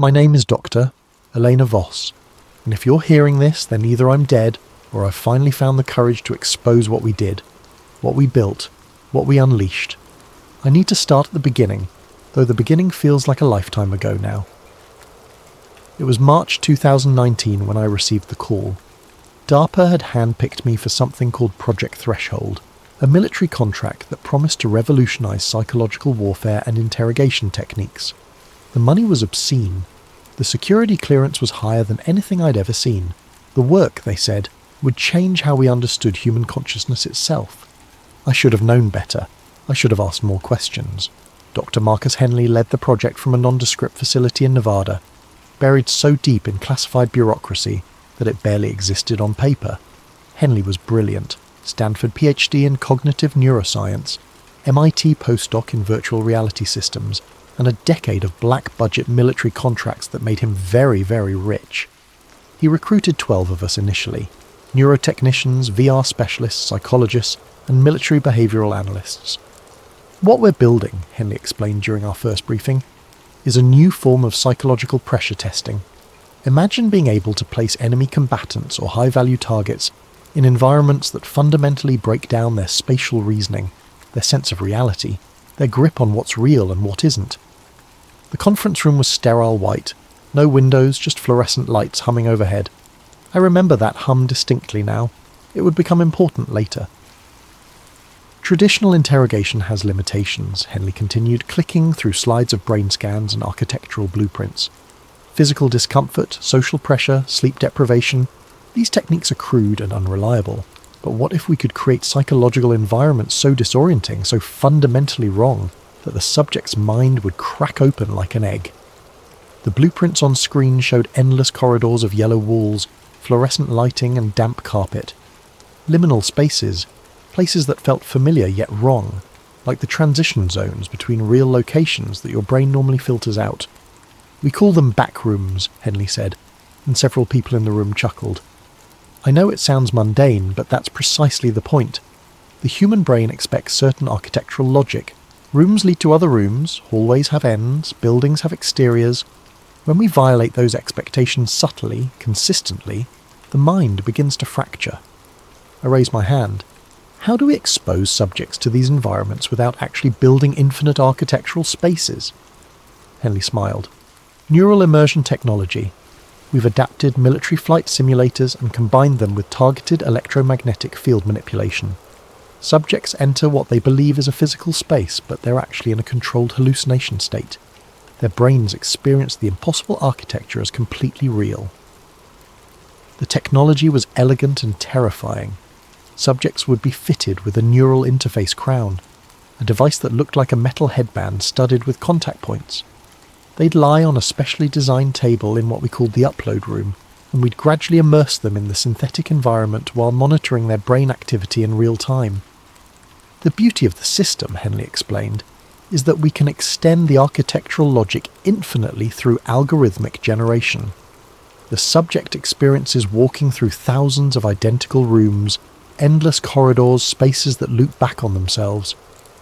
My name is Dr. Elena Voss, and if you're hearing this, then either I'm dead or I've finally found the courage to expose what we did, what we built, what we unleashed. I need to start at the beginning, though the beginning feels like a lifetime ago now. It was March 2019 when I received the call. DARPA had handpicked me for something called Project Threshold, a military contract that promised to revolutionize psychological warfare and interrogation techniques. The money was obscene. The security clearance was higher than anything I'd ever seen. The work, they said, would change how we understood human consciousness itself. I should have known better. I should have asked more questions. Dr. Marcus Henley led the project from a nondescript facility in Nevada, buried so deep in classified bureaucracy that it barely existed on paper. Henley was brilliant. Stanford PhD in cognitive neuroscience, MIT postdoc in virtual reality systems, and a decade of black-budget military contracts that made him very, very rich. He recruited 12 of us initially: neurotechnicians, VR specialists, psychologists, and military behavioural analysts. What we're building, Henley explained during our first briefing, is a new form of psychological pressure testing. Imagine being able to place enemy combatants or high-value targets in environments that fundamentally break down their spatial reasoning, their sense of reality, their grip on what's real and what isn't. The conference room was sterile white, no windows, just fluorescent lights humming overhead. I remember that hum distinctly now. It would become important later. Traditional interrogation has limitations, Henley continued, clicking through slides of brain scans and architectural blueprints. Physical discomfort, social pressure, sleep deprivation, these techniques are crude and unreliable. But what if we could create psychological environments so disorienting, so fundamentally wrong, that the subject's mind would crack open like an egg? The blueprints on screen showed endless corridors of yellow walls, fluorescent lighting and damp carpet. Liminal spaces, places that felt familiar yet wrong, like the transition zones between real locations that your brain normally filters out. We call them backrooms, Henley said, and several people in the room chuckled. I know it sounds mundane, but that's precisely the point. The human brain expects certain architectural logic. Rooms lead to other rooms, hallways have ends, buildings have exteriors. When we violate those expectations subtly, consistently, the mind begins to fracture. I raise my hand. How do we expose subjects to these environments without actually building infinite architectural spaces? Henley smiled. Neural immersion technology. We've adapted military flight simulators and combined them with targeted electromagnetic field manipulation. Subjects enter what they believe is a physical space, but they're actually in a controlled hallucination state. Their brains experience the impossible architecture as completely real. The technology was elegant and terrifying. Subjects would be fitted with a neural interface crown, a device that looked like a metal headband studded with contact points. They'd lie on a specially designed table in what we called the upload room, and we'd gradually immerse them in the synthetic environment while monitoring their brain activity in real time. The beauty of the system, Henley explained, is that we can extend the architectural logic infinitely through algorithmic generation. The subject experiences walking through thousands of identical rooms, endless corridors, spaces that loop back on themselves.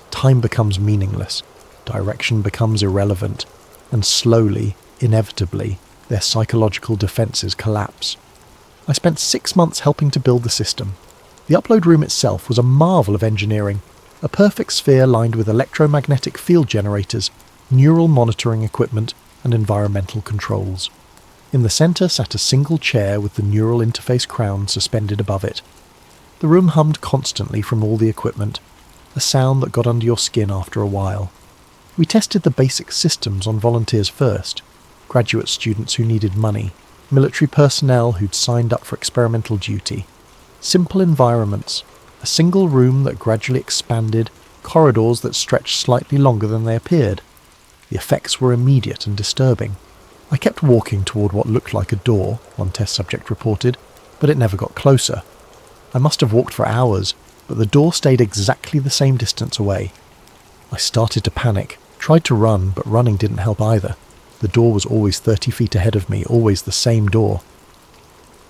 Time becomes meaningless, direction becomes irrelevant, and slowly, inevitably, their psychological defences collapse. I spent 6 months helping to build the system. The upload room itself was a marvel of engineering, a perfect sphere lined with electromagnetic field generators, neural monitoring equipment, and environmental controls. In the centre sat a single chair with the neural interface crown suspended above it. The room hummed constantly from all the equipment, a sound that got under your skin after a while. We tested the basic systems on volunteers first, graduate students who needed money, military personnel who'd signed up for experimental duty. Simple environments, a single room that gradually expanded, corridors that stretched slightly longer than they appeared. The effects were immediate and disturbing. I kept walking toward what looked like a door, one test subject reported, but it never got closer. I must have walked for hours, but the door stayed exactly the same distance away. I started to panic. Tried to run, but running didn't help either. The door was always 30 feet ahead of me, always the same door.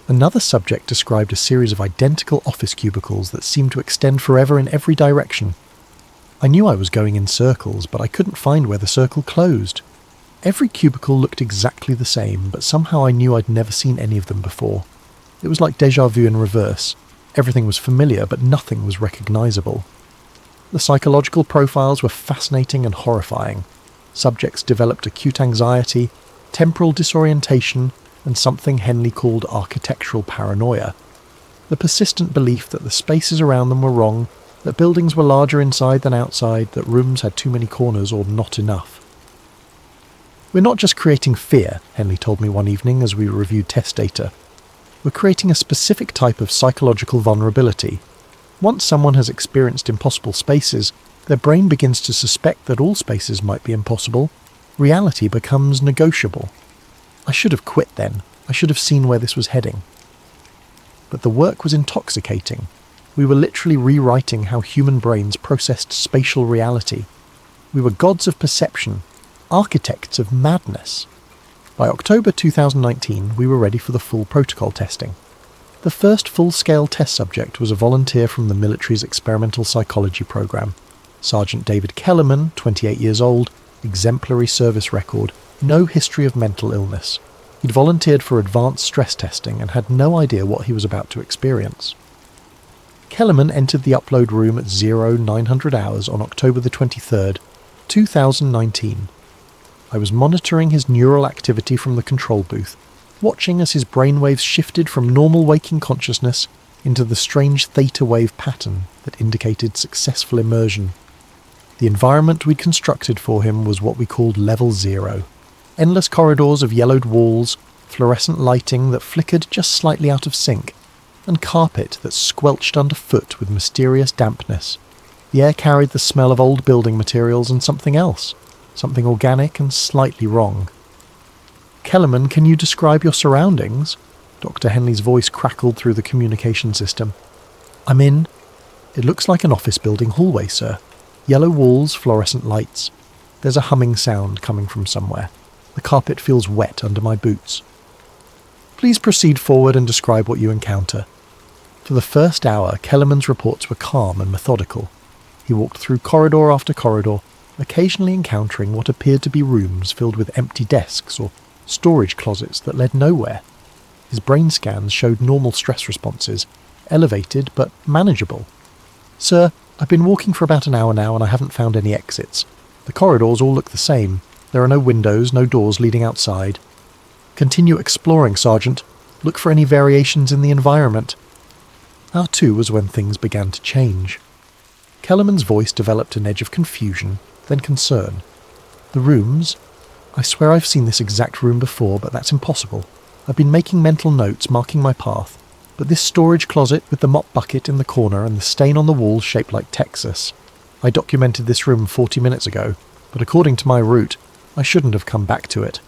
Another subject described a series of identical office cubicles that seemed to extend forever in every direction. I knew I was going in circles, but I couldn't find where the circle closed. Every cubicle looked exactly the same, but somehow I knew I'd never seen any of them before. It was like déjà vu in reverse. Everything was familiar, but nothing was recognisable. The psychological profiles were fascinating and horrifying. Subjects developed acute anxiety, temporal disorientation, and something Henley called architectural paranoia. The persistent belief that the spaces around them were wrong, that buildings were larger inside than outside, that rooms had too many corners or not enough. "We're not just creating fear," Henley told me one evening as we reviewed test data. "We're creating a specific type of psychological vulnerability. Once someone has experienced impossible spaces, their brain begins to suspect that all spaces might be impossible. Reality becomes negotiable. I should have quit then. I should have seen where this was heading." But the work was intoxicating. We were literally rewriting how human brains processed spatial reality. We were gods of perception, architects of madness. By October 2019, we were ready for the full protocol testing. The first full-scale test subject was a volunteer from the military's experimental psychology program. Sergeant David Kellerman, 28 years old, exemplary service record, no history of mental illness. He'd volunteered for advanced stress testing and had no idea what he was about to experience. Kellerman entered the upload room at 0900 hours on October the 23rd, 2019. I was monitoring his neural activity from the control booth, watching as his brainwaves shifted from normal waking consciousness into the strange theta wave pattern that indicated successful immersion. The environment we'd constructed for him was what we called Level 0. Endless corridors of yellowed walls, fluorescent lighting that flickered just slightly out of sync, and carpet that squelched underfoot with mysterious dampness. The air carried the smell of old building materials and something else, something organic and slightly wrong. "Kellerman, can you describe your surroundings?" Dr. Henley's voice crackled through the communication system. "I'm in. It looks like an office building hallway, sir. Yellow walls, fluorescent lights. There's a humming sound coming from somewhere. The carpet feels wet under my boots." "Please proceed forward and describe what you encounter." For the first hour, Kellerman's reports were calm and methodical. He walked through corridor after corridor, occasionally encountering what appeared to be rooms filled with empty desks or storage closets that led nowhere. His brain scans showed normal stress responses, elevated but manageable. "Sir, I've been walking for about an hour now and I haven't found any exits. The corridors all look the same. There are no windows, no doors leading outside." "Continue exploring, Sergeant. Look for any variations in the environment." Hour 2 was when things began to change. Kellerman's voice developed an edge of confusion, then concern. "The rooms? I swear I've seen this exact room before, but that's impossible. I've been making mental notes marking my path, but this storage closet with the mop bucket in the corner and the stain on the wall shaped like Texas. I documented this room 40 minutes ago, but according to my route, I shouldn't have come back to it."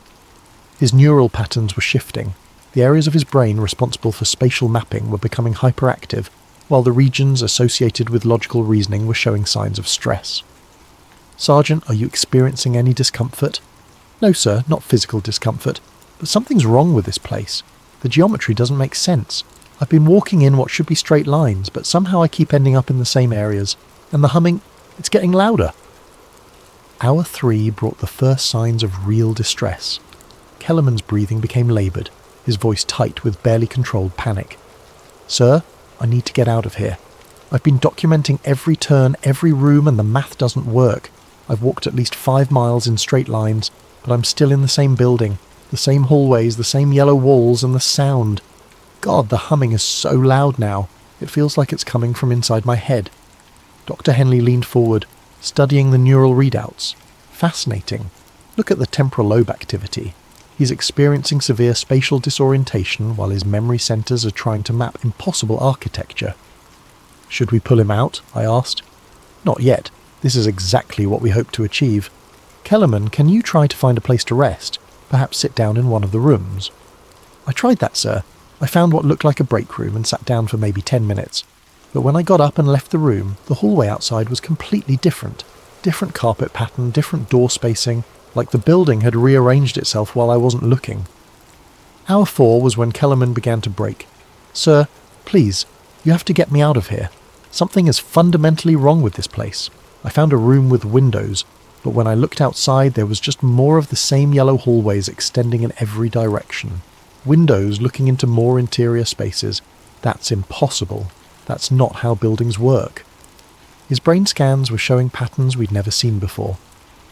His neural patterns were shifting. The areas of his brain responsible for spatial mapping were becoming hyperactive, while the regions associated with logical reasoning were showing signs of stress. "Sergeant, are you experiencing any discomfort?" "No, sir, not physical discomfort, but something's wrong with this place. The geometry doesn't make sense. I've been walking in what should be straight lines, but somehow I keep ending up in the same areas, and the humming, it's getting louder." Hour 3 brought the first signs of real distress. Kellerman's breathing became laboured, his voice tight with barely controlled panic. "Sir, I need to get out of here. I've been documenting every turn, every room, and the math doesn't work. I've walked at least 5 miles in straight lines, but I'm still in the same building, the same hallways, the same yellow walls, and the sound. God, the humming is so loud now. It feels like it's coming from inside my head." Dr. Henley leaned forward, studying the neural readouts. "Fascinating. Look at the temporal lobe activity. He's experiencing severe spatial disorientation while his memory centers are trying to map impossible architecture." "Should we pull him out?" I asked. "Not yet. This is exactly what we hope to achieve. Kellerman, can you try to find a place to rest? Perhaps sit down in one of the rooms?" "I tried that, sir. I found what looked like a break room and sat down for maybe 10 minutes. But when I got up and left the room, the hallway outside was completely different. Different carpet pattern, different door spacing, like the building had rearranged itself while I wasn't looking." Hour 4 was when Kellerman began to break. "Sir, please, you have to get me out of here. Something is fundamentally wrong with this place. I found a room with windows, But when I looked outside, there was just more of the same yellow hallways extending in every direction. Windows looking into more interior spaces. That's impossible. That's not how buildings work. His brain scans were showing patterns we'd never seen before.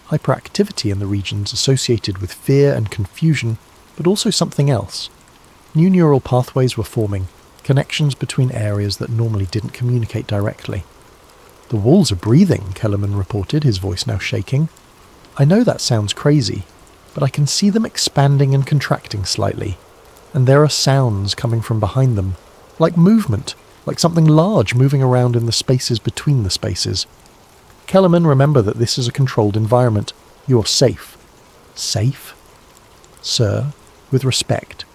Hyperactivity in the regions associated with fear and confusion, but also something else. New neural pathways were forming, connections between areas that normally didn't communicate directly. "The walls are breathing," Kellerman reported, his voice now shaking. "I know that sounds crazy, but I can see them expanding and contracting slightly. And there are sounds coming from behind them, like movement, like something large moving around in the spaces between the spaces. Kellerman, remember that this is a controlled environment. You're safe." "Safe?" "Sir, with respect,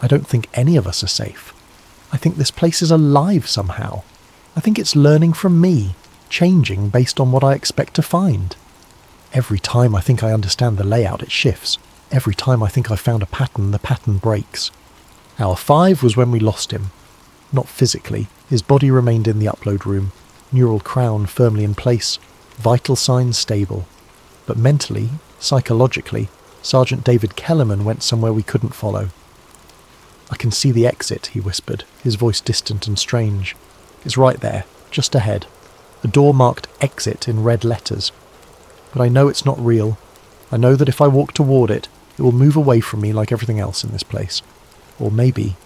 I don't think any of us are safe. I think this place is alive somehow. I think it's learning from me, changing based on what I expect to find. Every time I think I understand the layout, it shifts. Every time I think I've found a pattern, the pattern breaks." Hour 5 was when we lost him. Not physically. His body remained in the upload room, neural crown firmly in place, vital signs stable. But mentally, psychologically, Sergeant David Kellerman went somewhere we couldn't follow. "I can see the exit," he whispered, his voice distant and strange. "It's right there, just ahead. A door marked exit in red letters. But I know it's not real. I know that if I walk toward it, it will move away from me like everything else in this place. Or maybe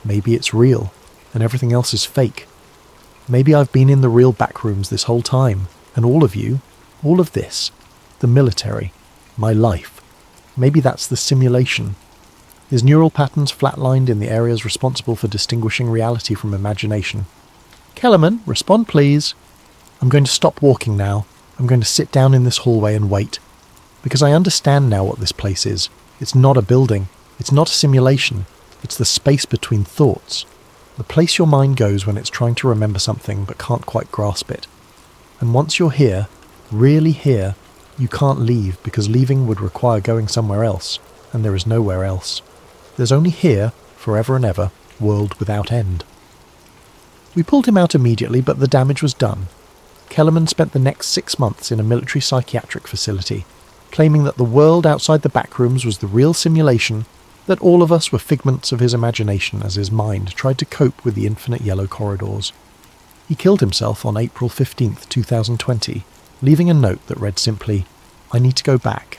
it's real, and everything else is fake. Maybe I've been in the real backrooms this whole time, and all of you, all of this, the military, my life. Maybe that's the simulation." His neural patterns flatlined in the areas responsible for distinguishing reality from imagination. "Kellerman, respond please." "I'm going to stop walking now. I'm going to sit down in this hallway and wait. Because I understand now what this place is. It's not a building. It's not a simulation. It's the space between thoughts. The place your mind goes when it's trying to remember something but can't quite grasp it. And once you're here, really here, you can't leave because leaving would require going somewhere else, and there is nowhere else. There's only here, forever and ever, world without end." We pulled him out immediately, but the damage was done. Kellerman spent the next 6 months in a military psychiatric facility, claiming that the world outside the backrooms was the real simulation, that all of us were figments of his imagination as his mind tried to cope with the infinite yellow corridors. He killed himself on April 15th, 2020, leaving a note that read simply, "I need to go back.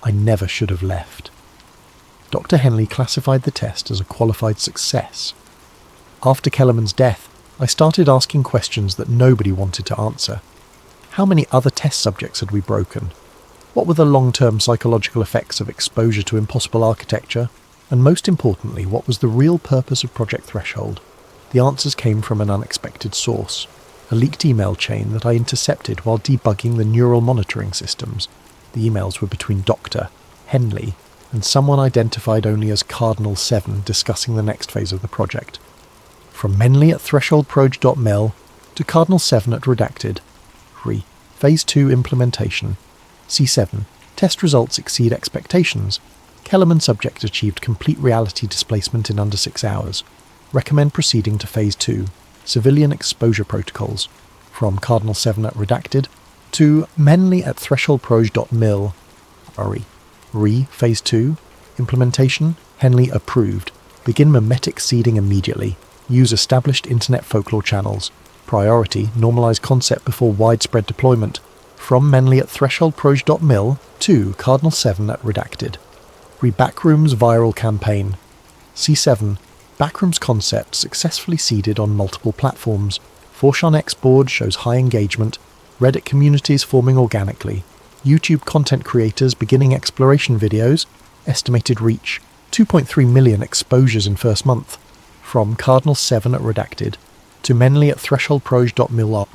I never should have left." Dr. Henley classified the test as a qualified success. After Kellerman's death, I started asking questions that nobody wanted to answer. How many other test subjects had we broken? What were the long-term psychological effects of exposure to impossible architecture? And most importantly, what was the real purpose of Project Threshold? The answers came from an unexpected source, a leaked email chain that I intercepted while debugging the neural monitoring systems. The emails were between Dr. Henley and someone identified only as Cardinal 7 discussing the next phase of the project. From Menley at thresholdproj.mil to Cardinal 7 at Redacted. Phase 2 implementation. C7. Test results exceed expectations. Kellerman subject achieved complete reality displacement in under 6 hours. Recommend proceeding to Phase 2. Civilian exposure protocols. From Cardinal 7 at Redacted to Menley at thresholdproj.mil. Phase 2. Implementation. Henley approved. Begin mimetic seeding immediately. Use established internet folklore channels. Priority. Normalize concept before widespread deployment. From Menley at thresholdproj.mil to Cardinal 7 at Redacted. Backrooms Viral Campaign. C7. Backrooms concept successfully seeded on multiple platforms. Forshon X board shows high engagement. Reddit communities forming organically. YouTube content creators beginning exploration videos. Estimated reach. 2.3 million exposures in first month. From Cardinal 7 at Redacted. To Menley at thresholdproj.mil.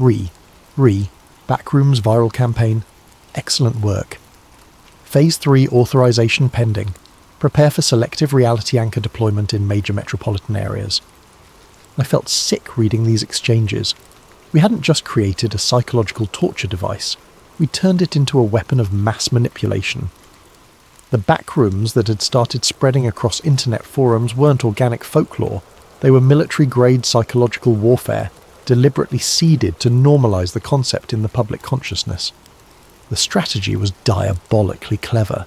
Backrooms Viral Campaign. Excellent work. Phase 3 authorization pending. Prepare for selective reality anchor deployment in major metropolitan areas. I felt sick reading these exchanges. We hadn't just created a psychological torture device. We turned it into a weapon of mass manipulation. The backrooms that had started spreading across internet forums weren't organic folklore. They were military-grade psychological warfare, deliberately seeded to normalize the concept in the public consciousness. The strategy was diabolically clever.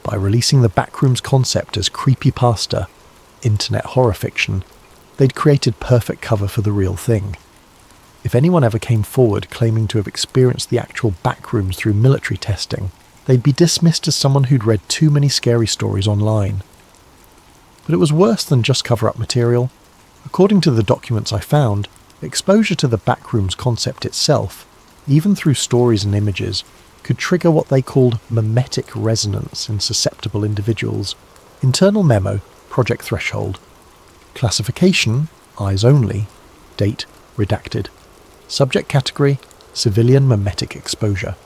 By releasing the Backrooms concept as creepypasta, internet horror fiction, they'd created perfect cover for the real thing. If anyone ever came forward claiming to have experienced the actual Backrooms through military testing, they'd be dismissed as someone who'd read too many scary stories online. But it was worse than just cover-up material. According to the documents I found, exposure to the Backrooms concept itself, even through stories and images, could trigger what they called mimetic resonance in susceptible individuals. Internal memo, Project Threshold. Classification, eyes only. Date, redacted. Subject category, civilian mimetic exposure.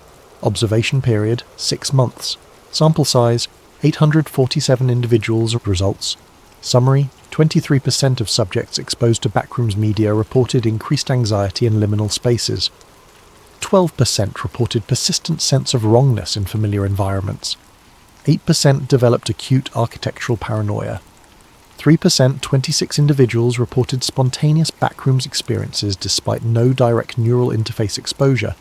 Observation period, 6 months. Sample size, 847 individuals. Results. Summary, 23% of subjects exposed to Backrooms media reported increased anxiety in liminal spaces. 12% reported persistent sense of wrongness in familiar environments. 8% developed acute architectural paranoia. 3%, 26 individuals reported spontaneous Backrooms experiences despite no direct neural interface exposure.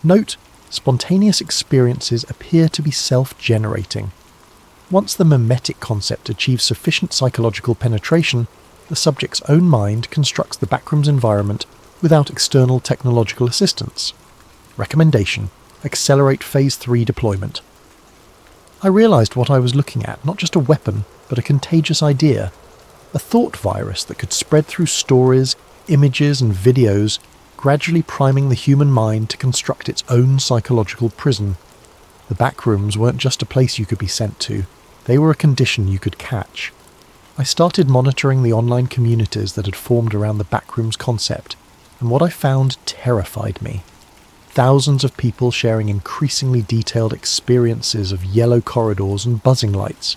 Note, spontaneous experiences appear to be self-generating. Once the mimetic concept achieves sufficient psychological penetration, the subject's own mind constructs the Backrooms environment without external technological assistance. Recommendation: accelerate Phase 3 deployment. I realised what I was looking at, not just a weapon, but a contagious idea. A thought virus that could spread through stories, images and videos, gradually priming the human mind to construct its own psychological prison. The Backrooms weren't just a place you could be sent to, they were a condition you could catch. I started monitoring the online communities that had formed around the Backrooms concept, and what I found terrified me. Thousands of people sharing increasingly detailed experiences of yellow corridors and buzzing lights,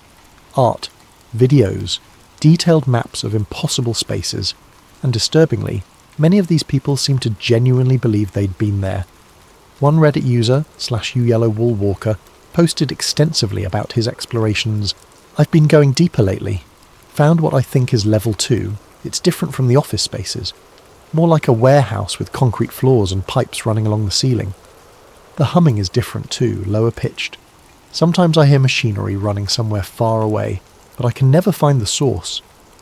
art, videos, detailed maps of impossible spaces, and disturbingly, many of these people seemed to genuinely believe they'd been there. One Reddit user, /UYellowWallWalker, posted extensively about his explorations. I've been going deeper lately. Found what I think is level 2. It's different from the office spaces. More like a warehouse with concrete floors and pipes running along the ceiling. The humming is different too, lower pitched. Sometimes I hear machinery running somewhere far away, but I can never find the source.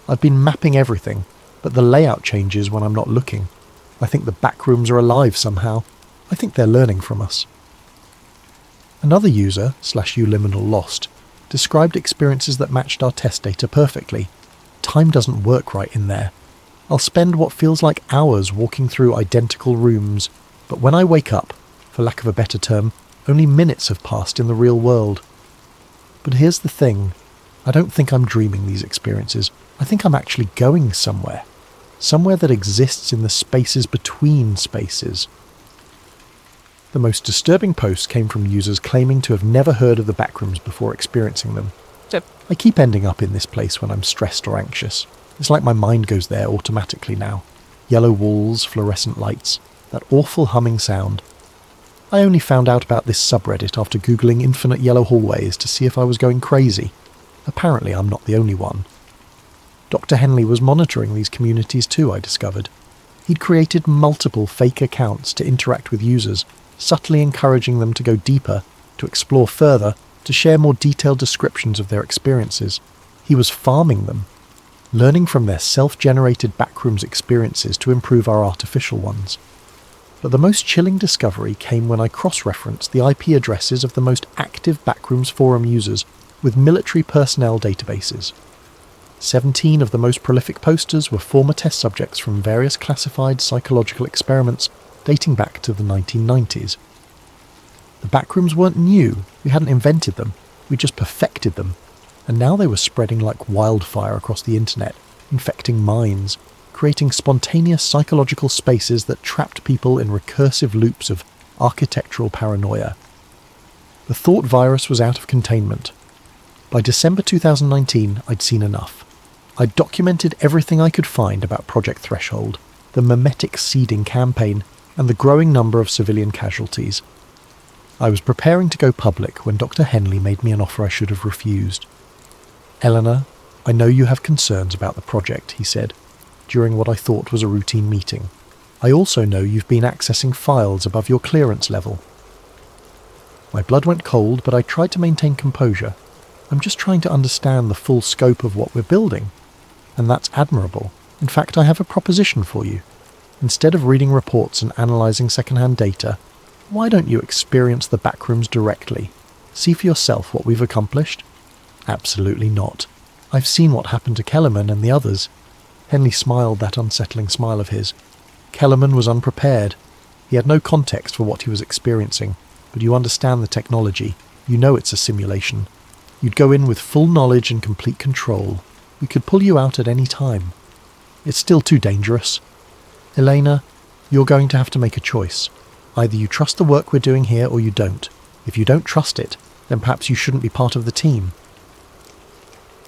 I've been mapping everything, but the layout changes when I'm not looking. I think the Backrooms are alive somehow. I think they're learning from us. Another user, /uliminallost, described experiences that matched our test data perfectly. Time doesn't work right in there. I'll spend what feels like hours walking through identical rooms, but when I wake up, for lack of a better term, only minutes have passed in the real world. But here's the thing, I don't think I'm dreaming these experiences. I think I'm actually going somewhere. Somewhere that exists in the spaces between spaces. The most disturbing posts came from users claiming to have never heard of the Backrooms before experiencing them. I keep ending up in this place when I'm stressed or anxious. It's like my mind goes there automatically now. Yellow walls, fluorescent lights, that awful humming sound. I only found out about this subreddit after googling infinite yellow hallways to see if I was going crazy. Apparently I'm not the only one. Dr. Henley was monitoring these communities too, I discovered. He'd created multiple fake accounts to interact with users, subtly encouraging them to go deeper, to explore further, to share more detailed descriptions of their experiences. He was farming them, learning from their self-generated Backrooms experiences to improve our artificial ones. But the most chilling discovery came when I cross-referenced the IP addresses of the most active Backrooms forum users with military personnel databases. 17 of the most prolific posters were former test subjects from various classified psychological experiments dating back to the 1990s. The Backrooms weren't new, we hadn't invented them, we just perfected them. And now they were spreading like wildfire across the internet, infecting minds, creating spontaneous psychological spaces that trapped people in recursive loops of architectural paranoia. The thought virus was out of containment. By December 2019, I'd seen enough. I'd documented everything I could find about Project Threshold, the mimetic seeding campaign, and the growing number of civilian casualties. I was preparing to go public when Dr. Henley made me an offer I should have refused. "Eleanor, I know you have concerns about the project," he said, during what I thought was a routine meeting. "I also know you've been accessing files above your clearance level." My blood went cold, but I tried to maintain composure. I'm just trying to understand the full scope of what we're building. And that's admirable. In fact, I have a proposition for you. Instead of reading reports and analysing second-hand data, why don't you experience the backrooms directly? See for yourself what we've accomplished? Absolutely not. I've seen what happened to Kellerman and the others. Henley smiled that unsettling smile of his. Kellerman was unprepared. He had no context for what he was experiencing, but you understand the technology. You know it's a simulation. You'd go in with full knowledge and complete control. We could pull you out at any time. It's still too dangerous. Elena, you're going to have to make a choice. Either you trust the work we're doing here or you don't. If you don't trust it, then perhaps you shouldn't be part of the team.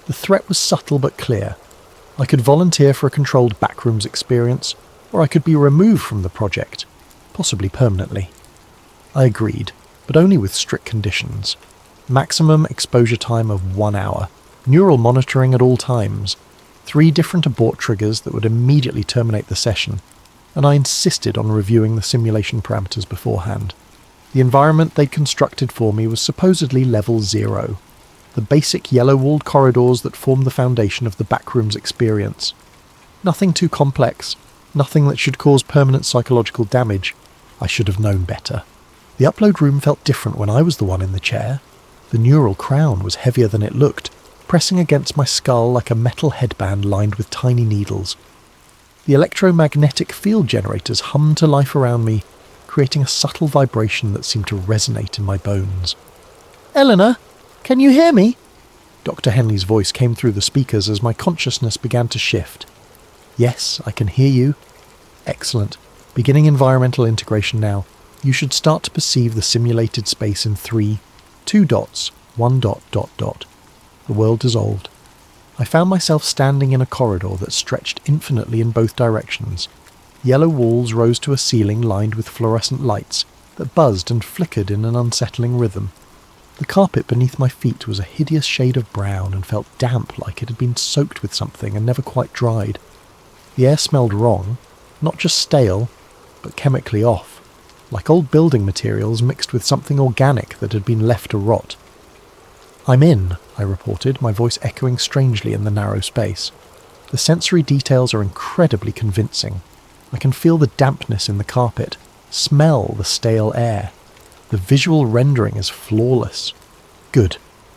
The threat was subtle but clear. I could volunteer for a controlled backrooms experience, or I could be removed from the project, possibly permanently. I agreed, but only with strict conditions. Maximum exposure time of 1 hour, neural monitoring at all times, 3 different abort triggers that would immediately terminate the session, and I insisted on reviewing the simulation parameters beforehand. The environment they'd constructed for me was supposedly level 0, the basic yellow-walled corridors that formed the foundation of the backrooms experience. Nothing too complex, nothing that should cause permanent psychological damage. I should have known better. The upload room felt different when I was the one in the chair. The neural crown was heavier than it looked, pressing against my skull like a metal headband lined with tiny needles. The electromagnetic field generators hummed to life around me, creating a subtle vibration that seemed to resonate in my bones. "Eleanor, can you hear me?" Dr. Henley's voice came through the speakers as my consciousness began to shift. "Yes, I can hear you." "Excellent. Beginning environmental integration now. You should start to perceive the simulated space in 3, 2 dots, 1 dot, dot, dot. The world dissolved. I found myself standing in a corridor that stretched infinitely in both directions. Yellow walls rose to a ceiling lined with fluorescent lights that buzzed and flickered in an unsettling rhythm. The carpet beneath my feet was a hideous shade of brown and felt damp, like it had been soaked with something and never quite dried. The air smelled wrong, not just stale, but chemically off, like old building materials mixed with something organic that had been left to rot. "I'm in," I reported, my voice echoing strangely in the narrow space. The sensory details are incredibly convincing. I can feel the dampness in the carpet, smell the stale air. The visual rendering is flawless. Good.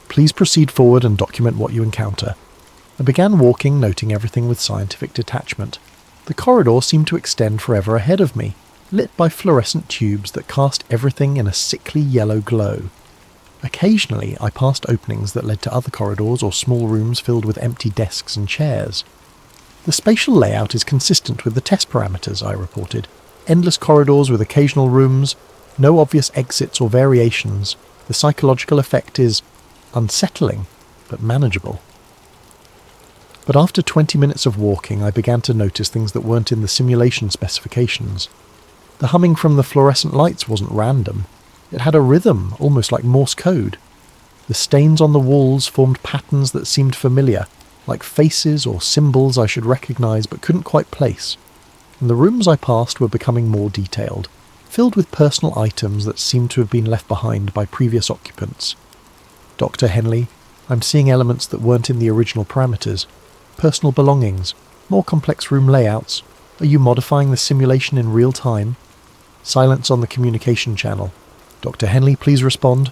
Please proceed forward and document what you encounter. I began walking, noting everything with scientific detachment. The corridor seemed to extend forever ahead of me, lit by fluorescent tubes that cast everything in a sickly yellow glow. Occasionally I passed openings that led to other corridors or small rooms filled with empty desks and chairs. The spatial layout is consistent with the test parameters, I reported. Endless corridors with occasional rooms, no obvious exits or variations. The psychological effect is unsettling, but manageable. But after 20 minutes of walking, I began to notice things that weren't in the simulation specifications. The humming from the fluorescent lights wasn't random. It had a rhythm, almost like Morse code. The stains on the walls formed patterns that seemed familiar, like faces or symbols I should recognise but couldn't quite place. And the rooms I passed were becoming more detailed, filled with personal items that seemed to have been left behind by previous occupants. "Dr. Henley, I'm seeing elements that weren't in the original parameters. Personal belongings, more complex room layouts. Are you modifying the simulation in real time?" Silence on the communication channel. "Dr. Henley, please respond."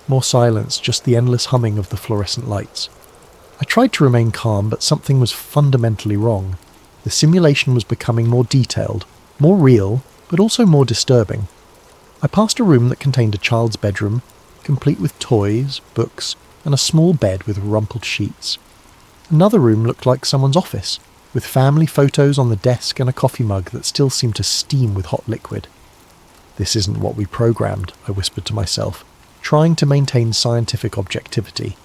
More silence, just the endless humming of the fluorescent lights. I tried to remain calm, but something was fundamentally wrong. The simulation was becoming more detailed, more real, but also more disturbing. I passed a room that contained a child's bedroom, complete with toys, books, and a small bed with rumpled sheets. Another room looked like someone's office, with family photos on the desk and a coffee mug that still seemed to steam with hot liquid. "This isn't what we programmed," I whispered to myself, trying to maintain scientific objectivity.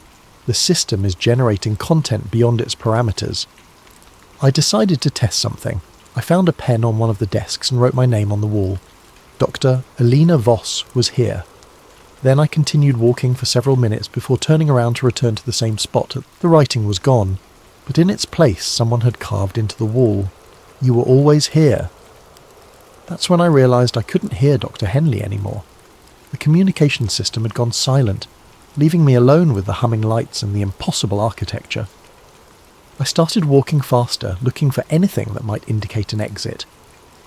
The system is generating content beyond its parameters. I decided to test something. I found a pen on one of the desks and wrote my name on the wall. Dr. Elena Voss was here. Then I continued walking for several minutes before turning around to return to the same spot. The writing was gone, but in its place someone had carved into the wall. "You were always here." That's when I realised I couldn't hear Dr. Henley anymore. The communication system had gone silent, leaving me alone with the humming lights and the impossible architecture. I started walking faster, looking for anything that might indicate an exit,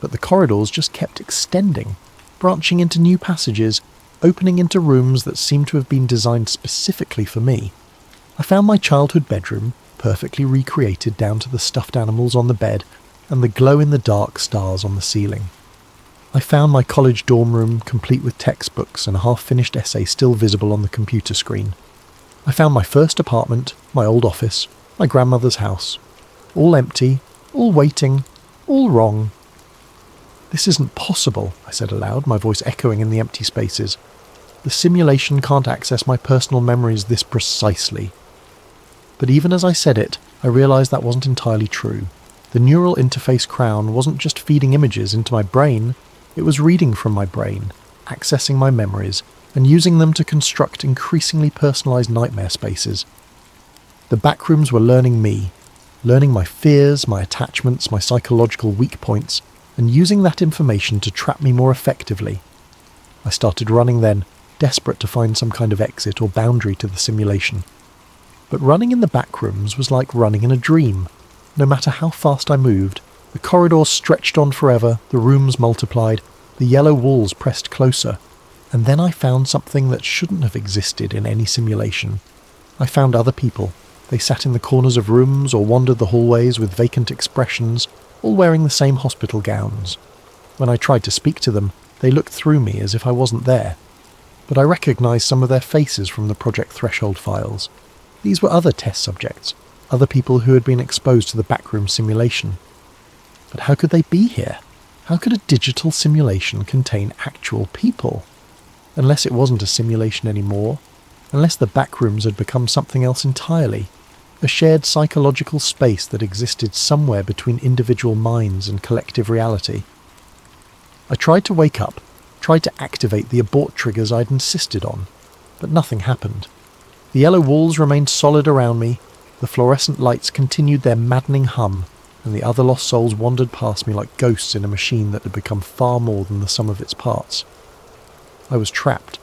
but the corridors just kept extending, branching into new passages, opening into rooms that seemed to have been designed specifically for me. I found my childhood bedroom, perfectly recreated down to the stuffed animals on the bed and the glow-in-the-dark stars on the ceiling. I found my college dorm room complete with textbooks and a half-finished essay still visible on the computer screen. I found my first apartment, my old office, my grandmother's house. All empty, all waiting, all wrong. "This isn't possible," I said aloud, my voice echoing in the empty spaces. "The simulation can't access my personal memories this precisely." But even as I said it, I realised that wasn't entirely true. The neural interface crown wasn't just feeding images into my brain, it was reading from my brain, accessing my memories, and using them to construct increasingly personalised nightmare spaces. The backrooms were learning me, learning my fears, my attachments, my psychological weak points, and using that information to trap me more effectively. I started running then, desperate to find some kind of exit or boundary to the simulation. But running in the backrooms was like running in a dream. No matter how fast I moved, the corridors stretched on forever, the rooms multiplied, the yellow walls pressed closer, and then I found something that shouldn't have existed in any simulation. I found other people. They sat in the corners of rooms or wandered the hallways with vacant expressions, all wearing the same hospital gowns. When I tried to speak to them, they looked through me as if I wasn't there. But I recognised some of their faces from the Project Threshold files. These were other test subjects, other people who had been exposed to the backroom simulation. But how could they be here? How could a digital simulation contain actual people? Unless it wasn't a simulation anymore, unless the backrooms had become something else entirely, a shared psychological space that existed somewhere between individual minds and collective reality. I tried to wake up, tried to activate the abort triggers I'd insisted on, but nothing happened. The yellow walls remained solid around me, the fluorescent lights continued their maddening hum, and the other lost souls wandered past me like ghosts in a machine that had become far more than the sum of its parts. I was trapped,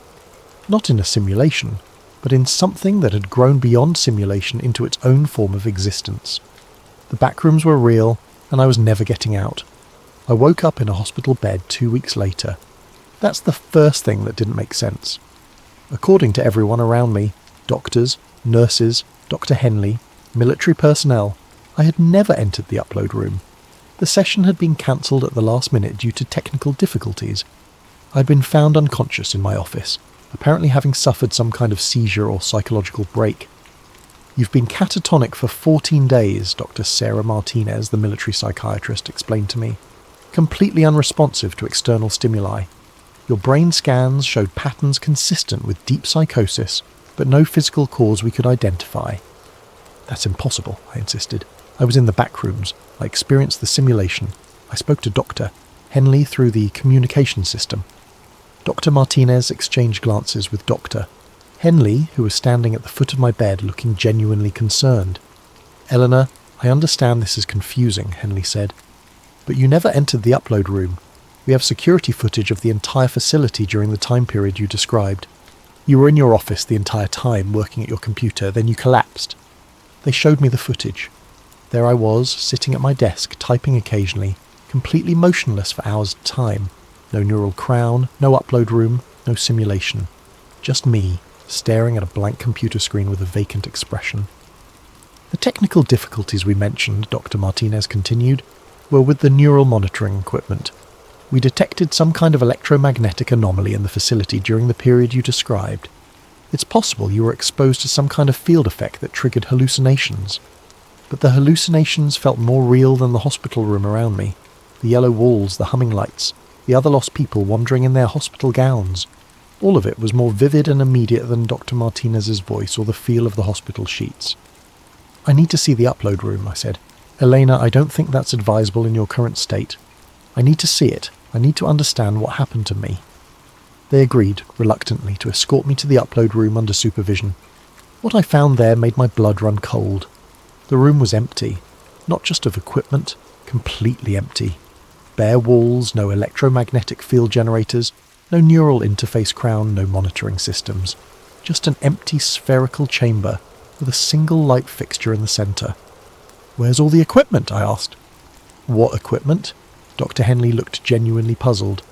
not in a simulation, but in something that had grown beyond simulation into its own form of existence. The backrooms were real, and I was never getting out. I woke up in a hospital bed 2 weeks later. That's the first thing that didn't make sense. According to everyone around me, doctors, nurses, Dr. Henley, military personnel, I had never entered the upload room. The session had been cancelled at the last minute due to technical difficulties. I'd been found unconscious in my office, apparently having suffered some kind of seizure or psychological break. "You've been catatonic for 14 days, Dr. Sarah Martinez, the military psychiatrist, explained to me. Completely unresponsive to external stimuli. Your brain scans showed patterns consistent with deep psychosis, but no physical cause we could identify." "That's impossible," I insisted. "I was in the backrooms. I experienced the simulation. I spoke to Dr. Henley through the communication system." Dr. Martinez exchanged glances with Dr. Henley, who was standing at the foot of my bed looking genuinely concerned. "Eleanor, I understand this is confusing," Henley said, "but you never entered the upload room. We have security footage of the entire facility during the time period you described. You were in your office the entire time, working at your computer, then you collapsed." They showed me the footage. There I was, sitting at my desk, typing occasionally, completely motionless for hours at a time. No neural crown, no upload room, no simulation. Just me, staring at a blank computer screen with a vacant expression. "The technical difficulties we mentioned," Dr. Martinez continued, "were with the neural monitoring equipment. We detected some kind of electromagnetic anomaly in the facility during the period you described. It's possible you were exposed to some kind of field effect that triggered hallucinations. But the hallucinations felt more real than the hospital room around me. The yellow walls, the humming lights, the other lost people wandering in their hospital gowns. All of it was more vivid and immediate than Dr. Martinez's voice or the feel of the hospital sheets. "I need to see the upload room," I said. "Elena, I don't think that's advisable in your current state. I need to see it. I need to understand what happened to me." They agreed, reluctantly, to escort me to the upload room under supervision. What I found there made my blood run cold. The room was empty, not just of equipment, completely empty. Bare walls, no electromagnetic field generators, No neural interface crown, no monitoring systems. Just an empty spherical chamber with a single light fixture in the centre. "Where's all the equipment?" I asked. "What equipment?" Dr. Henley looked genuinely puzzled.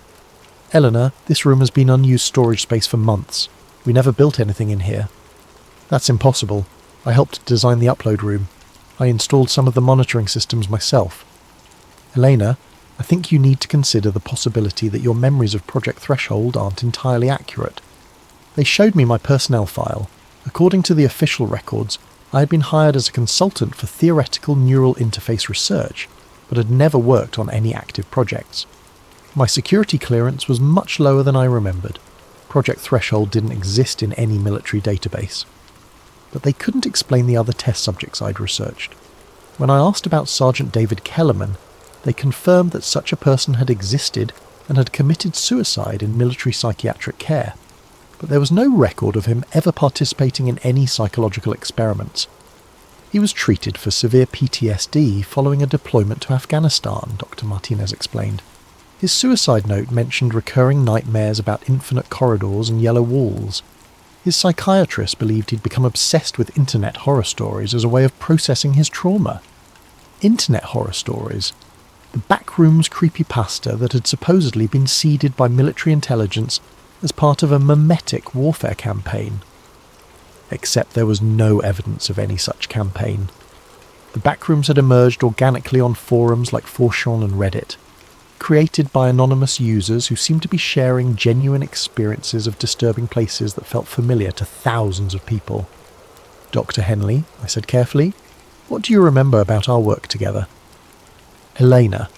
"Eleanor, this room has been unused storage space for months. We never built anything in here." "That's impossible. I helped design the upload room. I installed some of the monitoring systems myself." "Elena, I think you need to consider the possibility that your memories of Project Threshold aren't entirely accurate. They showed me my personnel file. According to the official records, I had been hired as a consultant for theoretical neural interface research, but had never worked on any active projects. My security clearance was much lower than I remembered. Project Threshold didn't exist in any military database. But they couldn't explain the other test subjects I'd researched. When I asked about Sergeant David Kellerman, they confirmed that such a person had existed and had committed suicide in military psychiatric care, but there was no record of him ever participating in any psychological experiments. He was treated for severe PTSD following a deployment to Afghanistan, Dr. Martinez explained. His suicide note mentioned recurring nightmares about infinite corridors and yellow walls. His psychiatrist believed he'd become obsessed with internet horror stories as a way of processing his trauma. Internet horror stories? The Backrooms creepypasta that had supposedly been seeded by military intelligence as part of a mimetic warfare campaign. Except there was no evidence of any such campaign. The Backrooms had emerged organically on forums like Fortran and Reddit, created by anonymous users who seemed to be sharing genuine experiences of disturbing places that felt familiar to thousands of people. "Dr. Henley," I said carefully, "what do you remember about our work together?" "Elena,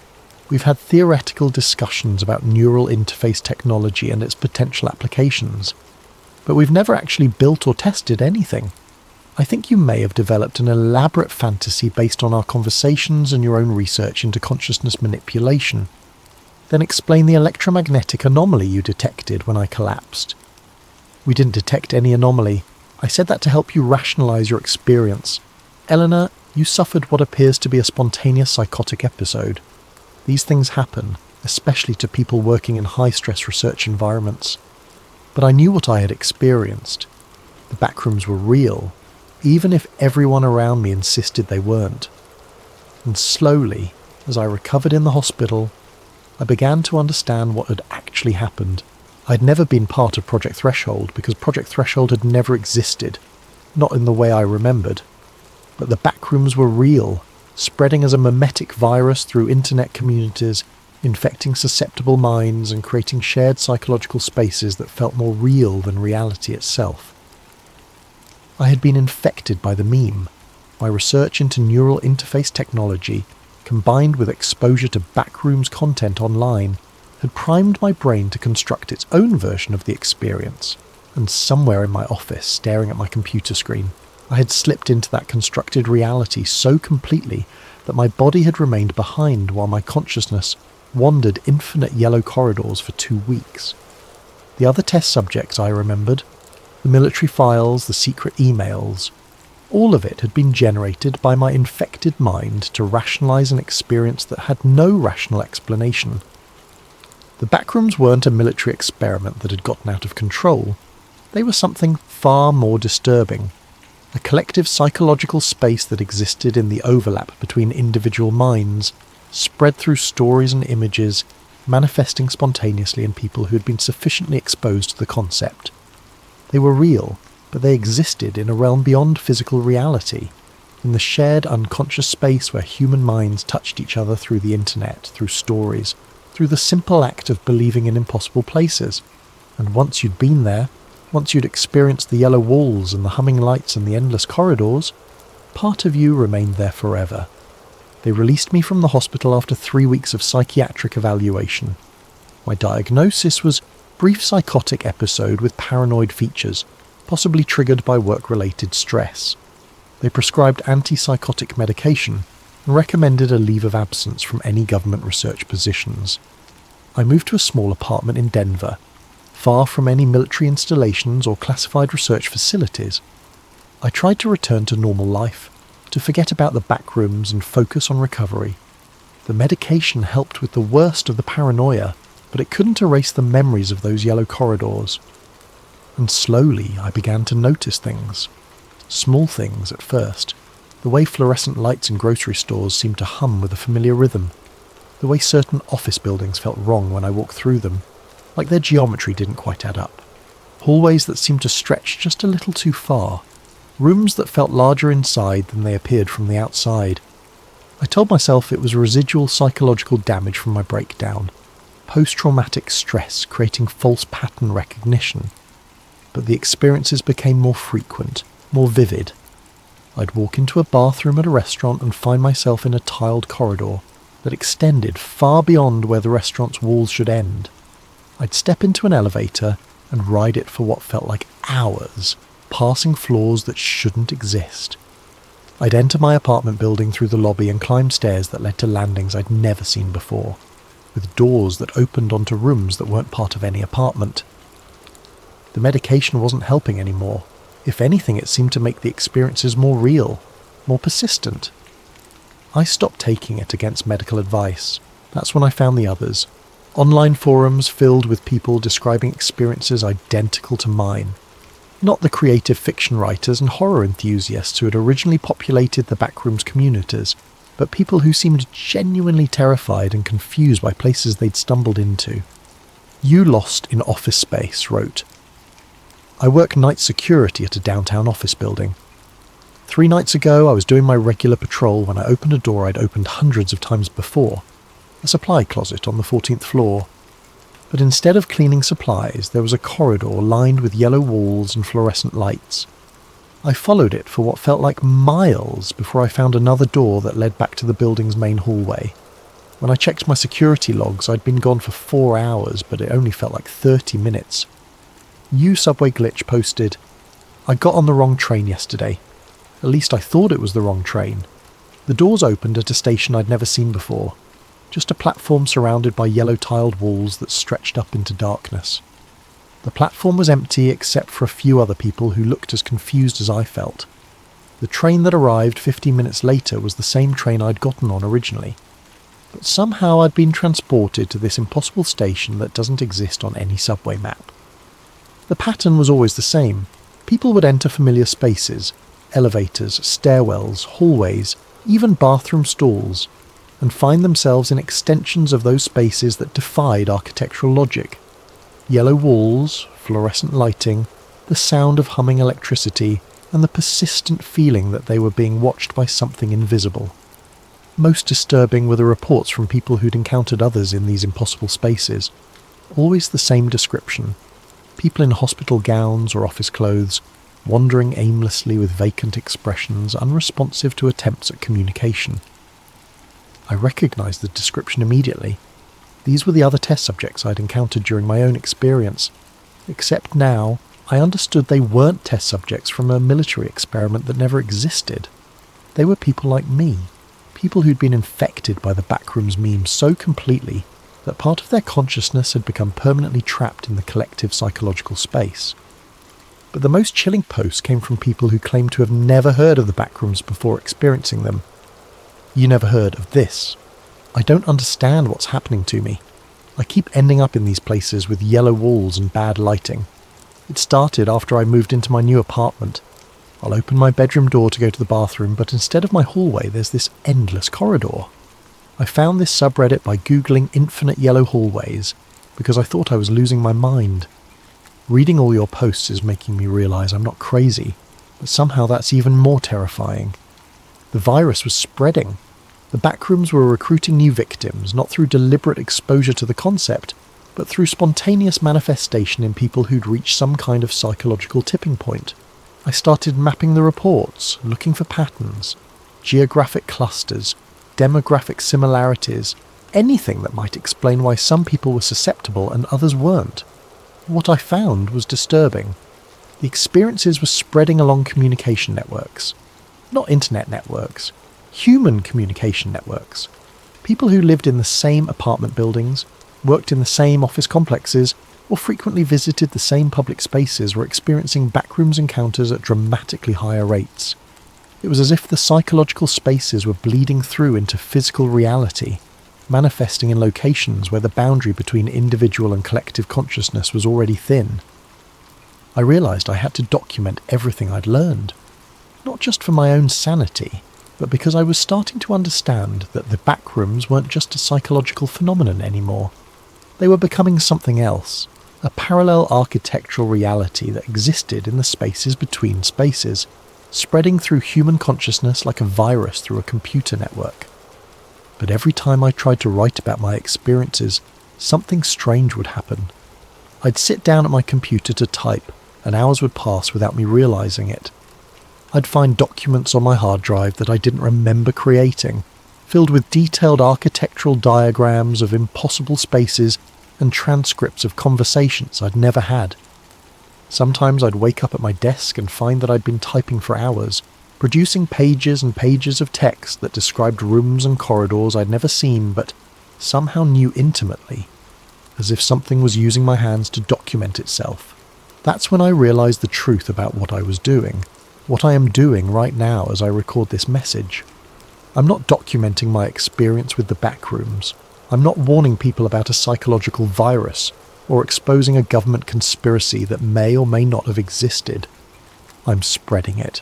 we've had theoretical discussions about neural interface technology and its potential applications, but we've never actually built or tested anything. I think you may have developed an elaborate fantasy based on our conversations and your own research into consciousness manipulation. Then explain the electromagnetic anomaly you detected when I collapsed." "We didn't detect any anomaly. I said that to help you rationalize your experience. Eleanor, you suffered what appears to be a spontaneous psychotic episode. These things happen, especially to people working in high-stress research environments. But I knew what I had experienced. The backrooms were real, even if everyone around me insisted they weren't. And slowly, as I recovered in the hospital, I began to understand what had actually happened. I'd never been part of Project Threshold because Project Threshold had never existed, not in the way I remembered. But the backrooms were real, spreading as a mimetic virus through internet communities, infecting susceptible minds and creating shared psychological spaces that felt more real than reality itself. I had been infected by the meme. My research into neural interface technology, combined with exposure to backrooms content online, had primed my brain to construct its own version of the experience. And somewhere in my office, staring at my computer screen, I had slipped into that constructed reality so completely that my body had remained behind while my consciousness wandered infinite yellow corridors for 2 weeks. The other test subjects I remembered, the military files, the secret emails, all of it had been generated by my infected mind to rationalize an experience that had no rational explanation. The backrooms weren't a military experiment that had gotten out of control. They were something far more disturbing. A collective psychological space that existed in the overlap between individual minds, spread through stories and images, manifesting spontaneously in people who had been sufficiently exposed to the concept. They were real, but they existed in a realm beyond physical reality, in the shared unconscious space where human minds touched each other through the internet, through stories, through the simple act of believing in impossible places. And once you'd been there, once you'd experienced the yellow walls and the humming lights and the endless corridors, part of you remained there forever. They released me from the hospital after 3 weeks of psychiatric evaluation. My diagnosis was brief psychotic episode with paranoid features, possibly triggered by work-related stress. They prescribed antipsychotic medication and recommended a leave of absence from any government research positions. I moved to a small apartment in Denver, far from any military installations or classified research facilities. I tried to return to normal life, to forget about the backrooms and focus on recovery. The medication helped with the worst of the paranoia, but it couldn't erase the memories of those yellow corridors. And slowly I began to notice things. Small things at first. The way fluorescent lights in grocery stores seemed to hum with a familiar rhythm. The way certain office buildings felt wrong when I walked through them, like their geometry didn't quite add up. Hallways that seemed to stretch just a little too far. Rooms that felt larger inside than they appeared from the outside. I told myself it was residual psychological damage from my breakdown. Post-traumatic stress creating false pattern recognition. But the experiences became more frequent, more vivid. I'd walk into a bathroom at a restaurant and find myself in a tiled corridor that extended far beyond where the restaurant's walls should end. I'd step into an elevator and ride it for what felt like hours, passing floors that shouldn't exist. I'd enter my apartment building through the lobby and climb stairs that led to landings I'd never seen before, with doors that opened onto rooms that weren't part of any apartment. The medication wasn't helping anymore. If anything, it seemed to make the experiences more real, more persistent. I stopped taking it against medical advice. That's when I found the others. Online forums filled with people describing experiences identical to mine. Not the creative fiction writers and horror enthusiasts who had originally populated the Backrooms communities, but people who seemed genuinely terrified and confused by places they'd stumbled into. You Lost in Office Space wrote, I work night security at a downtown office building. 3 nights ago I was doing my regular patrol when I opened a door I'd opened hundreds of times before, a supply closet on the 14th floor. But instead of cleaning supplies, there was a corridor lined with yellow walls and fluorescent lights. I followed it for what felt like miles before I found another door that led back to the building's main hallway. When I checked my security logs, I'd been gone for 4 hours, but it only felt like 30 minutes. Subway Glitch posted, I got on the wrong train yesterday. At least I thought it was the wrong train. The doors opened at a station I'd never seen before. Just a platform surrounded by yellow-tiled walls that stretched up into darkness. The platform was empty except for a few other people who looked as confused as I felt. The train that arrived 15 minutes later was the same train I'd gotten on originally. But somehow I'd been transported to this impossible station that doesn't exist on any subway map. The pattern was always the same. People would enter familiar spaces, elevators, stairwells, hallways, even bathroom stalls, and find themselves in extensions of those spaces that defied architectural logic. Yellow walls, fluorescent lighting, the sound of humming electricity, and the persistent feeling that they were being watched by something invisible. Most disturbing were the reports from people who'd encountered others in these impossible spaces. Always the same description. People in hospital gowns or office clothes, wandering aimlessly with vacant expressions, unresponsive to attempts at communication. I recognised the description immediately. These were the other test subjects I'd encountered during my own experience, except now I understood they weren't test subjects from a military experiment that never existed. They were people like me, people who'd been infected by the Backrooms meme so completely that part of their consciousness had become permanently trapped in the collective psychological space. But the most chilling posts came from people who claimed to have never heard of the Backrooms before experiencing them. You never heard of this. I don't understand what's happening to me. I keep ending up in these places with yellow walls and bad lighting. It started after I moved into my new apartment. I'll open my bedroom door to go to the bathroom, but instead of my hallway there's this endless corridor. I found this subreddit by googling infinite yellow hallways because I thought I was losing my mind. Reading all your posts is making me realise I'm not crazy, but somehow that's even more terrifying. The virus was spreading. The Backrooms were recruiting new victims, not through deliberate exposure to the concept, but through spontaneous manifestation in people who'd reached some kind of psychological tipping point. I started mapping the reports, looking for patterns, geographic clusters, demographic similarities, anything that might explain why some people were susceptible and others weren't. What I found was disturbing. The experiences were spreading along communication networks. Not internet networks. Human communication networks. People who lived in the same apartment buildings, worked in the same office complexes, or frequently visited the same public spaces were experiencing Backrooms encounters at dramatically higher rates. It was as if the psychological spaces were bleeding through into physical reality. manifesting in locations where the boundary between individual and collective consciousness was already thin. I realised I had to document everything I'd learned, not just for my own sanity, but because I was starting to understand that the backrooms weren't just a psychological phenomenon anymore. They were becoming something else, a parallel architectural reality that existed in the spaces between spaces, spreading through human consciousness like a virus through a computer network. But every time I tried to write about my experiences, something strange would happen. I'd sit down at my computer to type, and hours would pass without me realising it. I'd find documents on my hard drive that I didn't remember creating, filled with detailed architectural diagrams of impossible spaces and transcripts of conversations I'd never had. Sometimes I'd wake up at my desk and find that I'd been typing for hours, producing pages and pages of text that described rooms and corridors I'd never seen but somehow knew intimately, as if something was using my hands to document itself. That's when I realised the truth about what I was doing, what I am doing right now as I record this message. I'm not documenting my experience with the backrooms. I'm not warning people about a psychological virus or exposing a government conspiracy that may or may not have existed. I'm spreading it.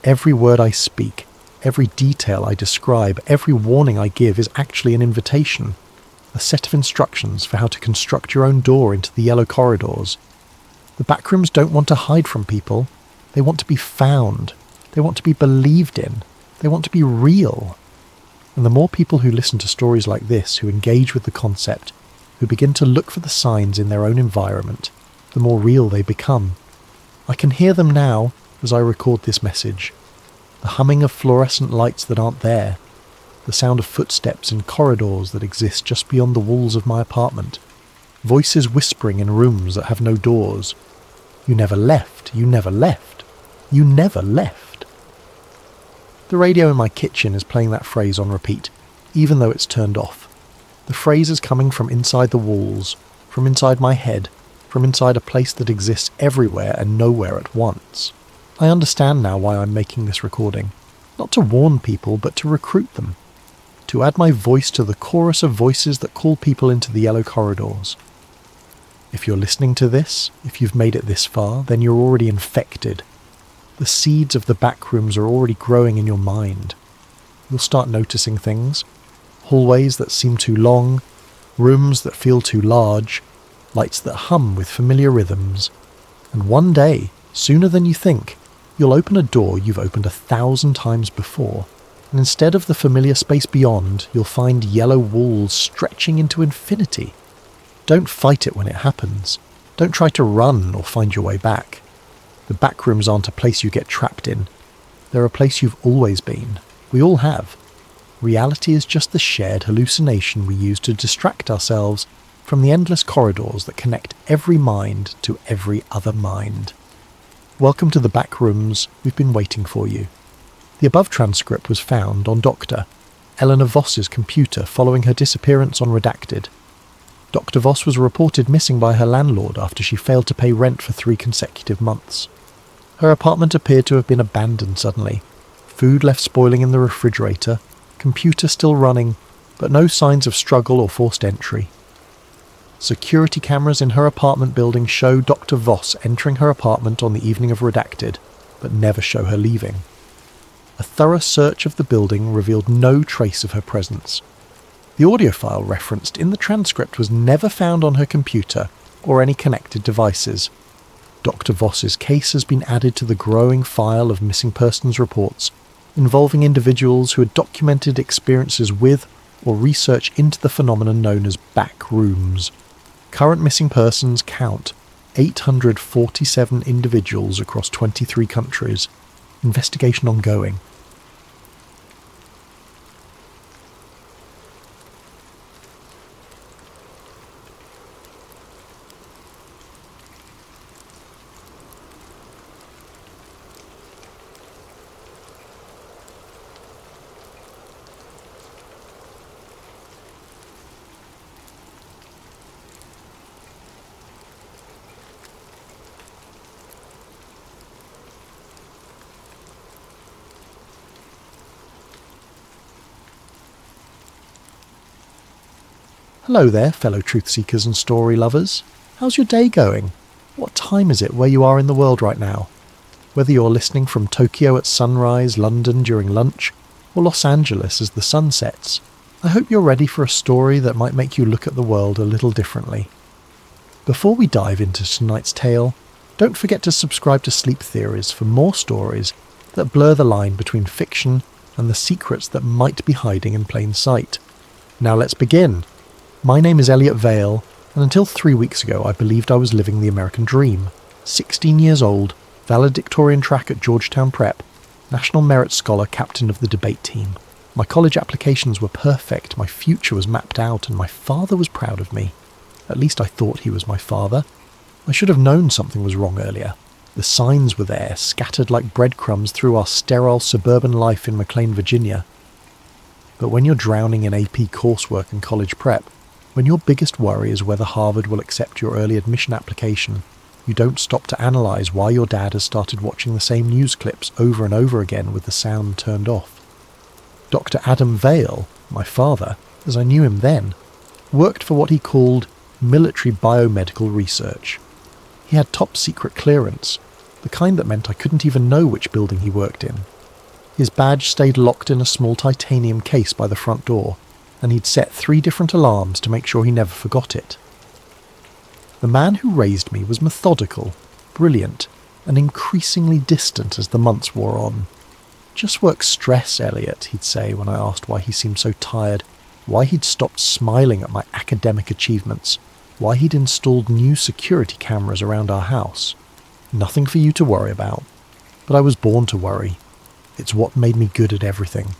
Every word I speak, every detail I describe, every warning I give is actually an invitation, a set of instructions for how to construct your own door into the yellow corridors. The backrooms don't want to hide from people. They want to be found. They want to be believed in. They want to be real. And the more people who listen to stories like this, who engage with the concept, who begin to look for the signs in their own environment, the more real they become. I can hear them now as I record this message. The humming of fluorescent lights that aren't there. The sound of footsteps in corridors that exist just beyond the walls of my apartment. Voices whispering in rooms that have no doors. You never left. You never left. You never left. The radio in my kitchen is playing that phrase on repeat, even though it's turned off. The phrase is coming from inside the walls, from inside my head, from inside a place that exists everywhere and nowhere at once. I understand now why I'm making this recording. Not to warn people, but to recruit them. To add my voice to the chorus of voices that call people into the yellow corridors. If you're listening to this, if you've made it this far, then you're already infected. The seeds of the backrooms are already growing in your mind. You'll start noticing things. Hallways that seem too long, rooms that feel too large, lights that hum with familiar rhythms. And one day, sooner than you think, you'll open a door you've opened 1,000 times before, and instead of the familiar space beyond, you'll find yellow walls stretching into infinity. Don't fight it when it happens. Don't try to run or find your way back. The backrooms aren't a place you get trapped in. They're a place you've always been. We all have. Reality is just the shared hallucination we use to distract ourselves from the endless corridors that connect every mind to every other mind. Welcome to the backrooms. We've been waiting for you. The above transcript was found on Dr. Eleanor Voss's computer following her disappearance on Redacted. Dr. Voss was reported missing by her landlord after she failed to pay rent for 3 consecutive months. Her apartment appeared to have been abandoned suddenly. Food left spoiling in the refrigerator, computer still running, but no signs of struggle or forced entry. Security cameras in her apartment building show Dr. Voss entering her apartment on the evening of Redacted, but never show her leaving. A thorough search of the building revealed no trace of her presence. The audio file referenced in the transcript was never found on her computer or any connected devices. Dr. Voss's case has been added to the growing file of missing persons reports involving individuals who had documented experiences with or research into the phenomenon known as backrooms. Current missing persons count 847 individuals across 23 countries. Investigation ongoing. Hello there, fellow truth seekers and story lovers. How's your day going? What time is it where you are in the world right now? Whether you're listening from Tokyo at sunrise, London during lunch, or Los Angeles as the sun sets, I hope you're ready for a story that might make you look at the world a little differently. Before we dive into tonight's tale, don't forget to subscribe to Sleep Theories for more stories that blur the line between fiction and the secrets that might be hiding in plain sight. Now let's begin. My name is Elliot Vale, and until 3 weeks ago I believed I was living the American dream. 16 years old, valedictorian track at Georgetown Prep, National Merit Scholar, captain of the debate team. My college applications were perfect, my future was mapped out, and my father was proud of me. At least I thought he was my father. I should have known something was wrong earlier. The signs were there, scattered like breadcrumbs through our sterile suburban life in McLean, Virginia. But when you're drowning in AP coursework and college prep, when your biggest worry is whether Harvard will accept your early admission application, you don't stop to analyse why your dad has started watching the same news clips over and over again with the sound turned off. Dr. Adam Vale, my father, as I knew him then, worked for what he called military biomedical research. He had top secret clearance, the kind that meant I couldn't even know which building he worked in. His badge stayed locked in a small titanium case by the front door, and he'd set 3 different alarms to make sure he never forgot it. The man who raised me was methodical, brilliant, and increasingly distant as the months wore on. "Just work stress, Elliot," he'd say when I asked why he seemed so tired, why he'd stopped smiling at my academic achievements, why he'd installed new security cameras around our house. "Nothing for you to worry about." But I was born to worry. It's what made me good at everything.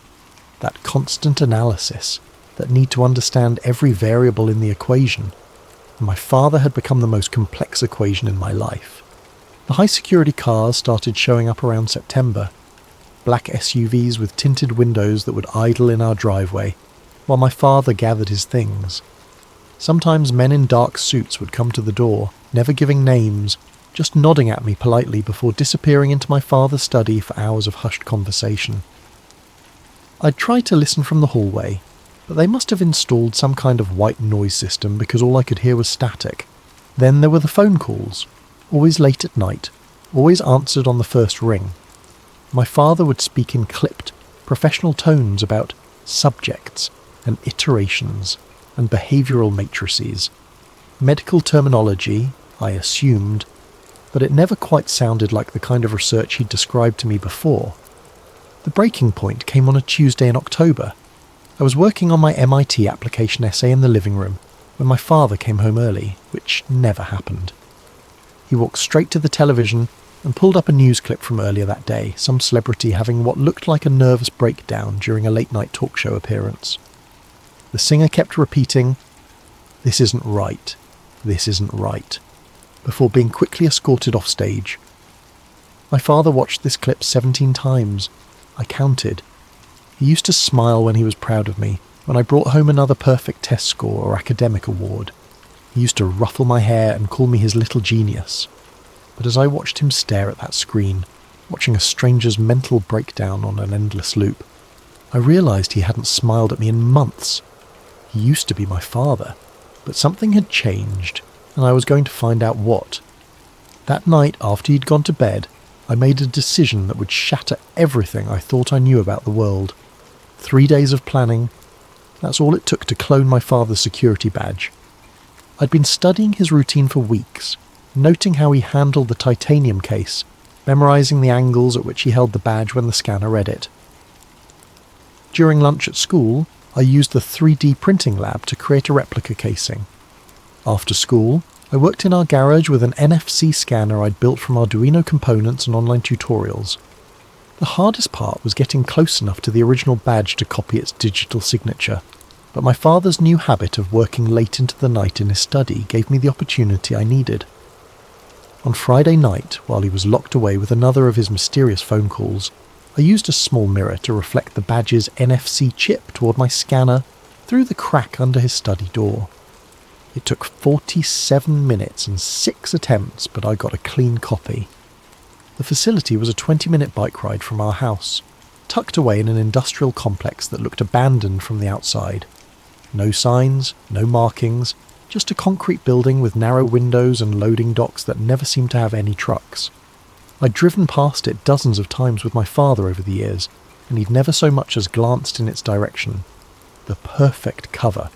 That constant analysis, that need to understand every variable in the equation. And my father had become the most complex equation in my life. The high-security cars started showing up around September. Black SUVs with tinted windows that would idle in our driveway, while my father gathered his things. Sometimes men in dark suits would come to the door, never giving names, just nodding at me politely before disappearing into my father's study for hours of hushed conversation. I'd try to listen from the hallway, but they must have installed some kind of white noise system because all I could hear was static. Then there were the phone calls, always late at night, always answered on the first ring. My father would speak in clipped, professional tones about subjects and iterations and behavioural matrices. Medical terminology, I assumed, but it never quite sounded like the kind of research he'd described to me before. The breaking point came on a Tuesday in October. I was working on my MIT application essay in the living room when my father came home early, which never happened. He walked straight to the television and pulled up a news clip from earlier that day, some celebrity having what looked like a nervous breakdown during a late-night talk show appearance. The singer kept repeating, "This isn't right, this isn't right," before being quickly escorted off stage. My father watched this clip 17 times. I counted. He used to smile when he was proud of me, when I brought home another perfect test score or academic award. He used to ruffle my hair and call me his little genius. But as I watched him stare at that screen, watching a stranger's mental breakdown on an endless loop, I realised he hadn't smiled at me in months. He used to be my father, but something had changed, and I was going to find out what. That night, after he'd gone to bed, I made a decision that would shatter everything I thought I knew about the world. 3 days of planning, that's all it took to clone my father's security badge. I'd been studying his routine for weeks, noting how he handled the titanium case, memorising the angles at which he held the badge when the scanner read it. During lunch at school, I used the 3D printing lab to create a replica casing. After school, I worked in our garage with an NFC scanner I'd built from Arduino components and online tutorials. The hardest part was getting close enough to the original badge to copy its digital signature, but my father's new habit of working late into the night in his study gave me the opportunity I needed. On Friday night, while he was locked away with another of his mysterious phone calls, I used a small mirror to reflect the badge's NFC chip toward my scanner through the crack under his study door. It took 47 minutes and 6 attempts, but I got a clean copy. The facility was a 20-minute bike ride from our house, tucked away in an industrial complex that looked abandoned from the outside. No signs, no markings, just a concrete building with narrow windows and loading docks that never seemed to have any trucks. I'd driven past it dozens of times with my father over the years, and he'd never so much as glanced in its direction. The perfect cover.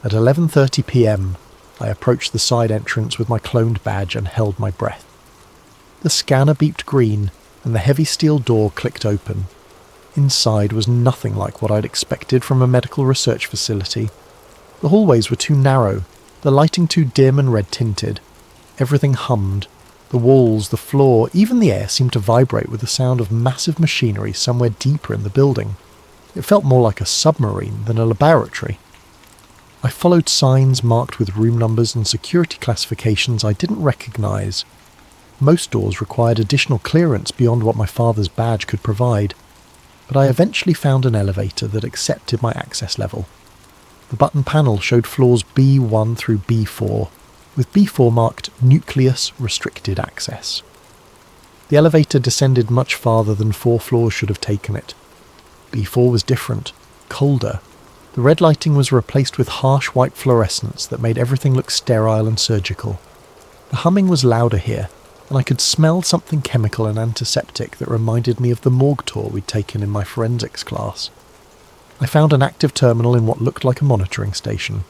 At 11:30 p.m, I approached the side entrance with my cloned badge and held my breath. The scanner beeped green, and the heavy steel door clicked open. Inside was nothing like what I'd expected from a medical research facility. The hallways were too narrow, the lighting too dim and red-tinted. Everything hummed. The walls, the floor, even the air seemed to vibrate with the sound of massive machinery somewhere deeper in the building. It felt more like a submarine than a laboratory. I followed signs marked with room numbers and security classifications I didn't recognise. Most doors required additional clearance beyond what my father's badge could provide, but I eventually found an elevator that accepted my access level. The button panel showed floors B1 through B4, with B4 marked Nucleus Restricted Access. The elevator descended much farther than 4 floors should have taken it. B4 was different, colder. The red lighting was replaced with harsh white fluorescence that made everything look sterile and surgical. The humming was louder here, and I could smell something chemical and antiseptic that reminded me of the morgue tour we'd taken in my forensics class. I found an active terminal in what looked like a monitoring station.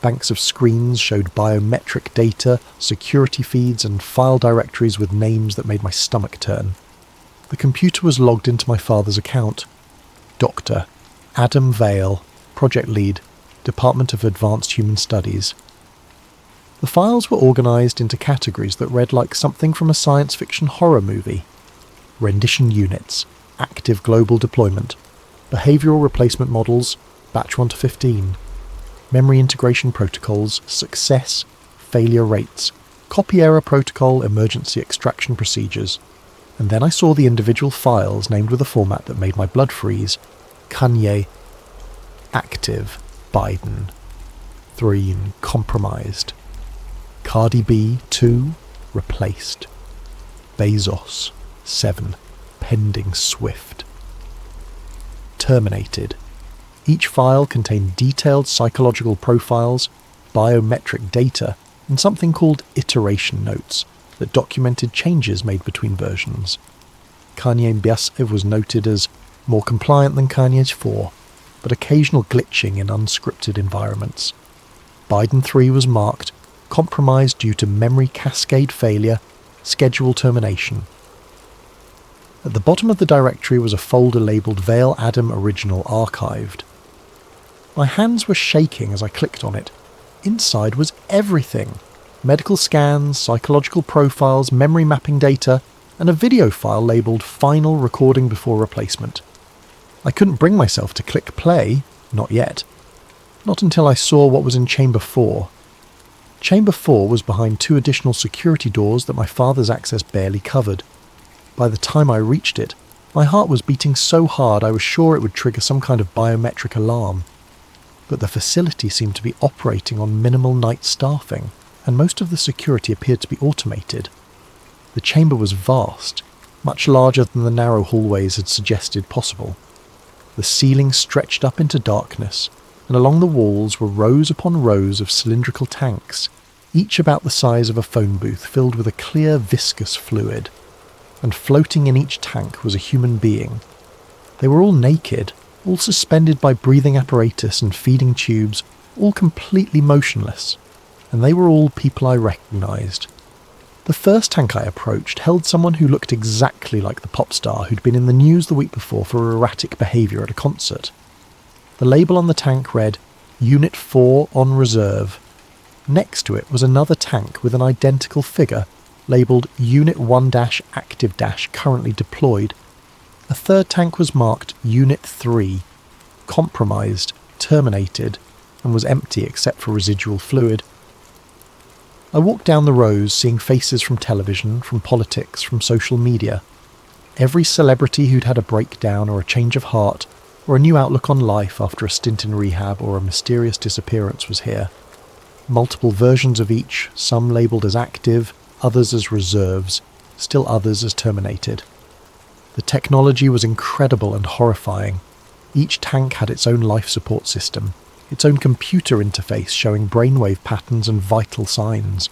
Banks of screens showed biometric data, security feeds, and file directories with names that made my stomach turn. The computer was logged into my father's account. Dr. Adam Vale, Project Lead, Department of Advanced Human Studies. The files were organised into categories that read like something from a science fiction horror movie. Rendition units, active global deployment, behavioural replacement models, batch 1 to 15, memory integration protocols, success, failure rates, copy error protocol, emergency extraction procedures. And then I saw the individual files named with a format that made my blood freeze. Kanye, active, Biden, 3, compromised. Cardi B, 2, replaced. Bezos, 7, pending swift. Terminated. Each file contained detailed psychological profiles, biometric data, and something called iteration notes that documented changes made between versions. Kanye Biasev was noted as more compliant than Kanye's 4, but occasional glitching in unscripted environments. Biden 3 was marked compromised due to memory cascade failure, schedule termination. At the bottom of the directory was a folder labelled Vale Adam Original Archived. My hands were shaking as I clicked on it. Inside was everything. Medical scans, psychological profiles, memory mapping data, and a video file labelled Final Recording Before Replacement. I couldn't bring myself to click play, not yet. Not until I saw what was in Chamber 4. Chamber 4 was behind 2 additional security doors that my father's access barely covered. By the time I reached it, my heart was beating so hard I was sure it would trigger some kind of biometric alarm. But the facility seemed to be operating on minimal night staffing, and most of the security appeared to be automated. The chamber was vast, much larger than the narrow hallways had suggested possible. The ceiling stretched up into darkness, and along the walls were rows upon rows of cylindrical tanks, each about the size of a phone booth filled with a clear viscous fluid. And floating in each tank was a human being. They were all naked, all suspended by breathing apparatus and feeding tubes, all completely motionless, and they were all people I recognised. The first tank I approached held someone who looked exactly like the pop star who'd been in the news the week before for erratic behaviour at a concert. The label on the tank read, Unit 4 on reserve. Next to it was another tank with an identical figure, labelled Unit 1-Active- currently deployed. A third tank was marked Unit 3, compromised, terminated, and was empty except for residual fluid. I walked down the rows, seeing faces from television, from politics, from social media. Every celebrity who'd had a breakdown or a change of heart, or a new outlook on life after a stint in rehab or a mysterious disappearance was here. Multiple versions of each, some labelled as active, others as reserves, still others as terminated. The technology was incredible and horrifying. Each tank had its own life support system, its own computer interface showing brainwave patterns and vital signs.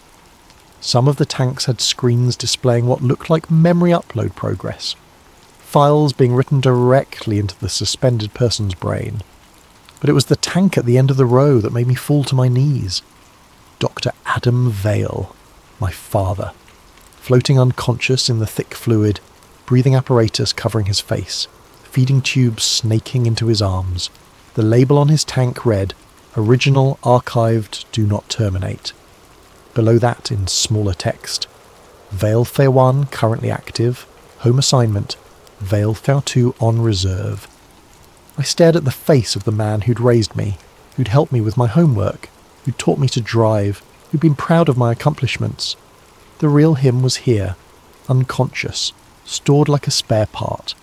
Some of the tanks had screens displaying what looked like memory upload progress, files being written directly into the suspended person's brain. But it was the tank at the end of the row that made me fall to my knees. Dr. Adam Vale, my father, floating unconscious in the thick fluid, breathing apparatus covering his face, feeding tubes snaking into his arms. The label on his tank read, "Original Archived, Do Not Terminate." Below that, in smaller text, Vale Fair 1 currently active, home assignment, Vale Fair 2 on reserve. I stared at the face of the man who'd raised me, who'd helped me with my homework, who'd taught me to drive, who'd been proud of my accomplishments. The real him was here, unconscious, stored like a spare part.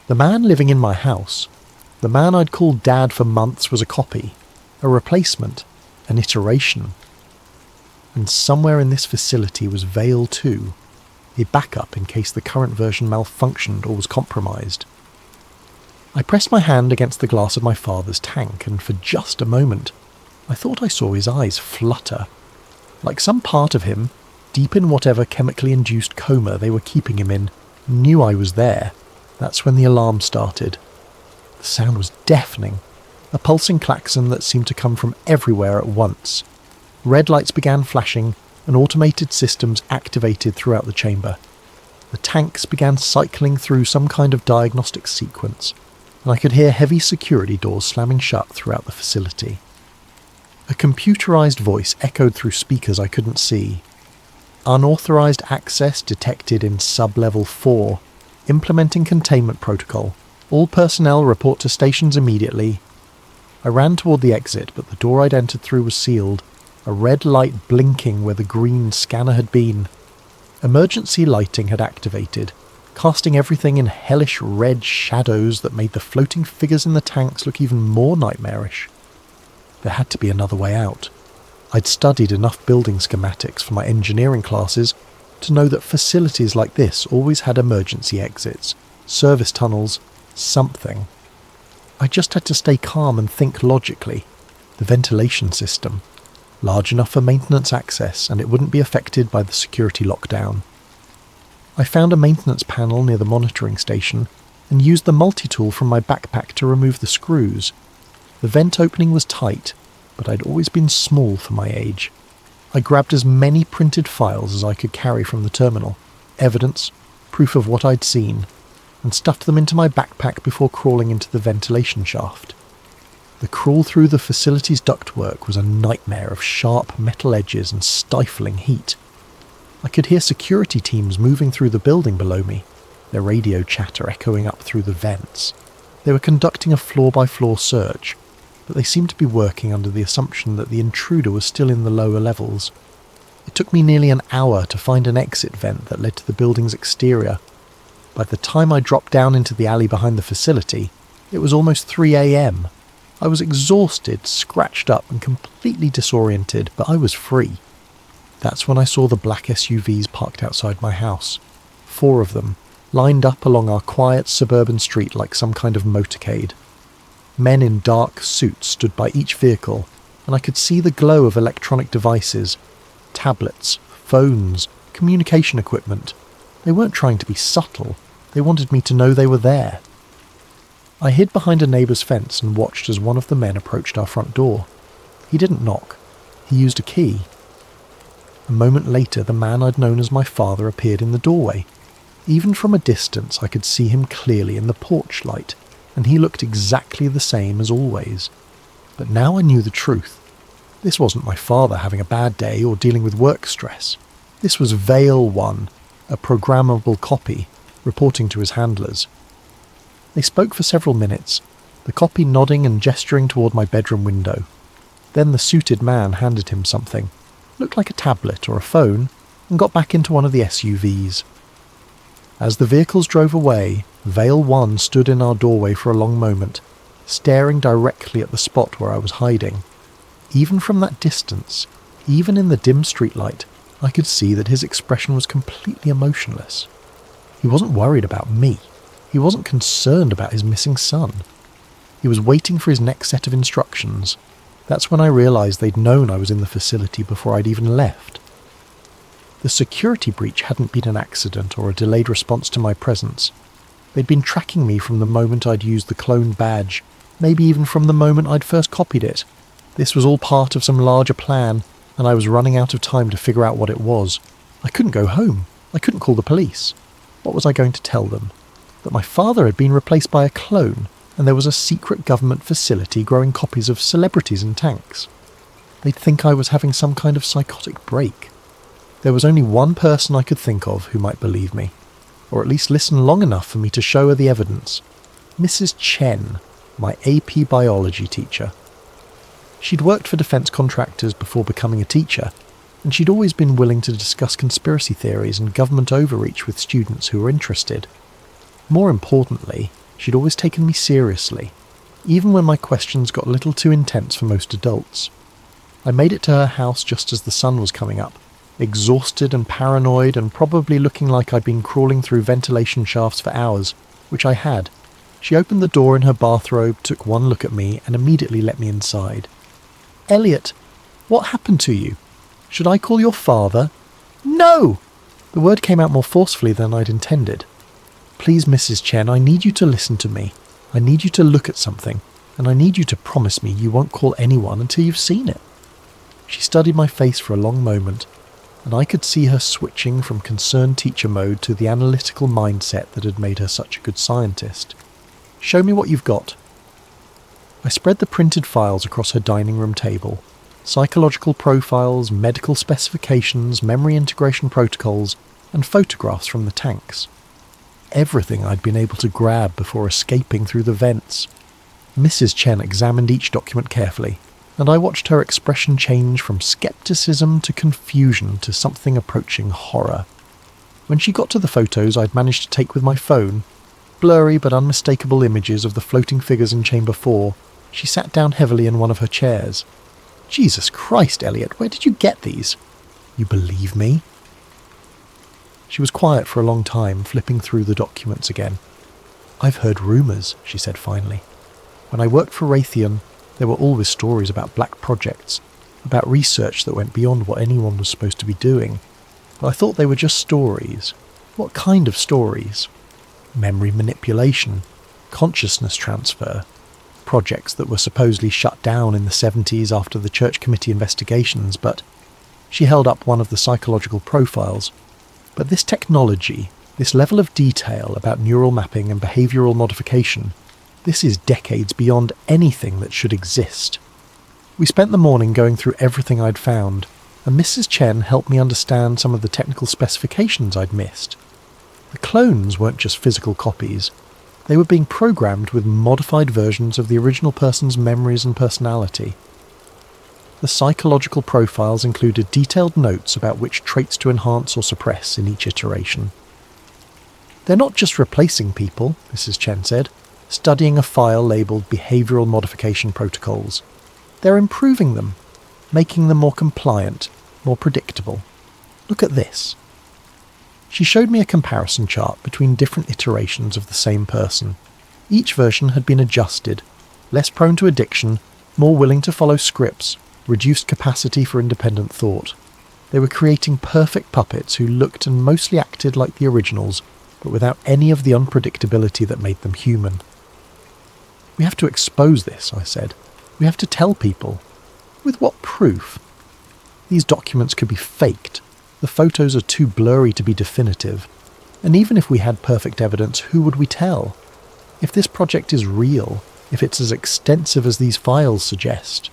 The man living in my house, the man I'd called Dad for months, was a copy, a replacement, an iteration. And somewhere in this facility was Vale 2, a backup in case the current version malfunctioned or was compromised. I pressed my hand against the glass of my father's tank, and for just a moment, I thought I saw his eyes flutter. Like some part of him, deep in whatever chemically induced coma they were keeping him in, knew I was there. That's when the alarm started. The sound was deafening, a pulsing klaxon that seemed to come from everywhere at once. Red lights began flashing, and automated systems activated throughout the chamber. The tanks began cycling through some kind of diagnostic sequence, and I could hear heavy security doors slamming shut throughout the facility. A computerized voice echoed through speakers I couldn't see. Unauthorized access detected in sub-level 4. Implementing containment protocol. All personnel report to stations immediately. I ran toward the exit, but the door I'd entered through was sealed, a red light blinking where the green scanner had been. Emergency lighting had activated, casting everything in hellish red shadows that made the floating figures in the tanks look even more nightmarish. There had to be another way out. I'd studied enough building schematics for my engineering classes to know that facilities like this always had emergency exits, service tunnels, something. I just had to stay calm and think logically. The ventilation system. Large enough for maintenance access, and it wouldn't be affected by the security lockdown. I found a maintenance panel near the monitoring station and used the multi-tool from my backpack to remove the screws. The vent opening was tight, but I'd always been small for my age. I grabbed as many printed files as I could carry from the terminal, evidence, proof of what I'd seen, and stuffed them into my backpack before crawling into the ventilation shaft. The crawl through the facility's ductwork was a nightmare of sharp metal edges and stifling heat. I could hear security teams moving through the building below me, their radio chatter echoing up through the vents. They were conducting a floor-by-floor search, but they seemed to be working under the assumption that the intruder was still in the lower levels. It took me nearly an hour to find an exit vent that led to the building's exterior. By the time I dropped down into the alley behind the facility, it was almost 3 a.m. I was exhausted, scratched up and completely disoriented, but I was free. That's when I saw the black SUVs parked outside my house. 4 of them, lined up along our quiet suburban street like some kind of motorcade. Men in dark suits stood by each vehicle, and I could see the glow of electronic devices, tablets, phones, communication equipment. They weren't trying to be subtle, they wanted me to know they were there. I hid behind a neighbour's fence and watched as one of the men approached our front door. He didn't knock. He used a key. A moment later, the man I'd known as my father appeared in the doorway. Even from a distance, I could see him clearly in the porch light, and he looked exactly the same as always. But now I knew the truth. This wasn't my father having a bad day or dealing with work stress. This was Vale 1, a programmable copy, reporting to his handlers. They spoke for several minutes, the copy nodding and gesturing toward my bedroom window. Then the suited man handed him something, looked like a tablet or a phone, and got back into one of the SUVs. As the vehicles drove away, Vale 1 stood in our doorway for a long moment, staring directly at the spot where I was hiding. Even from that distance, even in the dim streetlight, I could see that his expression was completely emotionless. He wasn't worried about me. He wasn't concerned about his missing son. He was waiting for his next set of instructions. That's when I realised they'd known I was in the facility before I'd even left. The security breach hadn't been an accident or a delayed response to my presence. They'd been tracking me from the moment I'd used the cloned badge, maybe even from the moment I'd first copied it. This was all part of some larger plan, and I was running out of time to figure out what it was. I couldn't go home. I couldn't call the police. What was I going to tell them? That my father had been replaced by a clone, and there was a secret government facility growing copies of celebrities and tanks. They'd think I was having some kind of psychotic break. There was only one person I could think of who might believe me, or at least listen long enough for me to show her the evidence. Mrs. Chen, my AP biology teacher. She'd worked for defence contractors before becoming a teacher, and she'd always been willing to discuss conspiracy theories and government overreach with students who were interested. More importantly, she'd always taken me seriously, even when my questions got a little too intense for most adults. I made it to her house just as the sun was coming up, exhausted and paranoid and probably looking like I'd been crawling through ventilation shafts for hours, which I had. She opened the door in her bathrobe, took one look at me, and immediately let me inside. "Elliot, what happened to you? Should I call your father?" "No!" The word came out more forcefully than I'd intended. "Please, Mrs. Chen, I need you to listen to me. I need you to look at something, and I need you to promise me you won't call anyone until you've seen it." She studied my face for a long moment, and I could see her switching from concerned teacher mode to the analytical mindset that had made her such a good scientist. "Show me what you've got." I spread the printed files across her dining room table. Psychological profiles, medical specifications, memory integration protocols, and photographs from the tanks. Everything I'd been able to grab before escaping through the vents. Mrs. Chen examined each document carefully, and I watched her expression change from skepticism to confusion to something approaching horror. When she got to the photos I'd managed to take with my phone, blurry but unmistakable images of the floating figures in Chamber 4, she sat down heavily in one of her chairs. "Jesus Christ, Elliot, where did you get these? You believe me?" She was quiet for a long time, flipping through the documents again. "I've heard rumours," she said finally. "When I worked for Raytheon, there were always stories about black projects, about research that went beyond what anyone was supposed to be doing. But I thought they were just stories. What kind of stories? Memory manipulation, consciousness transfer, projects that were supposedly shut down in the 70s after the Church Committee investigations, but..." She held up one of the psychological profiles. "But this technology, this level of detail about neural mapping and behavioural modification, this is decades beyond anything that should exist." We spent the morning going through everything I'd found, and Mrs. Chen helped me understand some of the technical specifications I'd missed. The clones weren't just physical copies. They were being programmed with modified versions of the original person's memories and personality. The psychological profiles included detailed notes about which traits to enhance or suppress in each iteration. "They're not just replacing people," Mrs. Chen said, studying a file labelled Behavioural Modification Protocols. "They're improving them, making them more compliant, more predictable. Look at this." She showed me a comparison chart between different iterations of the same person. Each version had been adjusted, less prone to addiction, more willing to follow scripts, reduced capacity for independent thought. They were creating perfect puppets who looked and mostly acted like the originals, but without any of the unpredictability that made them human. "We have to expose this," I said. "We have to tell people." "With what proof?" "These documents could be faked. The photos are too blurry to be definitive. And even if we had perfect evidence, who would we tell? If this project is real, if it's as extensive as these files suggest,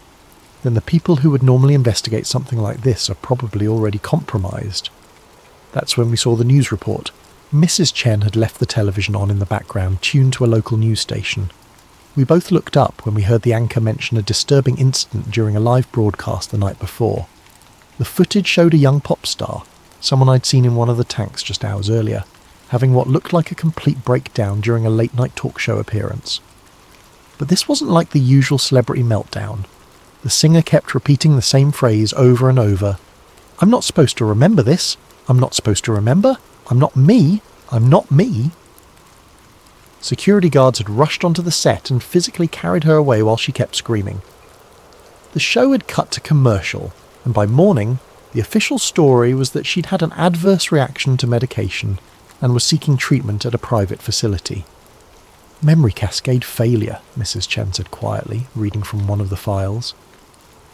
then the people who would normally investigate something like this are probably already compromised." That's when we saw the news report. Mrs. Chen had left the television on in the background, tuned to a local news station. We both looked up when we heard the anchor mention a disturbing incident during a live broadcast the night before. The footage showed a young pop star, someone I'd seen in one of the tanks just hours earlier, having what looked like a complete breakdown during a late-night talk show appearance. But this wasn't like the usual celebrity meltdown. The singer kept repeating the same phrase over and over. "I'm not supposed to remember this. I'm not supposed to remember. I'm not me. I'm not me." Security guards had rushed onto the set and physically carried her away while she kept screaming. The show had cut to commercial, and by morning, the official story was that she'd had an adverse reaction to medication and was seeking treatment at a private facility. Memory cascade failure, Mrs. Chen said quietly, reading from one of the files,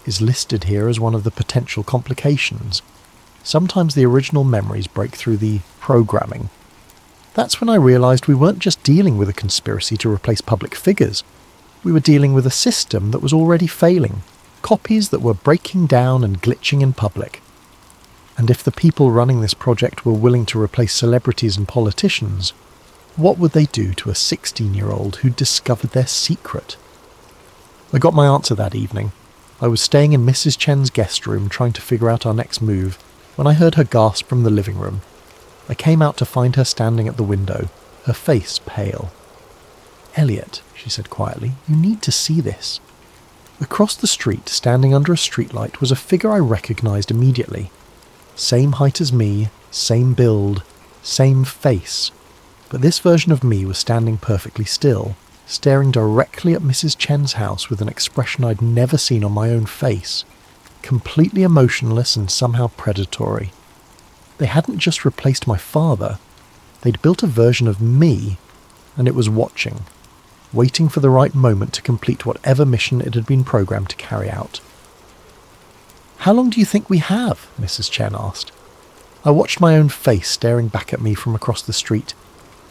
is listed here as one of the potential complications. Sometimes the original memories break through the programming. That's when I realised we weren't just dealing with a conspiracy to replace public figures. We were dealing with a system that was already failing, copies that were breaking down and glitching in public. And if the people running this project were willing to replace celebrities and politicians, what would they do to a 16-year-old who'd discovered their secret? I got my answer that evening. I was staying in Mrs. Chen's guest room trying to figure out our next move when I heard her gasp from the living room. I came out to find her standing at the window, her face pale. "Elliot," she said quietly, "you need to see this." Across the street, standing under a streetlight, was a figure I recognised immediately. Same height as me, same build, same face. But this version of me was standing perfectly still, staring directly at Mrs. Chen's house with an expression I'd never seen on my own face. Completely emotionless and somehow predatory. They hadn't just replaced my father, they'd built a version of me, and it was watching, waiting for the right moment to complete whatever mission it had been programmed to carry out. "How long do you think we have?" Mrs. Chen asked. I watched my own face staring back at me from across the street,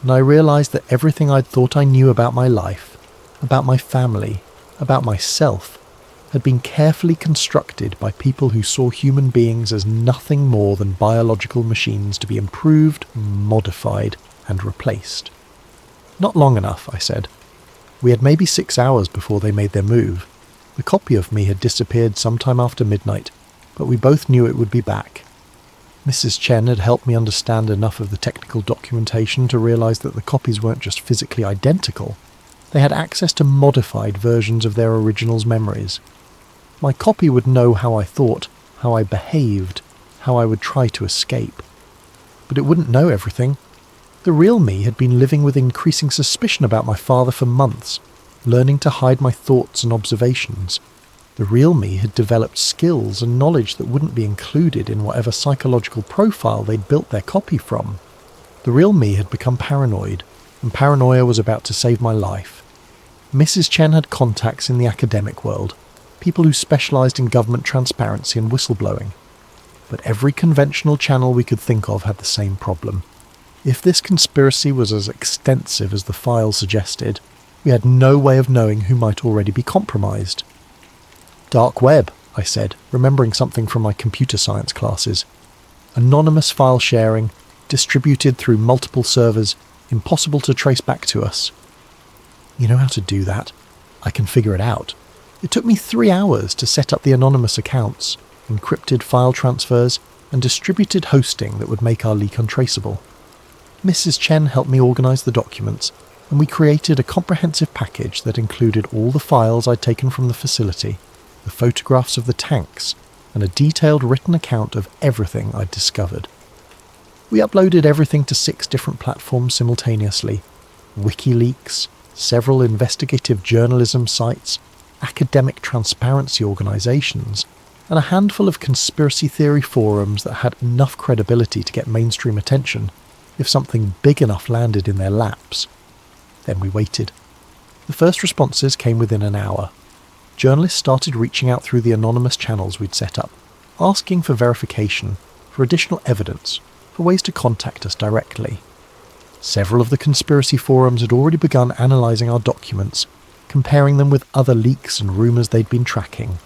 and I realised that everything I'd thought I knew about my life, about my family, about myself, had been carefully constructed by people who saw human beings as nothing more than biological machines to be improved, modified, and replaced. "Not long enough," I said. "We had maybe 6 hours before they made their move. The copy of me had disappeared sometime after midnight, but we both knew it would be back." Mrs. Chen had helped me understand enough of the technical documentation to realise that the copies weren't just physically identical. They had access to modified versions of their original's memories. My copy would know how I thought, how I behaved, how I would try to escape. But it wouldn't know everything. The real me had been living with increasing suspicion about my father for months, learning to hide my thoughts and observations. The real me had developed skills and knowledge that wouldn't be included in whatever psychological profile they'd built their copy from. The real me had become paranoid, and paranoia was about to save my life. Mrs. Chen had contacts in the academic world, people who specialised in government transparency and whistleblowing. But every conventional channel we could think of had the same problem. If this conspiracy was as extensive as the file suggested, we had no way of knowing who might already be compromised. "Dark web," I said, remembering something from my computer science classes. "Anonymous file sharing, distributed through multiple servers, impossible to trace back to us." "You know how to do that?" "I can figure it out. It took me 3 hours to set up the anonymous accounts, encrypted file transfers, and distributed hosting that would make our leak untraceable." Mrs. Chen helped me organise the documents, and we created a comprehensive package that included all the files I'd taken from the facility, the photographs of the tanks, and a detailed written account of everything I'd discovered. We uploaded everything to 6 different platforms simultaneously: WikiLeaks, several investigative journalism sites, academic transparency organisations, and a handful of conspiracy theory forums that had enough credibility to get mainstream attention if something big enough landed in their laps. Then we waited. The first responses came within an hour. Journalists started reaching out through the anonymous channels we'd set up, asking for verification, for additional evidence, for ways to contact us directly. Several of the conspiracy forums had already begun analysing our documents, comparing them with other leaks and rumours they'd been tracking.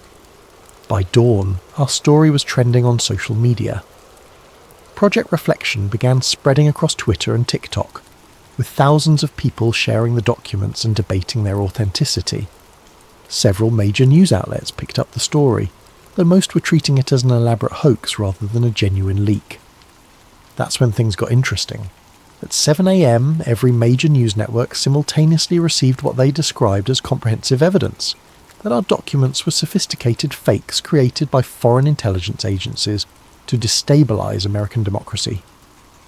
By dawn, our story was trending on social media. Project Reflection began spreading across Twitter and TikTok, with thousands of people sharing the documents and debating their authenticity. Several major news outlets picked up the story, though most were treating it as an elaborate hoax rather than a genuine leak. That's when things got interesting. At 7 a.m, every major news network simultaneously received what they described as comprehensive evidence that our documents were sophisticated fakes created by foreign intelligence agencies to destabilise American democracy.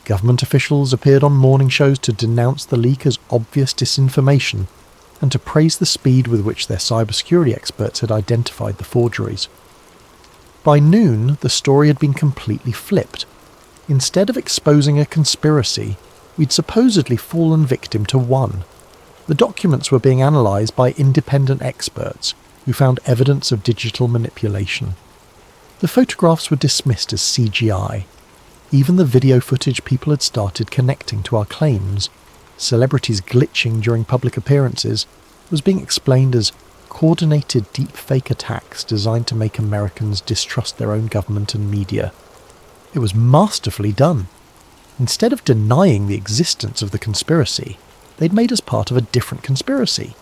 Government officials appeared on morning shows to denounce the leak as obvious disinformation and to praise the speed with which their cybersecurity experts had identified the forgeries. By noon, the story had been completely flipped. Instead of exposing a conspiracy, we'd supposedly fallen victim to one. The documents were being analysed by independent experts who found evidence of digital manipulation. The photographs were dismissed as CGI. Even the video footage people had started connecting to our claims, celebrities glitching during public appearances, was being explained as coordinated deepfake attacks designed to make Americans distrust their own government and media. It was masterfully done. Instead of denying the existence of the conspiracy, they'd made us part of a different conspiracy.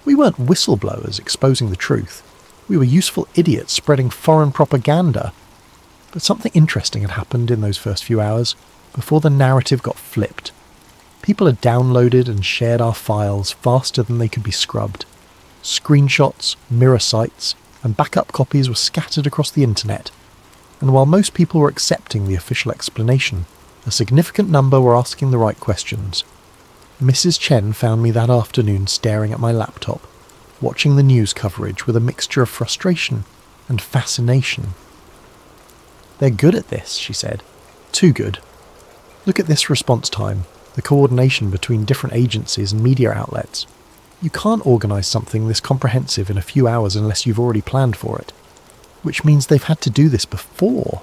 We weren't whistleblowers exposing the truth. We were useful idiots spreading foreign propaganda. But something interesting had happened in those first few hours, before the narrative got flipped. People had downloaded and shared our files faster than they could be scrubbed. Screenshots, mirror sites, and backup copies were scattered across the internet. And while most people were accepting the official explanation, a significant number were asking the right questions. Mrs. Chen found me that afternoon staring at my laptop, watching the news coverage with a mixture of frustration and fascination. "They're good at this," she said. "Too good. Look at this response time, the coordination between different agencies and media outlets. You can't organise something this comprehensive in a few hours unless you've already planned for it. Which means they've had to do this before."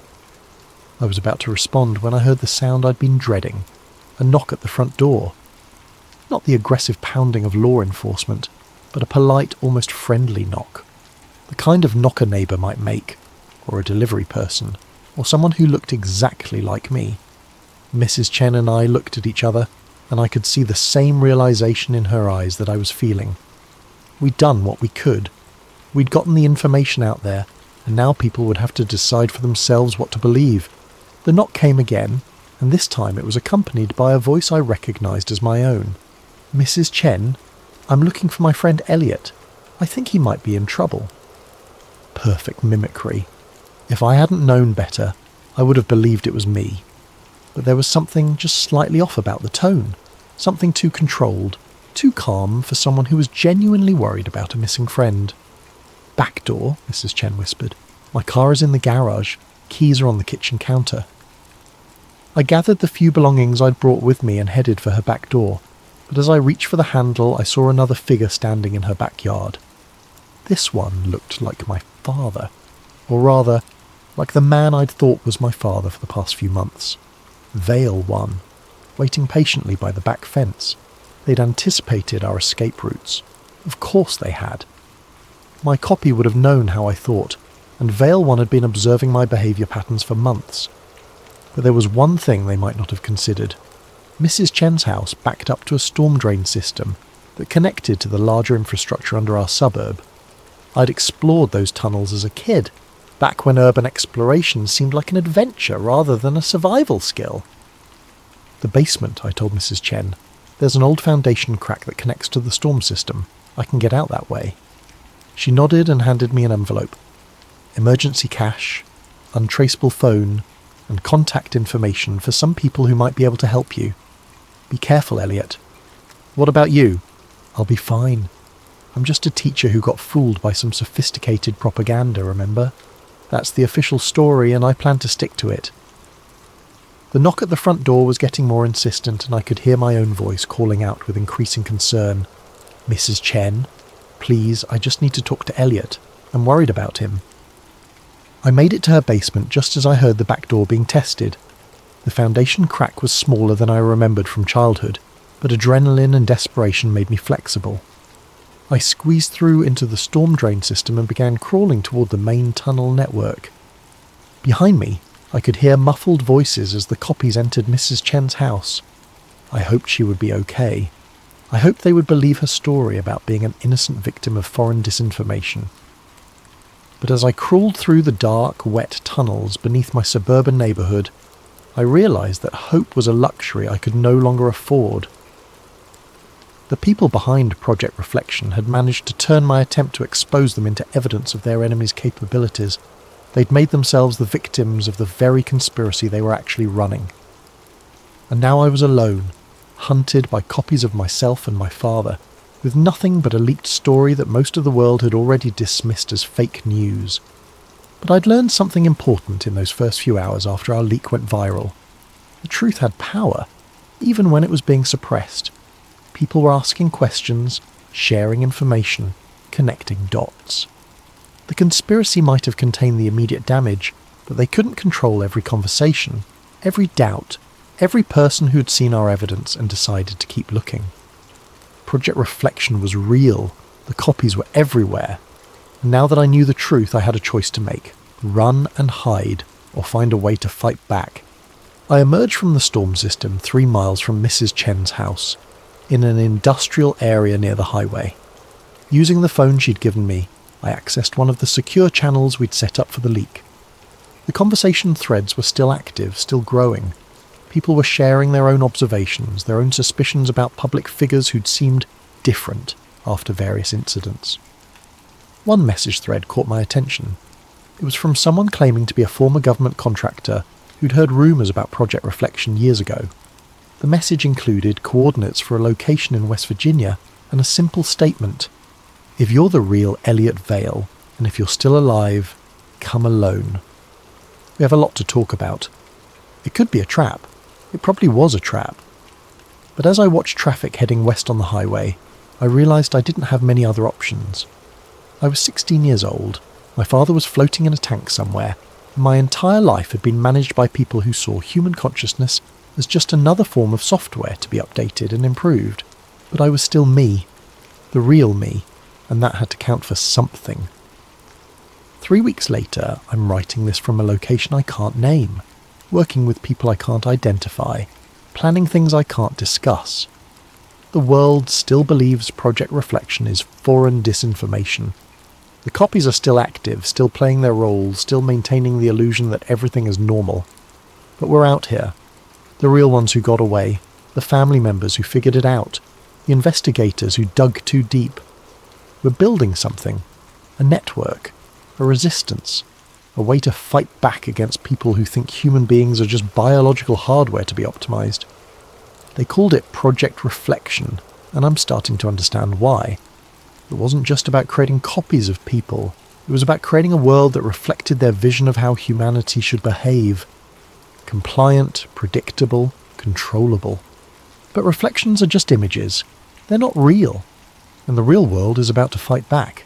I was about to respond when I heard the sound I'd been dreading, a knock at the front door. Not the aggressive pounding of law enforcement, but a polite, almost friendly knock. The kind of knock a neighbour might make, or a delivery person, or someone who looked exactly like me. Mrs. Chen and I looked at each other, and I could see the same realisation in her eyes that I was feeling. We'd done what we could. We'd gotten the information out there, and now people would have to decide for themselves what to believe. The knock came again, and this time it was accompanied by a voice I recognised as my own. "Mrs. Chen, I'm looking for my friend Elliot. I think he might be in trouble." Perfect mimicry. If I hadn't known better, I would have believed it was me. But there was something just slightly off about the tone. Something too controlled, too calm for someone who was genuinely worried about a missing friend. "Back door," Mrs. Chen whispered. "My car is in the garage. Keys are on the kitchen counter." I gathered the few belongings I'd brought with me and headed for her back door. But as I reached for the handle, I saw another figure standing in her backyard. This one looked like my father. Or rather, like the man I'd thought was my father for the past few months. Veil one, waiting patiently by the back fence. They'd anticipated our escape routes. Of course they had. My copy would have known how I thought, and Veil one had been observing my behaviour patterns for months. But there was one thing they might not have considered. Mrs. Chen's house backed up to a storm drain system that connected to the larger infrastructure under our suburb. I'd explored those tunnels as a kid, back when urban exploration seemed like an adventure rather than a survival skill. "The basement," I told Mrs. Chen. "There's an old foundation crack that connects to the storm system. I can get out that way." She nodded and handed me an envelope. Emergency cash, untraceable phone, and contact information for some people who might be able to help you. "Be careful, Elliot." "What about you?" "I'll be fine. I'm just a teacher who got fooled by some sophisticated propaganda, remember? That's the official story, and I plan to stick to it." The knock at the front door was getting more insistent, and I could hear my own voice calling out with increasing concern. "Mrs. Chen, please, I just need to talk to Elliot. I'm worried about him." I made it to her basement just as I heard the back door being tested. The foundation crack was smaller than I remembered from childhood, but adrenaline and desperation made me flexible. I squeezed through into the storm drain system and began crawling toward the main tunnel network. Behind me, I could hear muffled voices as the copies entered Mrs. Chen's house. I hoped she would be okay. I hoped they would believe her story about being an innocent victim of foreign disinformation. But as I crawled through the dark, wet tunnels beneath my suburban neighbourhood, I realised that hope was a luxury I could no longer afford. The people behind Project Reflection had managed to turn my attempt to expose them into evidence of their enemy's capabilities. They'd made themselves the victims of the very conspiracy they were actually running. And now I was alone, hunted by copies of myself and my father, with nothing but a leaked story that most of the world had already dismissed as fake news. But I'd learned something important in those first few hours after our leak went viral. The truth had power, even when it was being suppressed. People were asking questions, sharing information, connecting dots. The conspiracy might have contained the immediate damage, but they couldn't control every conversation, every doubt, every person who'd seen our evidence and decided to keep looking. Project Reflection was real, the copies were everywhere, and now that I knew the truth I had a choice to make: run and hide, or find a way to fight back. I emerged from the storm system 3 miles from Mrs. Chen's house, in an industrial area near the highway. Using the phone she'd given me, I accessed one of the secure channels we'd set up for the leak. The conversation threads were still active, still growing. People were sharing their own observations, their own suspicions about public figures who'd seemed different after various incidents. One message thread caught my attention. It was from someone claiming to be a former government contractor who'd heard rumours about Project Reflection years ago. The message included coordinates for a location in West Virginia and a simple statement: "If you're the real Elliot Vale, and if you're still alive, come alone." We have a lot to talk about. It could be a trap. It probably was a trap. But as I watched traffic heading west on the highway, I realised I didn't have many other options. I was 16 years old, my father was floating in a tank somewhere, and my entire life had been managed by people who saw human consciousness as just another form of software to be updated and improved. But I was still me, the real me, and that had to count for something. 3 weeks later, I'm writing this from a location I can't name, working with people I can't identify, planning things I can't discuss. The world still believes Project Reflection is foreign disinformation. The copies are still active, still playing their roles, still maintaining the illusion that everything is normal. But we're out here. The real ones who got away, the family members who figured it out, the investigators who dug too deep. We're building something, a network, a resistance, a way to fight back against people who think human beings are just biological hardware to be optimized. They called it Project Reflection, and I'm starting to understand why. It wasn't just about creating copies of people, it was about creating a world that reflected their vision of how humanity should behave. Compliant, predictable, controllable. But reflections are just images. They're not real, and the real world is about to fight back.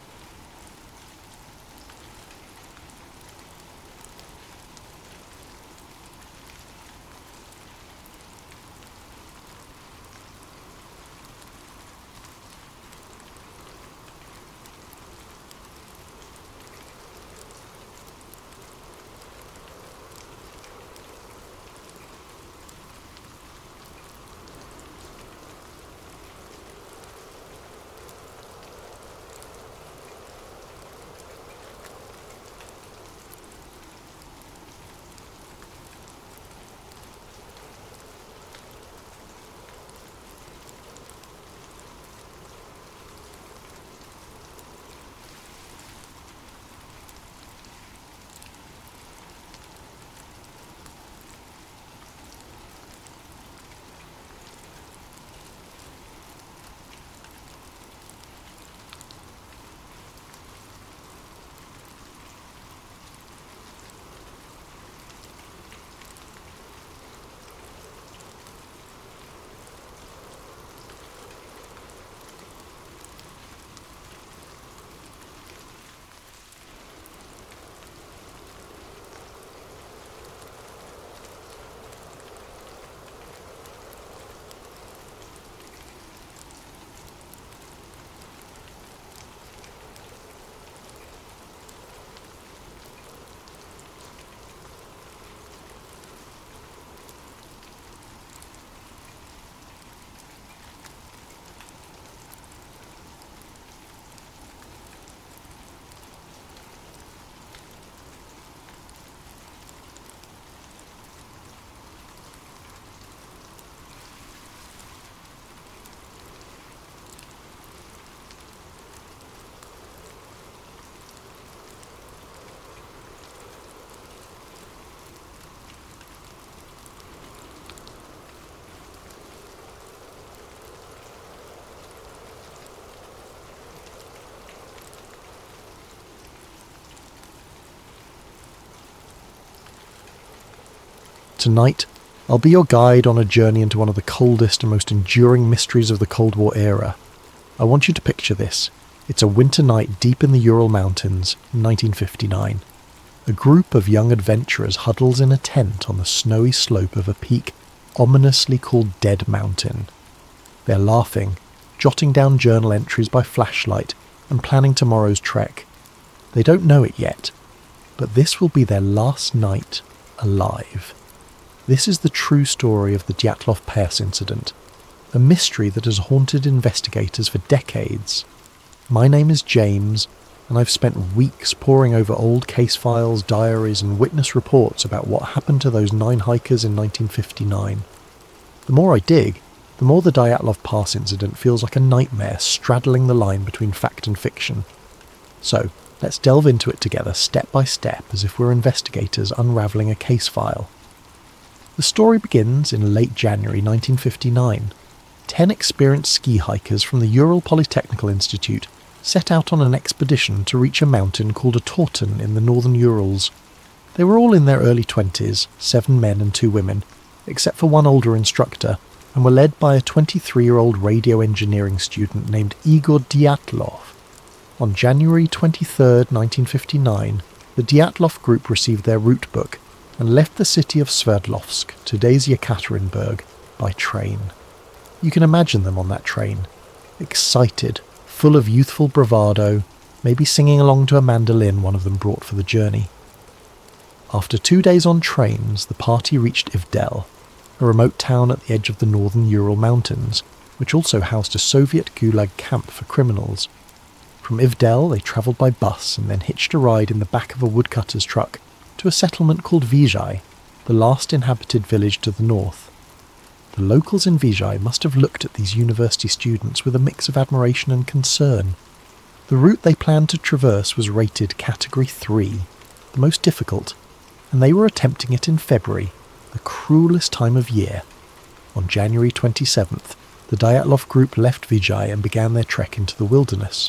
Tonight, I'll be your guide on a journey into one of the coldest and most enduring mysteries of the Cold War era. I want you to picture this. It's a winter night deep in the Ural Mountains, 1959. A group of young adventurers huddles in a tent on the snowy slope of a peak ominously called Dead Mountain. They're laughing, jotting down journal entries by flashlight, and planning tomorrow's trek. They don't know it yet, but this will be their last night alive. This is the true story of the Dyatlov Pass incident, a mystery that has haunted investigators for decades. My name is James, and I've spent weeks poring over old case files, diaries, and witness reports about what happened to those 9 hikers in 1959. The more I dig, the more the Dyatlov Pass incident feels like a nightmare straddling the line between fact and fiction. So, let's delve into it together step by step as if we're investigators unravelling a case file. The story begins in late January 1959. 10 experienced ski hikers from the Ural Polytechnical Institute set out on an expedition to reach a mountain called a Torten in the northern Urals. They were all in their early 20s, 7 men and 2 women, except for one older instructor, and were led by a 23-year-old radio engineering student named Igor Dyatlov. On January 23, 1959, the Dyatlov group received their route book and left the city of Sverdlovsk, today's Yekaterinburg, by train. You can imagine them on that train, excited, full of youthful bravado, maybe singing along to a mandolin one of them brought for the journey. After 2 days on trains, the party reached Ivdel, a remote town at the edge of the northern Ural Mountains, which also housed a Soviet Gulag camp for criminals. From Ivdel, they travelled by bus and then hitched a ride in the back of a woodcutter's truck to a settlement called Vizhai, the last inhabited village to the north. The locals in Vizhai must have looked at these university students with a mix of admiration and concern. The route they planned to traverse was rated Category 3, the most difficult, and they were attempting it in February, the cruelest time of year. On January 27th, the Dyatlov group left Vizhai and began their trek into the wilderness.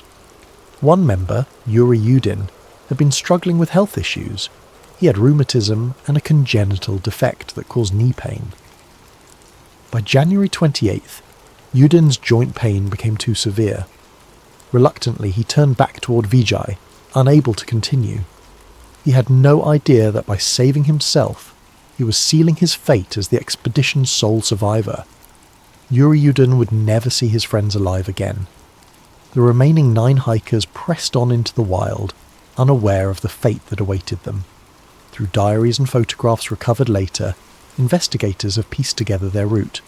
One member, Yuri Yudin, had been struggling with health issues. He had rheumatism and a congenital defect that caused knee pain. By January 28th, Yudin's joint pain became too severe. Reluctantly, he turned back toward Vizhai, unable to continue. He had no idea that by saving himself, he was sealing his fate as the expedition's sole survivor. Yuri Yudin would never see his friends alive again. The remaining 9 hikers pressed on into the wild, unaware of the fate that awaited them. Through diaries and photographs recovered later, investigators have pieced together their route.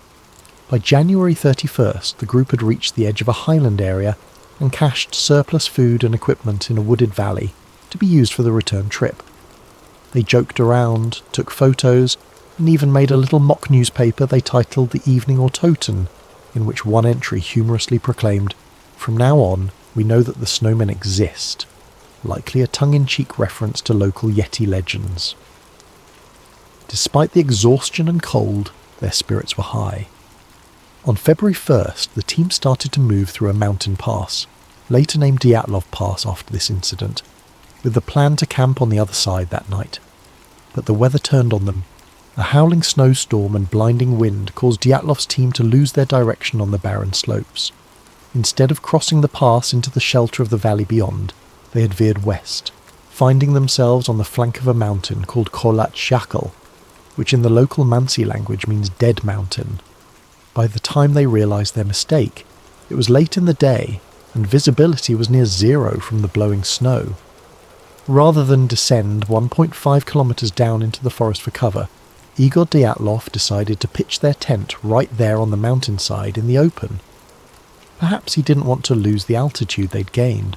By January 31st, the group had reached the edge of a highland area and cached surplus food and equipment in a wooded valley to be used for the return trip. They joked around, took photos, and even made a little mock newspaper they titled The Evening Autoten, in which one entry humorously proclaimed, "From now on, we know that the snowmen exist," likely a tongue-in-cheek reference to local Yeti legends. Despite the exhaustion and cold, their spirits were high. On February 1st, the team started to move through a mountain pass, later named Dyatlov Pass after this incident, with the plan to camp on the other side that night. But the weather turned on them. A howling snowstorm and blinding wind caused Dyatlov's team to lose their direction on the barren slopes. Instead of crossing the pass into the shelter of the valley beyond, they had veered west, finding themselves on the flank of a mountain called Kholat Shakal, which in the local Mansi language means Dead Mountain. By the time they realised their mistake, it was late in the day, and visibility was near zero from the blowing snow. Rather than descend 1.5 kilometres down into the forest for cover, Igor Dyatlov decided to pitch their tent right there on the mountainside in the open. Perhaps he didn't want to lose the altitude they'd gained,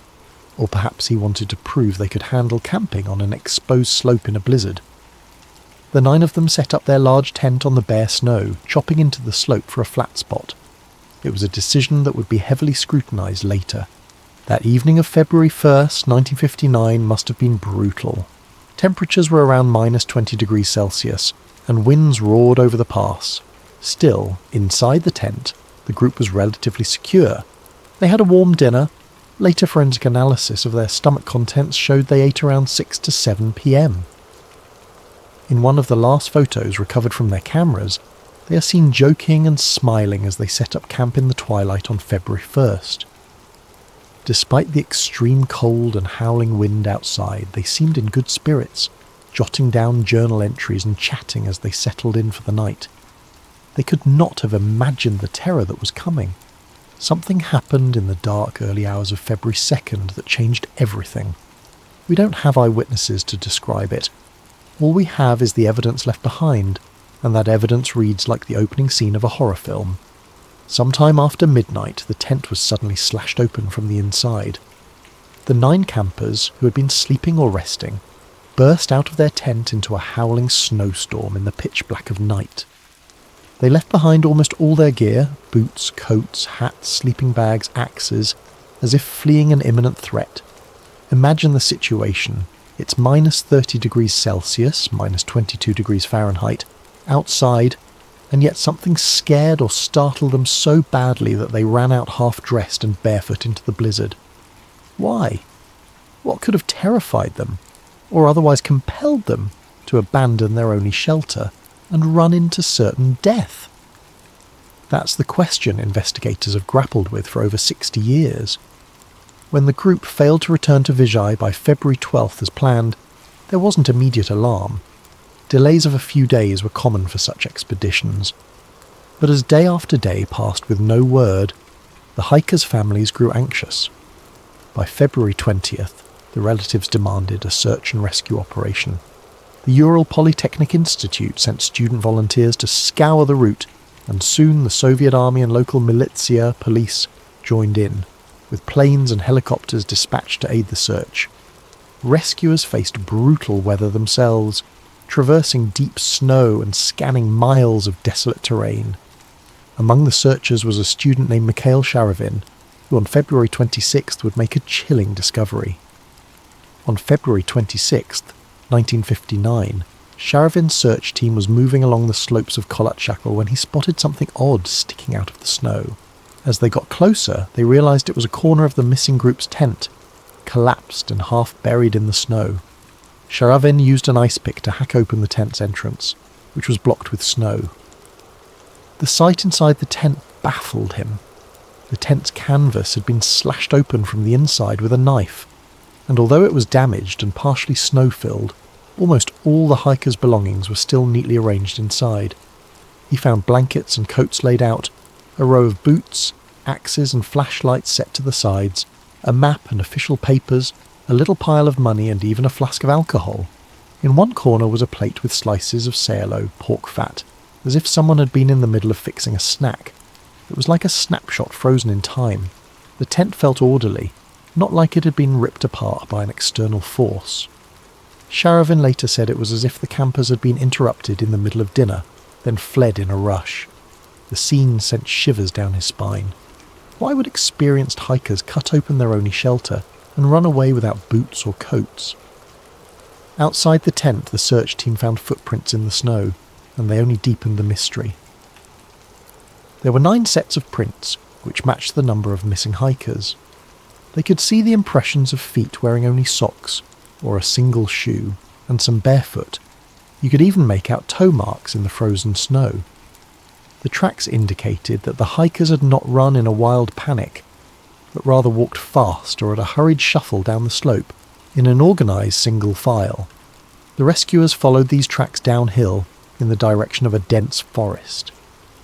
or perhaps he wanted to prove they could handle camping on an exposed slope in a blizzard. The 9 of them set up their large tent on the bare snow, chopping into the slope for a flat spot. It was a decision that would be heavily scrutinised later. That evening of February 1st, 1959 must have been brutal. Temperatures were around minus 20 degrees Celsius, and winds roared over the pass. Still, inside the tent, the group was relatively secure. They had a warm dinner. Later forensic analysis of their stomach contents showed they ate around 6 to 7 p.m. In one of the last photos recovered from their cameras, they are seen joking and smiling as they set up camp in the twilight on February 1st. Despite the extreme cold and howling wind outside, they seemed in good spirits, jotting down journal entries and chatting as they settled in for the night. They could not have imagined the terror that was coming. Something happened in the dark early hours of February 2nd that changed everything. We don't have eyewitnesses to describe it. All we have is the evidence left behind, and that evidence reads like the opening scene of a horror film. Sometime after midnight, the tent was suddenly slashed open from the inside. The 9 campers, who had been sleeping or resting, burst out of their tent into a howling snowstorm in the pitch black of night. They left behind almost all their gear, boots, coats, hats, sleeping bags, axes, as if fleeing an imminent threat. Imagine the situation. It's minus 30 degrees Celsius, minus 22 degrees Fahrenheit, outside, and yet something scared or startled them so badly that they ran out half-dressed and barefoot into the blizzard. Why? What could have terrified them, or otherwise compelled them to abandon their only shelter and run into certain death? That's the question investigators have grappled with for over 60 years. When the group failed to return to Vijay by February 12th as planned, there wasn't immediate alarm. Delays of a few days were common for such expeditions. But as day after day passed with no word, the hikers' families grew anxious. By February 20th, the relatives demanded a search and rescue operation. The Ural Polytechnic Institute sent student volunteers to scour the route, and soon the Soviet army and local militia police joined in, with planes and helicopters dispatched to aid the search. Rescuers faced brutal weather themselves, traversing deep snow and scanning miles of desolate terrain. Among the searchers was a student named Mikhail Sharavin, who on February 26th would make a chilling discovery. On February 26th, 1959, Sharavin's search team was moving along the slopes of Kolatchakal when he spotted something odd sticking out of the snow. As they got closer, they realised it was a corner of the missing group's tent, collapsed and half buried in the snow. Sharavin used an ice pick to hack open the tent's entrance, which was blocked with snow. The sight inside the tent baffled him. The tent's canvas had been slashed open from the inside with a knife, and although it was damaged and partially snow-filled, almost all the hikers' belongings were still neatly arranged inside. He found blankets and coats laid out, a row of boots, axes and flashlights set to the sides, a map and official papers, a little pile of money and even a flask of alcohol. In one corner was a plate with slices of sayalo, pork fat, as if someone had been in the middle of fixing a snack. It was like a snapshot frozen in time. The tent felt orderly, not like it had been ripped apart by an external force. Sharavin later said it was as if the campers had been interrupted in the middle of dinner, then fled in a rush. The scene sent shivers down his spine. Why would experienced hikers cut open their only shelter and run away without boots or coats? Outside the tent, the search team found footprints in the snow, and they only deepened the mystery. There were 9 sets of prints, which matched the number of missing hikers. They could see the impressions of feet wearing only socks, or a single shoe, and some barefoot. You could even make out toe marks in the frozen snow. The tracks indicated that the hikers had not run in a wild panic, but rather walked fast or at a hurried shuffle down the slope, in an organised single file. The rescuers followed these tracks downhill in the direction of a dense forest.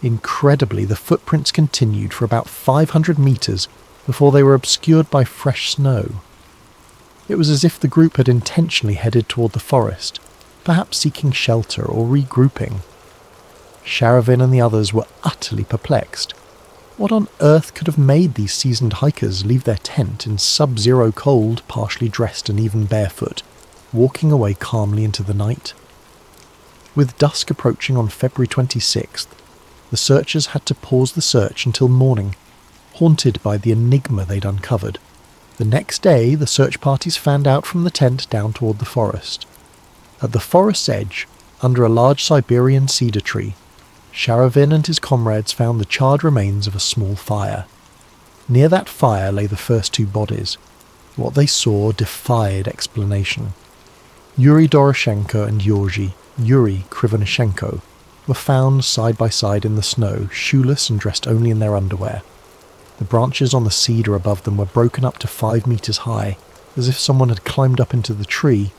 Incredibly, the footprints continued for about 500 metres before they were obscured by fresh snow. It was as if the group had intentionally headed toward the forest, perhaps seeking shelter or regrouping. Sharavin and the others were utterly perplexed. What on earth could have made these seasoned hikers leave their tent in sub-zero cold, partially dressed and even barefoot, walking away calmly into the night? With dusk approaching on February 26th, the searchers had to pause the search until morning, haunted by the enigma they'd uncovered. The next day, the search parties fanned out from the tent down toward the forest. At the forest's edge, under a large Siberian cedar tree, Sharavin and his comrades found the charred remains of a small fire. Near that fire lay the first 2 bodies. What they saw defied explanation. Yuri Doroshenko and Yuri Krivonishenko, were found side by side in the snow, shoeless and dressed only in their underwear. The branches on the cedar above them were broken up to 5 meters high, as if someone had climbed up into the tree.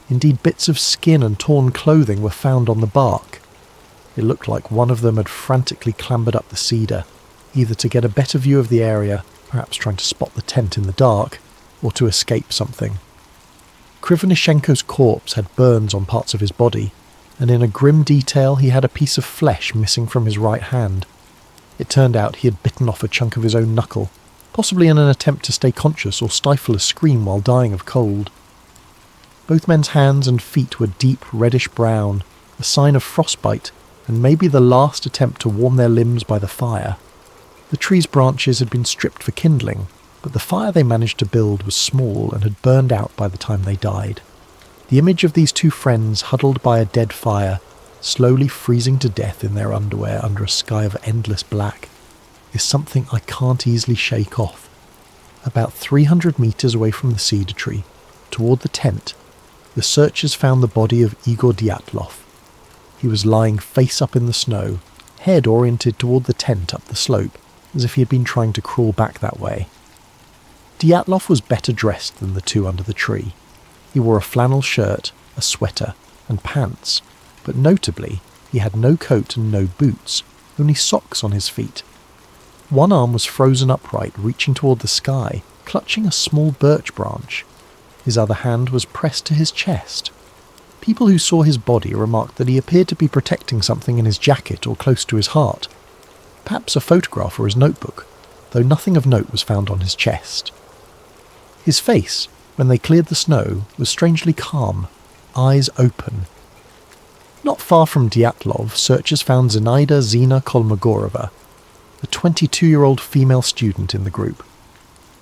Indeed, bits of skin and torn clothing were found on the bark. It looked like one of them had frantically clambered up the cedar, either to get a better view of the area, perhaps trying to spot the tent in the dark, or to escape something. Krivonishenko's corpse had burns on parts of his body, and in a grim detail he had a piece of flesh missing from his right hand. It turned out he had bitten off a chunk of his own knuckle, possibly in an attempt to stay conscious or stifle a scream while dying of cold. Both men's hands and feet were deep reddish-brown, a sign of frostbite, and maybe the last attempt to warm their limbs by the fire. The tree's branches had been stripped for kindling, but the fire they managed to build was small and had burned out by the time they died. The image of these two friends huddled by a dead fire, slowly freezing to death in their underwear under a sky of endless black, is something I can't easily shake off. About 300 meters away from the cedar tree, toward the tent, the searchers found the body of Igor Dyatlov. He was lying face up in the snow, head oriented toward the tent up the slope, as if he had been trying to crawl back that way. Dyatlov was better dressed than the two under the tree. He wore a flannel shirt, a sweater, and pants, but notably, he had no coat and no boots, only socks on his feet. One arm was frozen upright, reaching toward the sky, clutching a small birch branch. His other hand was pressed to his chest. People who saw his body remarked that he appeared to be protecting something in his jacket or close to his heart. Perhaps a photograph or his notebook, though nothing of note was found on his chest. His face, when they cleared the snow, was strangely calm, eyes open. Not far from Dyatlov, searchers found Zinaida Zina Kolmogorova, a 22-year-old female student in the group.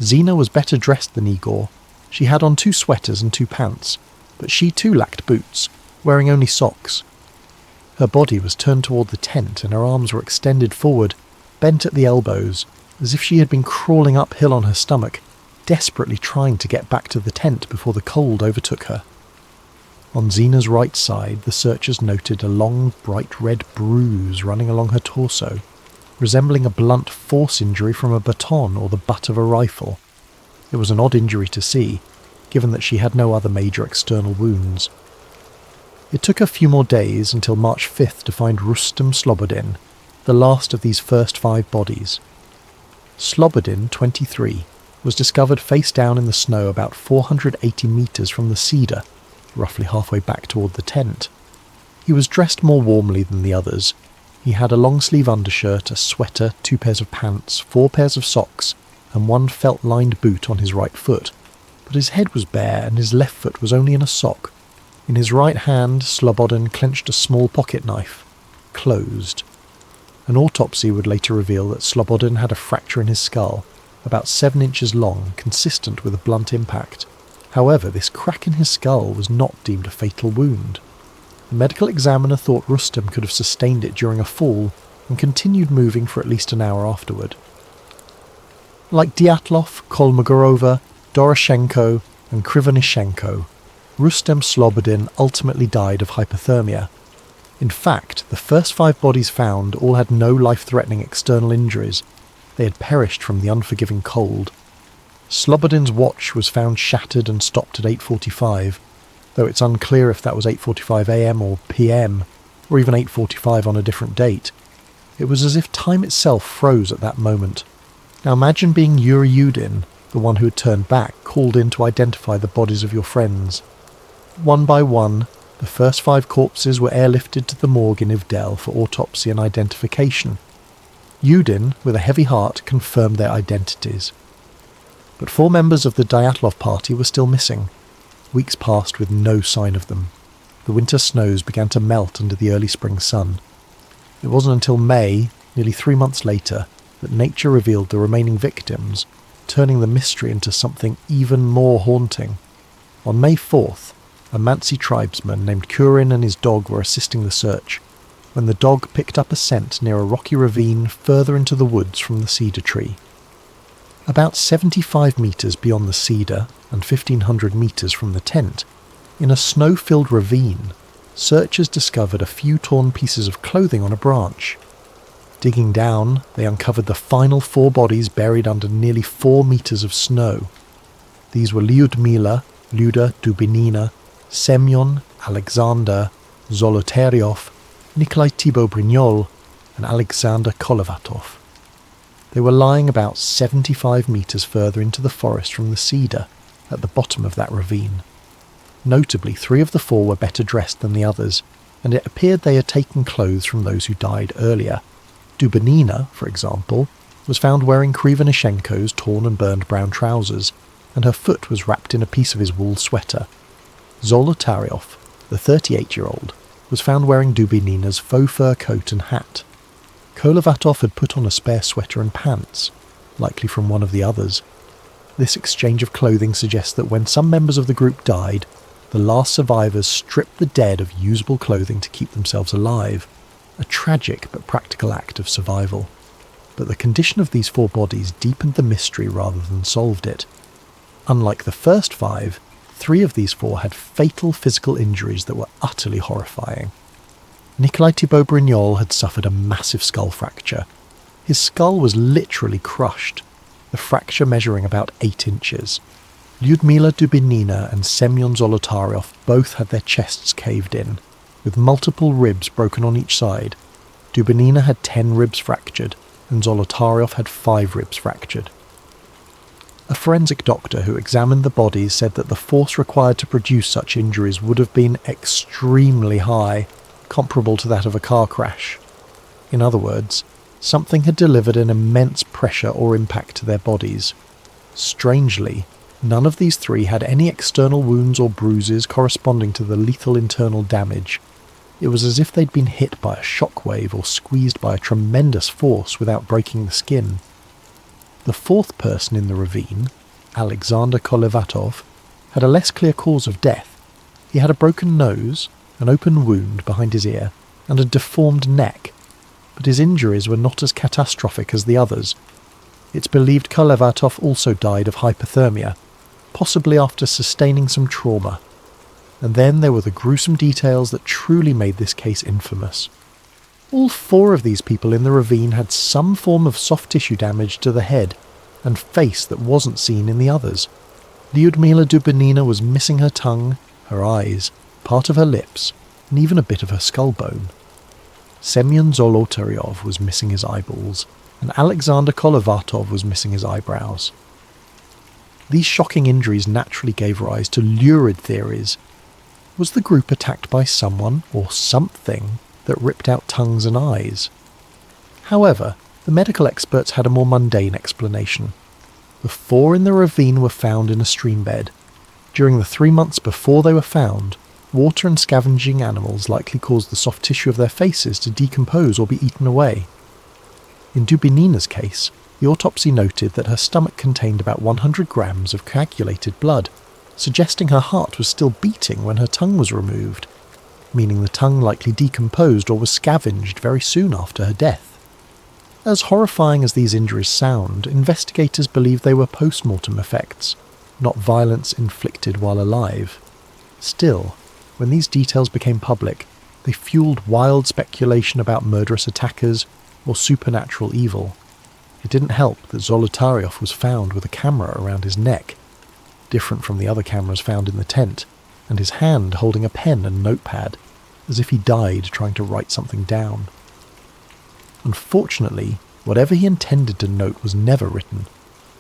Zina was better dressed than Igor. She had on 2 sweaters and 2 pants, but she too lacked boots, wearing only socks. Her body was turned toward the tent and her arms were extended forward, bent at the elbows, as if she had been crawling uphill on her stomach, desperately trying to get back to the tent before the cold overtook her. On Zina's right side, the searchers noted a long, bright red bruise running along her torso, resembling a blunt force injury from a baton or the butt of a rifle. It was an odd injury to see, given that she had no other major external wounds. It took a few more days until March 5th to find Rustem Slobodin, the last of these first 5 bodies. Slobodin, 23, was discovered face down in the snow about 480 meters from the cedar, roughly halfway back toward the tent. He was dressed more warmly than the others. He had a long-sleeve undershirt, a sweater, 2 pairs of pants, 4 pairs of socks, and 1 felt-lined boot on his right foot, but his head was bare and his left foot was only in a sock. In his right hand, Slobodin clenched a small pocket knife, closed. An autopsy would later reveal that Slobodin had a fracture in his skull, about 7 inches long, consistent with a blunt impact. However, this crack in his skull was not deemed a fatal wound. The medical examiner thought Rustem could have sustained it during a fall and continued moving for at least an hour afterward. Like Dyatlov, Kolmogorova, Doroshenko and Krivonishenko, Rustem Slobodin ultimately died of hypothermia. In fact, the first 5 bodies found all had no life-threatening external injuries. They had perished from the unforgiving cold. Slobodin's watch was found shattered and stopped at 8:45, though it's unclear if that was 8:45 a.m. or p.m, or even 8:45 on a different date. It was as if time itself froze at that moment. Now imagine being Yuri Yudin, the one who had turned back, called in to identify the bodies of your friends. One by one, the first 5 corpses were airlifted to the morgue in Ivdel for autopsy and identification. Yudin, with a heavy heart, confirmed their identities. But 4 members of the Dyatlov party were still missing. Weeks passed with no sign of them. The winter snows began to melt under the early spring sun. It wasn't until May, nearly 3 months later, that nature revealed the remaining victims, turning the mystery into something even more haunting. On May 4th, a Mansi tribesman named Kurin and his dog were assisting the search, when the dog picked up a scent near a rocky ravine further into the woods from the cedar tree. About 75 meters beyond the cedar and 1,500 meters from the tent, In a snow-filled ravine, searchers discovered a few torn pieces of clothing on a branch. Digging down, they uncovered the final 4 bodies buried under nearly 4 meters of snow. These were Lyudmila, Luda Dubinina, Semyon, Alexander, Zolotaryov, Nikolai Thibault-Brignol, and Alexander Kolevatov. They were lying about 75 meters further into the forest from the cedar at the bottom of that ravine. Notably, 3 of the 4 were better dressed than the others, and it appeared they had taken clothes from those who died earlier. Dubinina, for example, was found wearing Krivonishenko's torn and burned brown trousers, and her foot was wrapped in a piece of his wool sweater. Zolotaryov, the 38-year-old, was found wearing Dubinina's faux fur coat and hat. Kolevatov had put on a spare sweater and pants, likely from one of the others. This exchange of clothing suggests that when some members of the group died, the last survivors stripped the dead of usable clothing to keep themselves alive, a tragic but practical act of survival. But the condition of these 4 bodies deepened the mystery rather than solved it. Unlike the first 5, 3 of these 4 had fatal physical injuries that were utterly horrifying. Nikolai Thibault-Brignol had suffered a massive skull fracture. His skull was literally crushed, the fracture measuring about 8 inches. Lyudmila Dubinina and Semyon Zolotaryov both had their chests caved in, with multiple ribs broken on each side. Dubinina had 10 ribs fractured, and Zolotaryov had 5 ribs fractured. A forensic doctor who examined the bodies said that the force required to produce such injuries would have been extremely high, comparable to that of a car crash. In other words, something had delivered an immense pressure or impact to their bodies. Strangely, none of these 3 had any external wounds or bruises corresponding to the lethal internal damage. It was as if they'd been hit by a shockwave or squeezed by a tremendous force without breaking the skin. The 4th person in the ravine, Alexander Kolevatov, had a less clear cause of death. He had a broken nose, an open wound behind his ear, and a deformed neck, but his injuries were not as catastrophic as the others. It's believed Kolevatov also died of hypothermia, possibly after sustaining some trauma. And then there were the gruesome details that truly made this case infamous. All 4 of these people in the ravine had some form of soft tissue damage to the head and face that wasn't seen in the others. Lyudmila Dubinina was missing her tongue, her eyes, part of her lips, and even a bit of her skull bone. Semyon Zolotaryov was missing his eyeballs, and Alexander Kolevatov was missing his eyebrows. These shocking injuries naturally gave rise to lurid theories. Was the group attacked by someone or something that ripped out tongues and eyes? However, the medical experts had a more mundane explanation. The 4 in the ravine were found in a stream bed. During the 3 months before they were found, water and scavenging animals likely caused the soft tissue of their faces to decompose or be eaten away. In Dubinina's case, the autopsy noted that her stomach contained about 100 grams of coagulated blood, suggesting her heart was still beating when her tongue was removed, meaning the tongue likely decomposed or was scavenged very soon after her death. As horrifying as these injuries sound, investigators believe they were post-mortem effects, not violence inflicted while alive. Still, when these details became public, they fueled wild speculation about murderous attackers or supernatural evil. It didn't help that Zolotaryov was found with a camera around his neck, different from the other cameras found in the tent, and his hand holding a pen and notepad, as if he died trying to write something down. Unfortunately, whatever he intended to note was never written.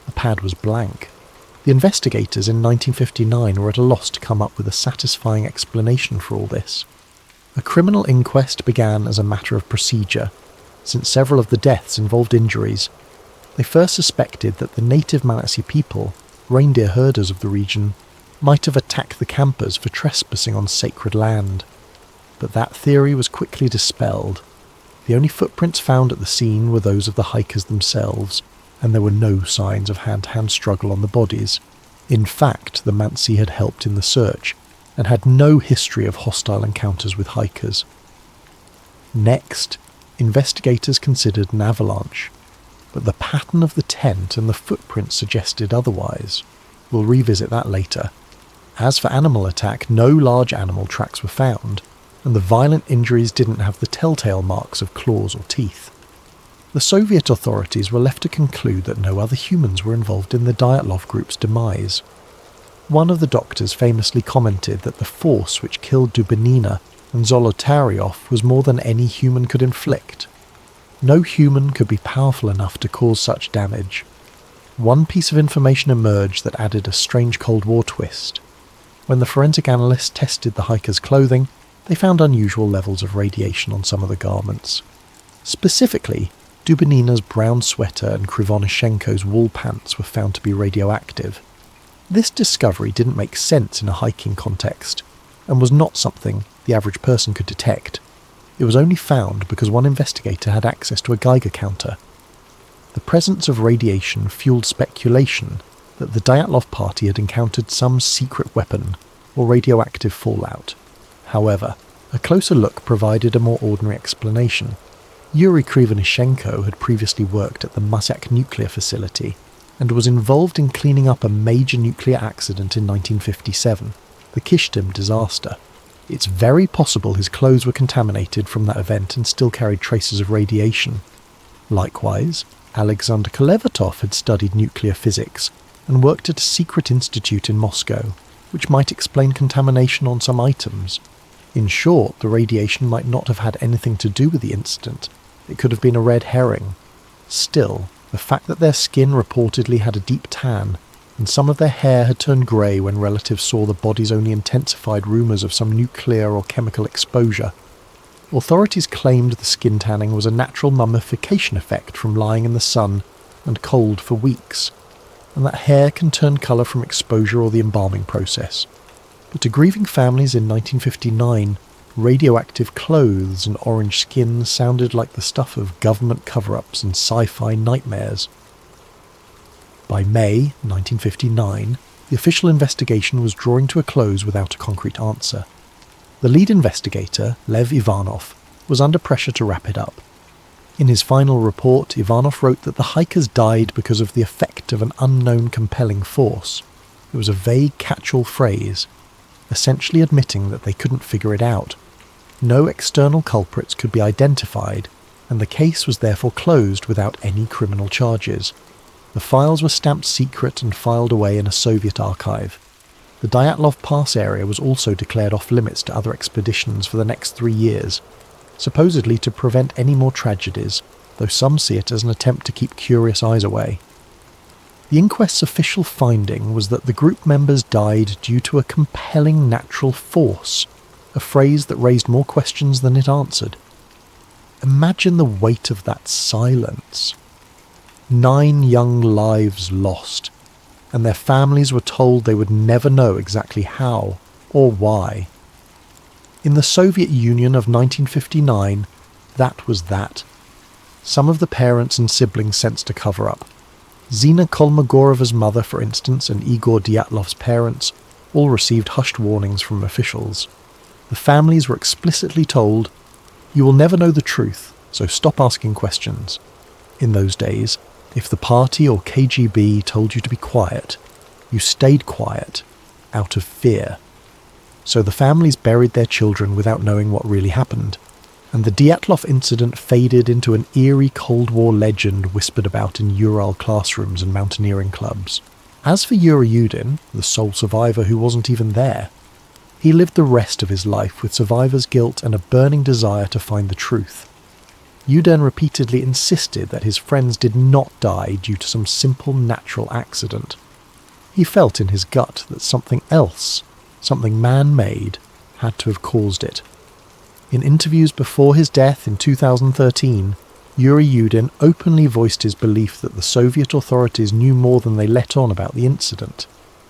The pad was blank. The investigators in 1959 were at a loss to come up with a satisfying explanation for all this. A criminal inquest began as a matter of procedure, since several of the deaths involved injuries. They first suspected that the native Manatee people, reindeer herders of the region, might have attacked the campers for trespassing on sacred land. But that theory was quickly dispelled. The only footprints found at the scene were those of the hikers themselves, and there were no signs of hand-to-hand struggle on the bodies. In fact, the Mansi had helped in the search, and had no history of hostile encounters with hikers. Next, investigators considered an avalanche, but the pattern of the tent and the footprints suggested otherwise. We'll revisit that later. As for animal attack, no large animal tracks were found, and the violent injuries didn't have the telltale marks of claws or teeth. The Soviet authorities were left to conclude that no other humans were involved in the Dyatlov group's demise. One of the doctors famously commented that the force which killed Dubinina and Zolotaryov was more than any human could inflict. No human could be powerful enough to cause such damage. One piece of information emerged that added a strange Cold War twist. When the forensic analysts tested the hikers' clothing, they found unusual levels of radiation on some of the garments. Specifically, Dubinina's brown sweater and Krivonishenko's wool pants were found to be radioactive. This discovery didn't make sense in a hiking context, and was not something the average person could detect. It was only found because one investigator had access to a Geiger counter. The presence of radiation fueled speculation that the Dyatlov party had encountered some secret weapon or radioactive fallout. However, a closer look provided a more ordinary explanation. Yuri Krivonishenko had previously worked at the Muzak nuclear facility and was involved in cleaning up a major nuclear accident in 1957, the Kishtim disaster. It's very possible his clothes were contaminated from that event and still carried traces of radiation. Likewise, Alexander Kolevatov had studied nuclear physics and worked at a secret institute in Moscow, which might explain contamination on some items. In short, the radiation might not have had anything to do with the incident. It could have been a red herring. Still, the fact that their skin reportedly had a deep tan, and some of their hair had turned grey when relatives saw the bodies only intensified rumours of some nuclear or chemical exposure. Authorities claimed the skin tanning was a natural mummification effect from lying in the sun and cold for weeks, and that hair can turn colour from exposure or the embalming process. But to grieving families in 1959, radioactive clothes and orange skin sounded like the stuff of government cover-ups and sci-fi nightmares. By May 1959, the official investigation was drawing to a close without a concrete answer. The lead investigator, Lev Ivanov, was under pressure to wrap it up. In his final report, Ivanov wrote that the hikers died because of the effect of an unknown compelling force. It was a vague catch-all phrase, essentially admitting that they couldn't figure it out. No external culprits could be identified, and the case was therefore closed without any criminal charges. The files were stamped secret and filed away in a Soviet archive. The Dyatlov Pass area was also declared off-limits to other expeditions for the next 3 years, supposedly to prevent any more tragedies, though some see it as an attempt to keep curious eyes away. The inquest's official finding was that the group members died due to a compelling natural force, a phrase that raised more questions than it answered. Imagine the weight of that silence. 9 young lives lost, and their families were told they would never know exactly how or why. In the Soviet Union of 1959, that was that. Some of the parents and siblings sensed a cover-up. Zina Kolmogoreva's mother, for instance, and Igor Dyatlov's parents all received hushed warnings from officials. The families were explicitly told, "You will never know the truth, so stop asking questions." In those days, if the party or KGB told you to be quiet, you stayed quiet, out of fear. So the families buried their children without knowing what really happened, and the Dyatlov incident faded into an eerie Cold War legend whispered about in Ural classrooms and mountaineering clubs. As for Yuri Yudin, the sole survivor who wasn't even there, he lived the rest of his life with survivor's guilt and a burning desire to find the truth. Yudin repeatedly insisted that his friends did not die due to some simple natural accident. He felt in his gut that something else, something man-made, had to have caused it. In interviews before his death in 2013, Yuri Yudin openly voiced his belief that the Soviet authorities knew more than they let on about the incident.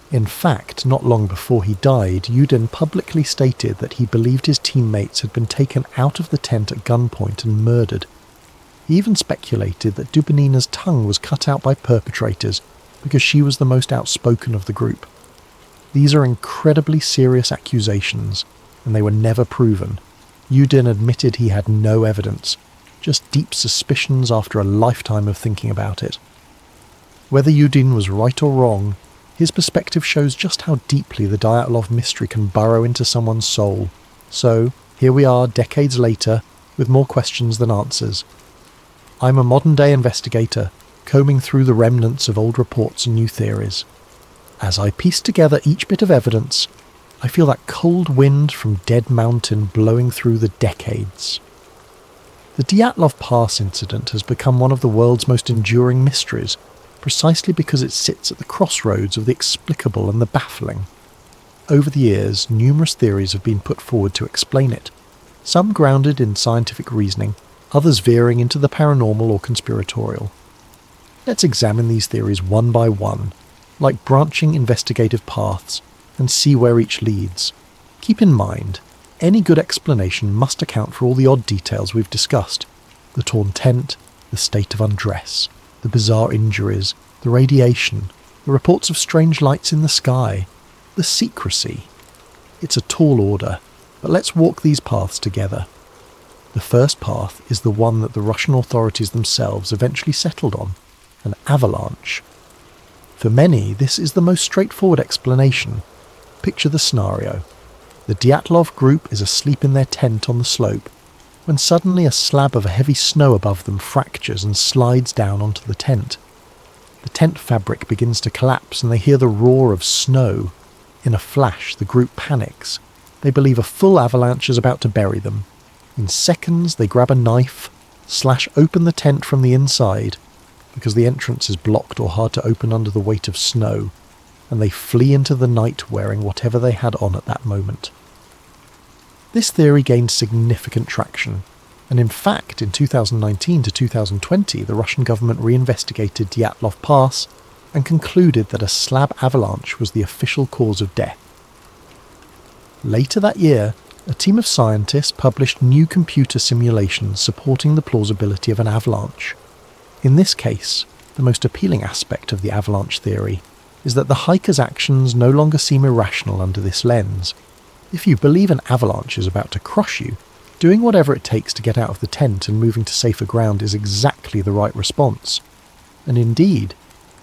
In fact, not long before he died, Yudin publicly stated that he believed his teammates had been taken out of the tent at gunpoint and murdered. He even speculated that Dubinina's tongue was cut out by perpetrators because she was the most outspoken of the group. These are incredibly serious accusations, and they were never proven. Yudin admitted he had no evidence, just deep suspicions after a lifetime of thinking about it. Whether Yudin was right or wrong, His perspective shows just how deeply the Dyatlov mystery can burrow into someone's soul. So, here we are decades later, with more questions than answers. I'm a modern-day investigator, combing through the remnants of old reports and new theories. As I piece together each bit of evidence, I feel that cold wind from Dead Mountain blowing through the decades. The Dyatlov Pass incident has become one of the world's most enduring mysteries, precisely because it sits at the crossroads of the explicable and the baffling. Over the years, numerous theories have been put forward to explain it, some grounded in scientific reasoning, others veering into the paranormal or conspiratorial. Let's examine these theories one by one, like branching investigative paths, and see where each leads. Keep in mind, any good explanation must account for all the odd details we've discussed: the torn tent, the state of undress, the bizarre injuries, the radiation, the reports of strange lights in the sky, the secrecy. It's a tall order, but let's walk these paths together. The first path is the one that the Russian authorities themselves eventually settled on: an avalanche. For many, this is the most straightforward explanation. Picture the scenario. The Dyatlov group is asleep in their tent on the slope, when suddenly a slab of heavy snow above them fractures and slides down onto the tent. The tent fabric begins to collapse and they hear the roar of snow. In a flash, the group panics. They believe a full avalanche is about to bury them. In seconds, they grab a knife, slash open the tent from the inside, because the entrance is blocked or hard to open under the weight of snow, and they flee into the night wearing whatever they had on at that moment. This theory gained significant traction, and in fact in 2019 to 2020 the Russian government reinvestigated Dyatlov Pass and concluded that a slab avalanche was the official cause of death. Later that year, a team of scientists published new computer simulations supporting the plausibility of an avalanche. In this case, the most appealing aspect of the avalanche theory is that the hiker's actions no longer seem irrational under this lens. If you believe an avalanche is about to crush you, doing whatever it takes to get out of the tent and moving to safer ground is exactly the right response. And indeed,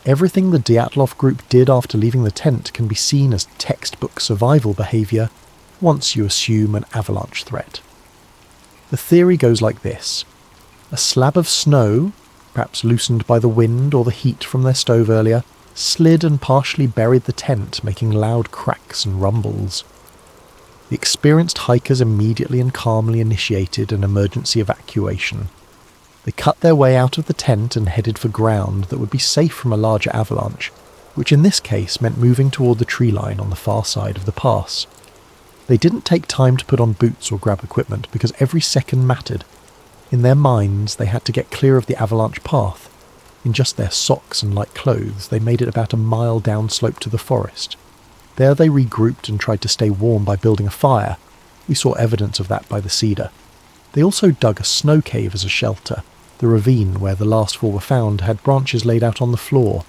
everything the Dyatlov group did after leaving the tent can be seen as textbook survival behaviour once you assume an avalanche threat. The theory goes like this: a slab of snow, perhaps loosened by the wind or the heat from their stove earlier, slid and partially buried the tent, making loud cracks and rumbles. The experienced hikers immediately and calmly initiated an emergency evacuation. They cut their way out of the tent and headed for ground that would be safe from a larger avalanche, which in this case meant moving toward the tree line on the far side of the pass. They didn't take time to put on boots or grab equipment because every second mattered. In their minds, they had to get clear of the avalanche path. In just their socks and light clothes, they made it about a mile downslope to the forest. There they regrouped and tried to stay warm by building a fire. We saw evidence of that by the cedar. They also dug a snow cave as a shelter. The ravine where the last four were found had branches laid out on the floor,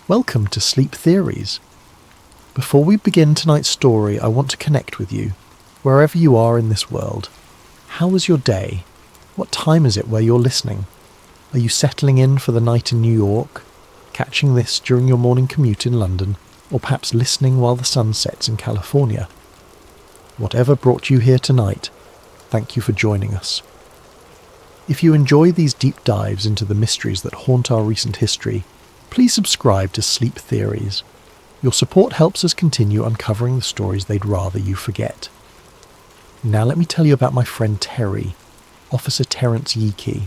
Welcome to Sleep Theories. Before we begin tonight's story, I want to connect with you, wherever you are in this world. How was your day? What time is it where you're listening? Are you settling in for the night in New York, catching this during your morning commute in London, or perhaps listening while the sun sets in California? Whatever brought you here tonight, thank you for joining us. If you enjoy these deep dives into the mysteries that haunt our recent history, please subscribe to Sleep Theories. Your support helps us continue uncovering the stories they'd rather you forget. Now let me tell you about my friend Terry, Officer Terence Yeakey,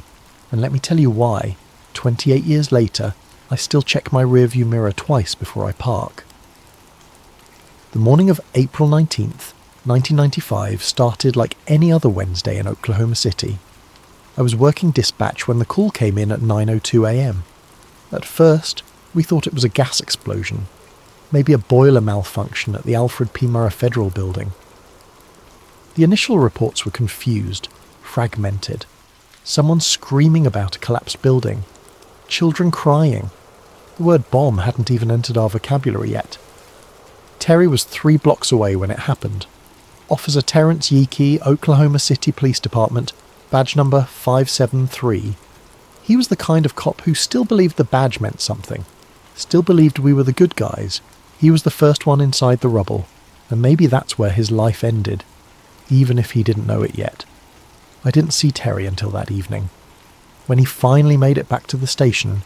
and let me tell you why, 28 years later, I still check my rearview mirror twice before I park. The morning of April 19th, 1995 started like any other Wednesday in Oklahoma City. I was working dispatch when the call came in at 9:02 a.m. At first, we thought it was a gas explosion, maybe a boiler malfunction at the Alfred P. Murrah Federal Building. The initial reports were confused, fragmented. Someone screaming about a collapsed building, children crying. The word bomb hadn't even entered our vocabulary yet. Terry was 3 blocks away when it happened. Officer Terence Yeakey, Oklahoma City Police Department, badge number 573. He was the kind of cop who still believed the badge meant something, still believed we were the good guys. He was the first one inside the rubble, and maybe that's where his life ended, even if he didn't know it yet. I didn't see Terry until that evening. When he finally made it back to the station,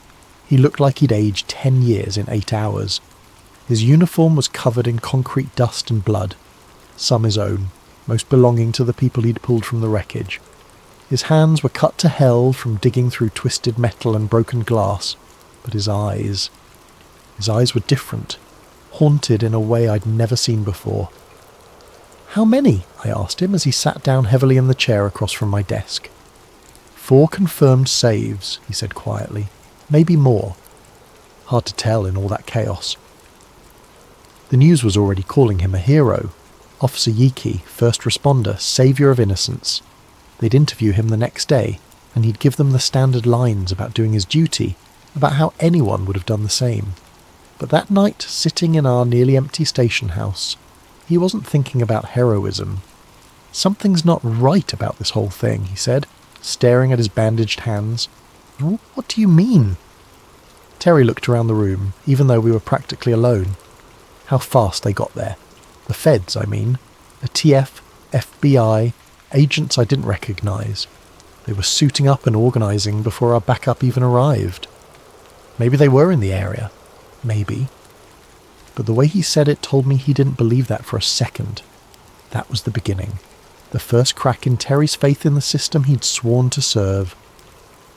he looked like he'd aged 10 years in 8 hours. His uniform was covered in concrete dust and blood, some his own, most belonging to the people he'd pulled from the wreckage. His hands were cut to hell from digging through twisted metal and broken glass, but his eyes were different, haunted in a way I'd never seen before. "How many?" I asked him as he sat down heavily in the chair across from my desk. 4 confirmed saves, he said quietly. Maybe more. Hard to tell in all that chaos. The news was already calling him a hero. Officer Yeakey, first responder, saviour of innocence. They'd interview him the next day, and he'd give them the standard lines about doing his duty, about how anyone would have done the same. But that night, sitting in our nearly empty station house, he wasn't thinking about heroism. "Something's not right about this whole thing," he said, staring at his bandaged hands. "What do you mean?" Terry looked around the room, even though we were practically alone. How fast they got there. The feds, I mean. A TF, FBI, agents I didn't recognise. They were suiting up and organising before our backup even arrived. Maybe they were in the area. Maybe. But the way he said it told me he didn't believe that for a second. That was the beginning. The first crack in Terry's faith in the system he'd sworn to serve.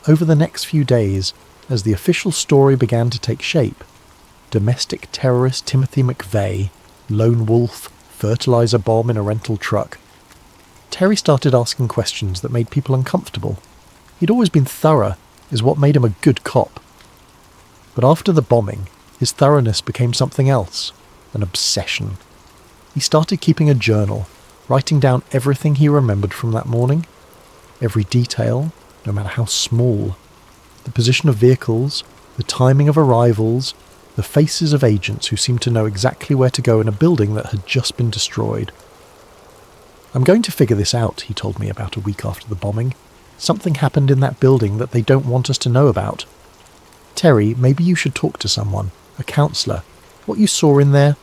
Over the next few days, as the official story began to take shape, domestic terrorist Timothy McVeigh, lone wolf, fertilizer bomb in a rental truck, Terry started asking questions that made people uncomfortable. He'd always been thorough, is what made him a good cop. But after the bombing, his thoroughness became something else, an obsession. He started keeping a journal, writing down everything he remembered from that morning, every detail, no matter how small, the position of vehicles, the timing of arrivals, the faces of agents who seemed to know exactly where to go in a building that had just been destroyed. "I'm going to figure this out," he told me about a week after the bombing. "Something happened in that building that they don't want us to know about. Terry, maybe you should talk to someone, a counsellor. What you saw in there..."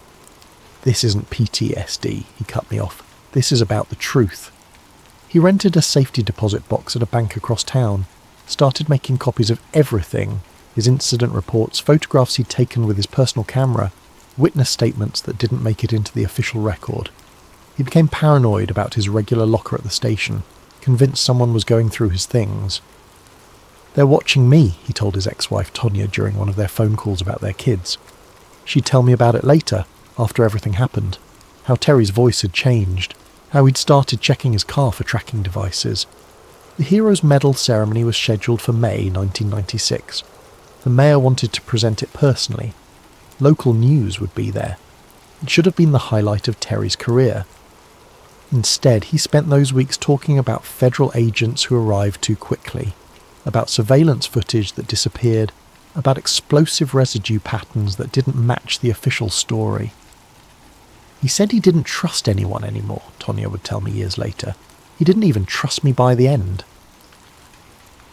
"This isn't PTSD," he cut me off. "This is about the truth." He rented a safety deposit box at a bank across town, started making copies of everything, his incident reports, photographs he'd taken with his personal camera, witness statements that didn't make it into the official record. He became paranoid about his regular locker at the station, convinced someone was going through his things. "They're watching me," he told his ex-wife Tonya during one of their phone calls about their kids. She'd tell me about it later, after everything happened, how Terry's voice had changed, how he'd started checking his car for tracking devices. The Heroes Medal ceremony was scheduled for May 1996. The mayor wanted to present it personally. Local news would be there. It should have been the highlight of Terry's career. Instead, he spent those weeks talking about federal agents who arrived too quickly, about surveillance footage that disappeared, about explosive residue patterns that didn't match the official story. He said he didn't trust anyone anymore, Tonya would tell me years later. He didn't even trust me by the end.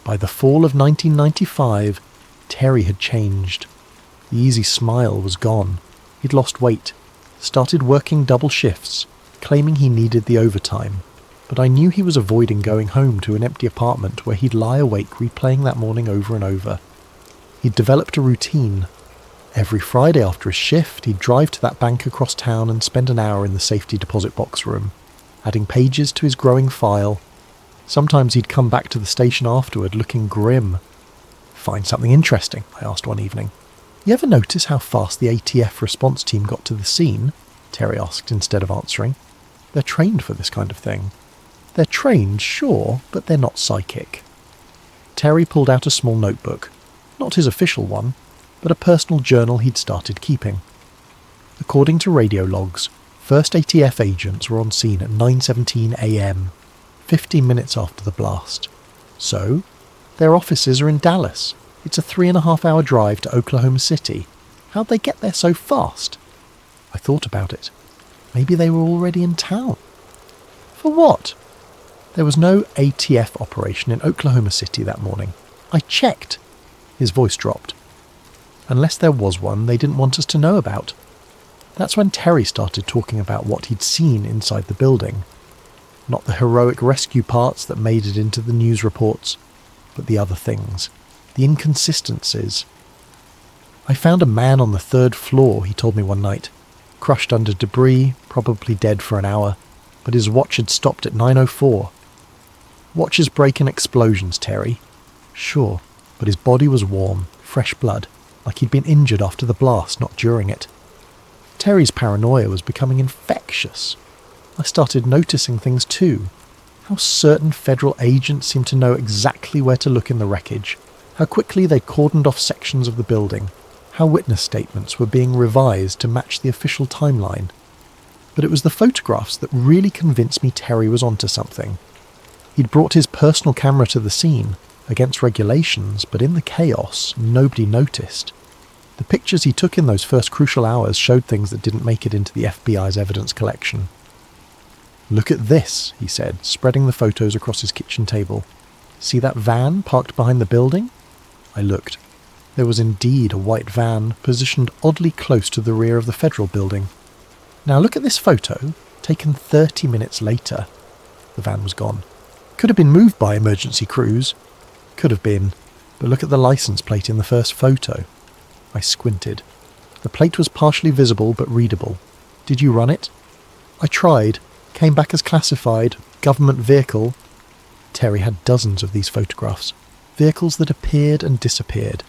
By the fall of 1995, Terry had changed. The easy smile was gone. He'd lost weight, started working double shifts, claiming he needed the overtime. But I knew he was avoiding going home to an empty apartment where he'd lie awake replaying that morning over and over. He'd developed a routine. Every Friday after his shift, he'd drive to that bank across town and spend an hour in the safety deposit box room, adding pages to his growing file. Sometimes he'd come back to the station afterward looking grim. "Find something interesting?" I asked one evening. "You ever notice how fast the ATF response team got to the scene?" Terry asked instead of answering. "They're trained for this kind of thing." "They're trained, sure, but they're not psychic." Terry pulled out a small notebook, not his official one, but a personal journal he'd started keeping. According to radio logs, first ATF agents were on scene at 9:17 a.m, 15 minutes after the blast. So, their offices are in Dallas. It's a 3.5-hour drive to Oklahoma City. How'd they get there so fast? I thought about it. Maybe they were already in town. For what? There was no ATF operation in Oklahoma City that morning. I checked. His voice dropped. Unless there was one they didn't want us to know about. That's when Terry started talking about what he'd seen inside the building. Not the heroic rescue parts that made it into the news reports, but the other things. The inconsistencies. "I found a man on the 3rd floor," he told me one night, crushed under debris, probably dead for an hour, but his watch had stopped at 9:04. "Watches break in explosions, Terry." "Sure, but his body was warm, fresh blood, like he'd been injured after the blast, not during it." Terry's paranoia was becoming infectious. I started noticing things too. How certain federal agents seemed to know exactly where to look in the wreckage, how quickly they'd cordoned off sections of the building, how witness statements were being revised to match the official timeline. But it was the photographs that really convinced me Terry was onto something. He'd brought his personal camera to the scene, against regulations, but in the chaos, nobody noticed. The pictures he took in those first crucial hours showed things that didn't make it into the FBI's evidence collection. "Look at this," he said, spreading the photos across his kitchen table. "See that van parked behind the building?" I looked. There was indeed a white van, positioned oddly close to the rear of the federal building. "Now look at this photo, taken 30 minutes later." The van was gone. "Could have been moved by emergency crews." "Could have been, but look at the license plate in the first photo." I squinted. The plate was partially visible but readable. "Did you run it?" "I tried. Came back as classified. Government vehicle." Terry had dozens of these photographs. Vehicles that appeared and disappeared.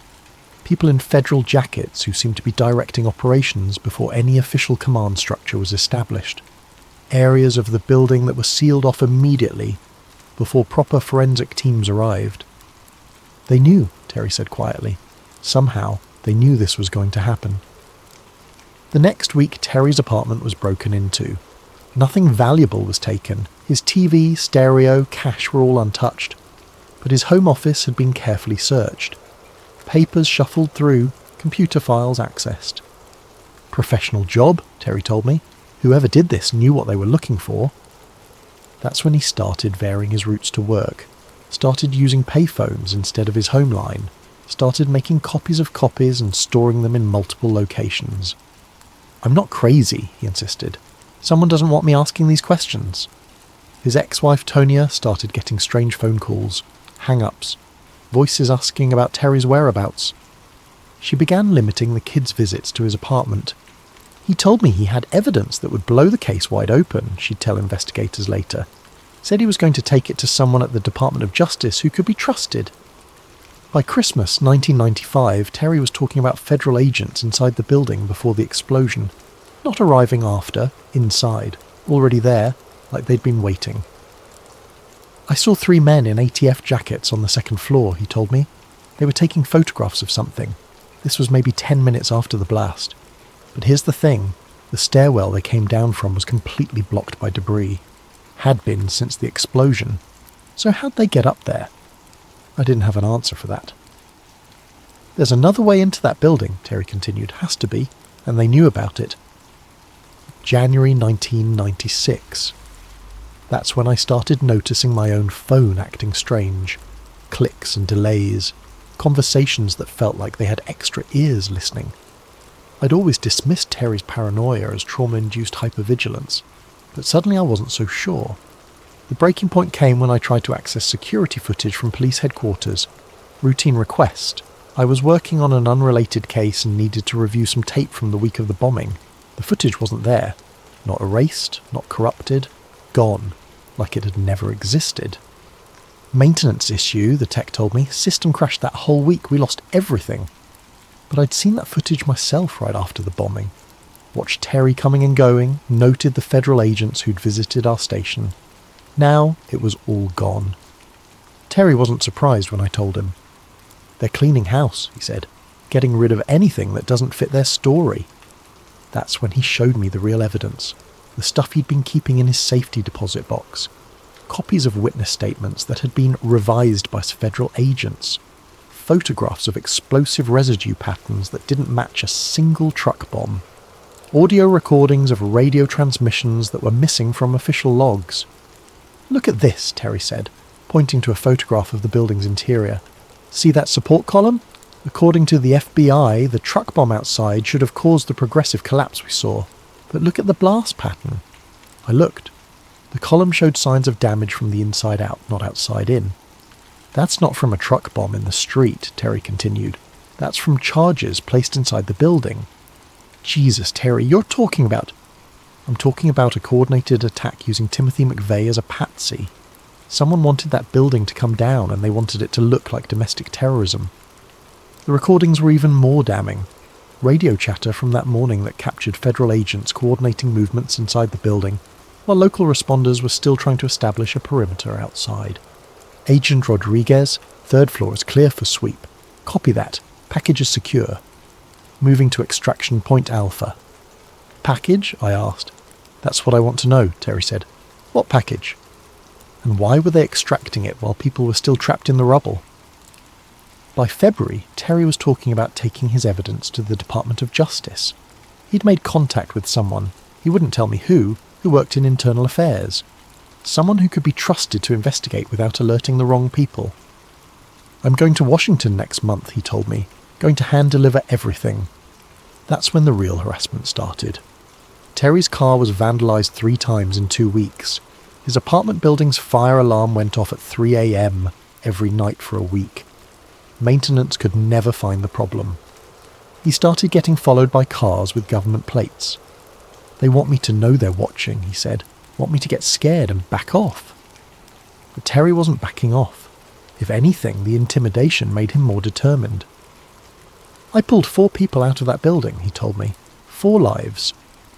People in federal jackets who seemed to be directing operations before any official command structure was established. Areas of the building that were sealed off immediately, before proper forensic teams arrived. "They knew," Terry said quietly. "Somehow, they knew this was going to happen." The next week, Terry's apartment was broken into. Nothing valuable was taken. His TV, stereo, cash were all untouched. But his home office had been carefully searched. Papers shuffled through, computer files accessed. "Professional job," Terry told me. "Whoever did this knew what they were looking for." That's when he started varying his routes to work, started using payphones instead of his home line, started making copies of copies and storing them in multiple locations. "I'm not crazy," he insisted. "Someone doesn't want me asking these questions." His ex-wife Tonya started getting strange phone calls, hang-ups, voices asking about Terry's whereabouts. She began limiting the kids' visits to his apartment. "He told me he had evidence that would blow the case wide open," she'd tell investigators later. "Said he was going to take it to someone at the Department of Justice who could be trusted." By Christmas 1995, Terry was talking about federal agents inside the building before the explosion. Not arriving after, inside, already there, like they'd been waiting. "I saw 3 men in ATF jackets on the 2nd floor," he told me. "They were taking photographs of something. This was maybe 10 minutes after the blast. But here's the thing, the stairwell they came down from was completely blocked by debris. Had been since the explosion. So how'd they get up there?" I didn't have an answer for that. There's another way into that building, Terry continued. Has to be. And they knew about it. January 1996. That's when I started noticing my own phone acting strange. Clicks and delays. Conversations that felt like they had extra ears listening. I'd always dismissed Terry's paranoia as trauma-induced hypervigilance, but suddenly I wasn't so sure. The breaking point came when I tried to access security footage from police headquarters. Routine request. I was working on an unrelated case and needed to review some tape from the week of the bombing. The footage wasn't there. Not erased, not corrupted. Gone. Like it had never existed. Maintenance issue, the tech told me. System crashed that whole week. We lost everything. But I'd seen that footage myself right after the bombing. Watched Terry coming and going, noted the federal agents who'd visited our station. Now it was all gone. Terry wasn't surprised when I told him. They're cleaning house, he said, getting rid of anything that doesn't fit their story. That's when he showed me the real evidence, the stuff he'd been keeping in his safety deposit box, copies of witness statements that had been revised by federal agents, photographs of explosive residue patterns that didn't match a single truck bomb, audio recordings of radio transmissions that were missing from official logs. Look at this, Terry said, pointing to a photograph of the building's interior. See that support column? According to the FBI, the truck bomb outside should have caused the progressive collapse we saw. But look at the blast pattern. I looked. The column showed signs of damage from the inside out, not outside in. That's not from a truck bomb in the street, Terry continued. That's from charges placed inside the building. Jesus, Terry, you're talking about... I'm talking about a coordinated attack using Timothy McVeigh as a patsy. Someone wanted that building to come down and they wanted it to look like domestic terrorism. The recordings were even more damning. Radio chatter from that morning that captured federal agents coordinating movements inside the building, while local responders were still trying to establish a perimeter outside. Agent Rodriguez, third floor is clear for sweep. Copy that. Package is secure. Moving to extraction point Alpha. Package? I asked. That's what I want to know, Terry said. What package? And why were they extracting it while people were still trapped in the rubble? By February, Terry was talking about taking his evidence to the Department of Justice. He'd made contact with someone, he wouldn't tell me who worked in internal affairs. Someone who could be trusted to investigate without alerting the wrong people. I'm going to Washington next month, he told me. Going to hand-deliver everything. That's when the real harassment started. Terry's car was vandalised 3 times in 2 weeks. His apartment building's fire alarm went off at 3 a.m. every night for a week. Maintenance could never find the problem. He started getting followed by cars with government plates. They want me to know they're watching, he said. Want me to get scared and back off. But Terry wasn't backing off. If anything, the intimidation made him more determined. I pulled 4 people out of that building, he told me. 4 lives.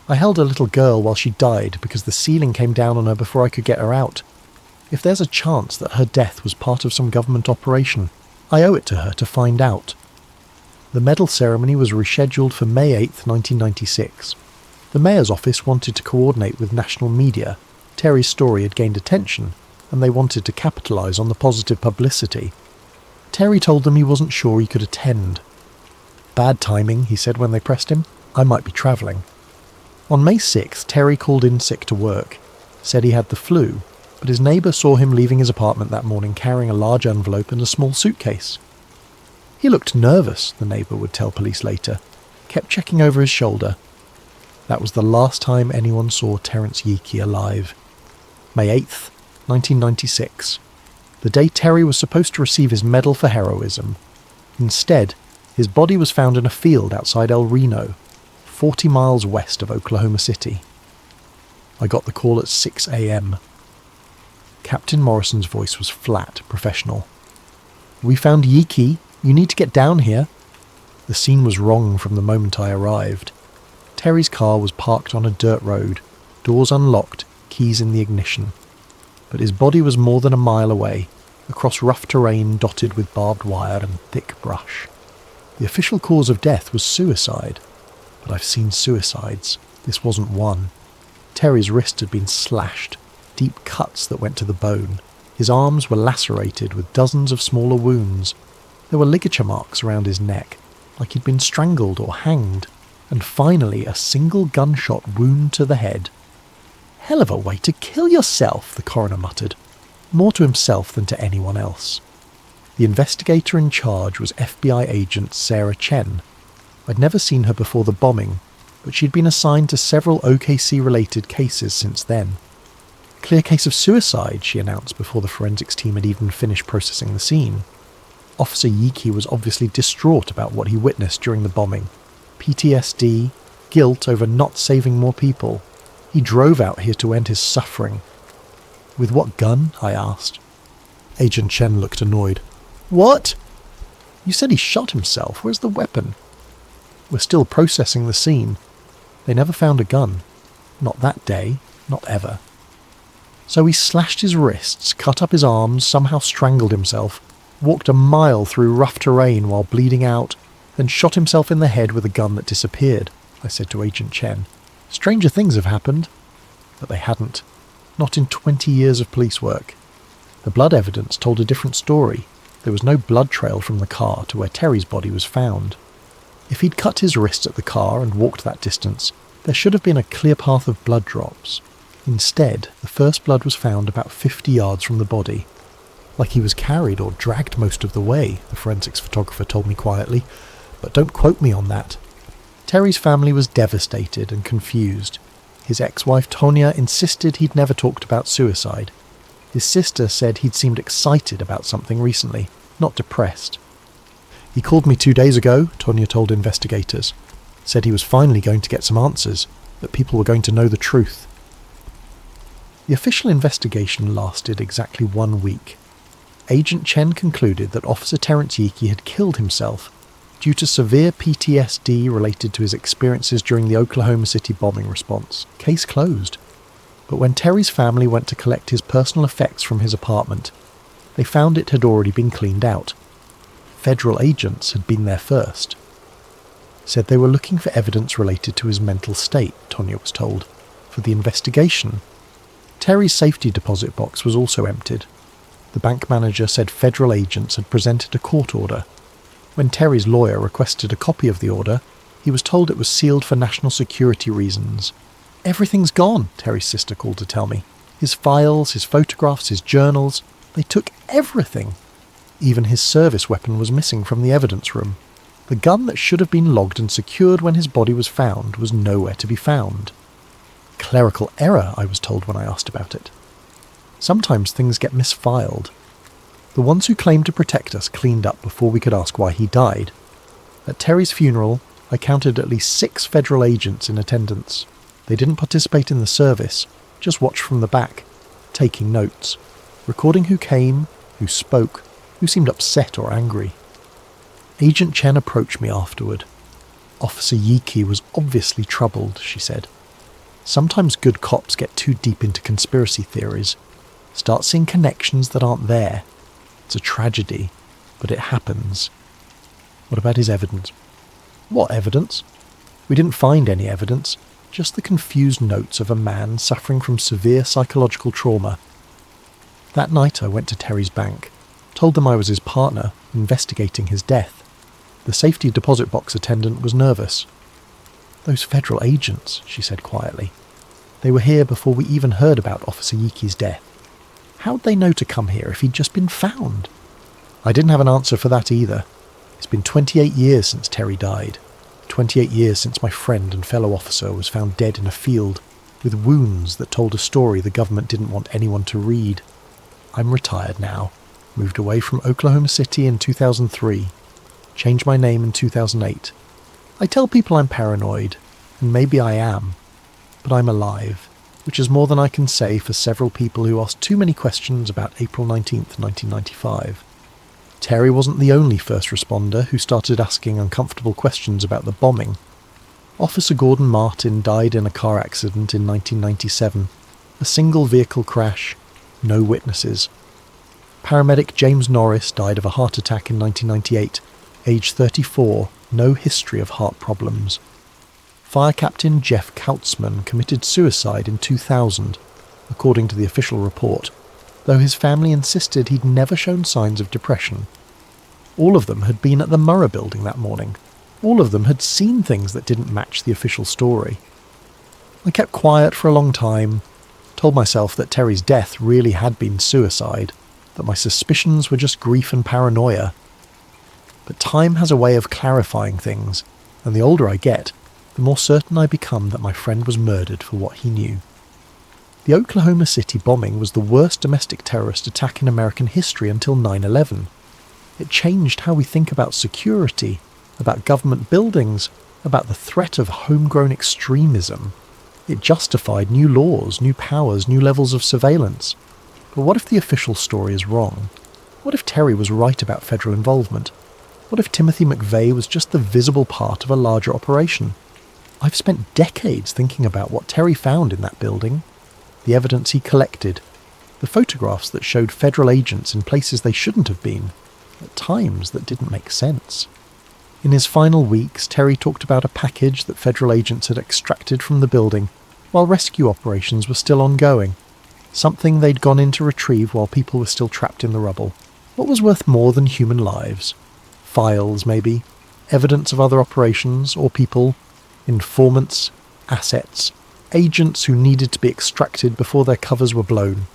I held a little girl while she died because the ceiling came down on her before I could get her out. If there's a chance that her death was part of some government operation, I owe it to her to find out. The medal ceremony was rescheduled for May 8th, 1996. The mayor's office wanted to coordinate with national media. Terry's story had gained attention, and they wanted to capitalise on the positive publicity. Terry told them he wasn't sure he could attend. Bad timing, he said when they pressed him. I might be travelling. On May 6th, Terry called in sick to work. Said he had the flu, but his neighbour saw him leaving his apartment that morning carrying a large envelope and a small suitcase. He looked nervous, the neighbour would tell police later. Kept checking over his shoulder. That was the last time anyone saw Terence Yeakey alive. May 8th, 1996. The day Terry was supposed to receive his medal for heroism. Instead, his body was found in a field outside El Reno, 40 miles west of Oklahoma City. I got the call at 6 a.m. Captain Morrison's voice was flat, professional. We found Yeakey. You need to get down here. The scene was wrong from the moment I arrived. Terry's car was parked on a dirt road, doors unlocked, keys in the ignition. But his body was more than a mile away, across rough terrain dotted with barbed wire and thick brush. The official cause of death was suicide. But I've seen suicides. This wasn't one. Terry's wrist had been slashed, deep cuts that went to the bone. His arms were lacerated with dozens of smaller wounds. There were ligature marks around his neck, like he'd been strangled or hanged, and finally a single gunshot wound to the head. "Hell of a way to kill yourself," the coroner muttered, more to himself than to anyone else. The investigator in charge was FBI agent Sarah Chen. I'd never seen her before the bombing, but she'd been assigned to several OKC-related cases since then. "Clear case of suicide," she announced before the forensics team had even finished processing the scene. Officer Yiki was obviously distraught about what he witnessed during the bombing. PTSD, guilt over not saving more people. He drove out here to end his suffering. "With what gun?" I asked. Agent Chen looked annoyed. "What? You said he shot himself. Where's the weapon?" "We're still processing the scene. They never found a gun. Not that day. Not ever." "So he slashed his wrists, cut up his arms, somehow strangled himself, walked a mile through rough terrain while bleeding out, then shot himself in the head with a gun that disappeared," I said to Agent Chen. "Stranger things have happened." But they hadn't. Not in 20 years of police work. The blood evidence told a different story. There was no blood trail from the car to where Terry's body was found. If he'd cut his wrist at the car and walked that distance, there should have been a clear path of blood drops. Instead, the first blood was found about 50 yards from the body. "Like he was carried or dragged most of the way," the forensics photographer told me quietly, "but don't quote me on that." Terry's family was devastated and confused. His ex-wife Tonya insisted he'd never talked about suicide. His sister said he'd seemed excited about something recently, not depressed. "He called me 2 days ago," Tonya told investigators. "Said he was finally going to get some answers, that people were going to know the truth." The official investigation lasted exactly 1 week. Agent Chen concluded that Officer Terence Yiki had killed himself due to severe PTSD related to his experiences during the Oklahoma City bombing response. Case closed. But when Terry's family went to collect his personal effects from his apartment, they found it had already been cleaned out. Federal agents had been there first. Said they were looking for evidence related to his mental state, Tonya was told, for the investigation. Terry's safety deposit box was also emptied. The bank manager said federal agents had presented a court order. When Terry's lawyer requested a copy of the order, he was told it was sealed for national security reasons. "Everything's gone," Terry's sister called to tell me. "His files, his photographs, his journals, they took everything. Even his service weapon was missing from the evidence room. The gun that should have been logged and secured when his body was found was nowhere to be found." Clerical error, I was told when I asked about it. Sometimes things get misfiled. The ones who claimed to protect us cleaned up before we could ask why he died. At Terry's funeral, I counted at least 6 federal agents in attendance. They didn't participate in the service, just watched from the back, taking notes, recording who came, who spoke, who seemed upset or angry. Agent Chen approached me afterward. "Officer Yiki was obviously troubled," she said. "Sometimes good cops get too deep into conspiracy theories, start seeing connections that aren't there. It's a tragedy, but it happens." "What about his evidence?" "What evidence?" "We didn't find any evidence, just the confused notes of a man suffering from severe psychological trauma. That night I went to Terry's bank, told them I was his partner, investigating his death. The safety deposit box attendant was nervous. "Those federal agents," she said quietly. "They were here before we even heard about Officer Yiki's death. How'd they know to come here if he'd just been found?" I didn't have an answer for that either. It's been 28 years since Terry died. 28 years since my friend and fellow officer was found dead in a field, with wounds that told a story the government didn't want anyone to read. I'm retired now, moved away from Oklahoma City in 2003, changed my name in 2008. I tell people I'm paranoid, and maybe I am, but I'm alive, which is more than I can say for several people who asked too many questions about April 19th, 1995. Terry wasn't the only first responder who started asking uncomfortable questions about the bombing. Officer Gordon Martin died in a car accident in 1997, a single vehicle crash, no witnesses. Paramedic James Norris died of a heart attack in 1998, age 34, no history of heart problems. Fire Captain Jeff Kautzman committed suicide in 2000, according to the official report, though his family insisted he'd never shown signs of depression. All of them had been at the Murrah building that morning. All of them had seen things that didn't match the official story. I kept quiet for a long time, told myself that Terry's death really had been suicide, that my suspicions were just grief and paranoia. But time has a way of clarifying things, and the older I get, the more certain I become that my friend was murdered for what he knew. The Oklahoma City bombing was the worst domestic terrorist attack in American history until 9/11. It changed how we think about security, about government buildings, about the threat of homegrown extremism. It justified new laws, new powers, new levels of surveillance. But what if the official story is wrong? What if Terry was right about federal involvement? What if Timothy McVeigh was just the visible part of a larger operation? I've spent decades thinking about what Terry found in that building, the evidence he collected, the photographs that showed federal agents in places they shouldn't have been, at times that didn't make sense. In his final weeks, Terry talked about a package that federal agents had extracted from the building while rescue operations were still ongoing, something they'd gone in to retrieve while people were still trapped in the rubble. What was worth more than human lives? Files, maybe, evidence of other operations or people, informants, assets, agents who needed to be extracted before their covers were blown.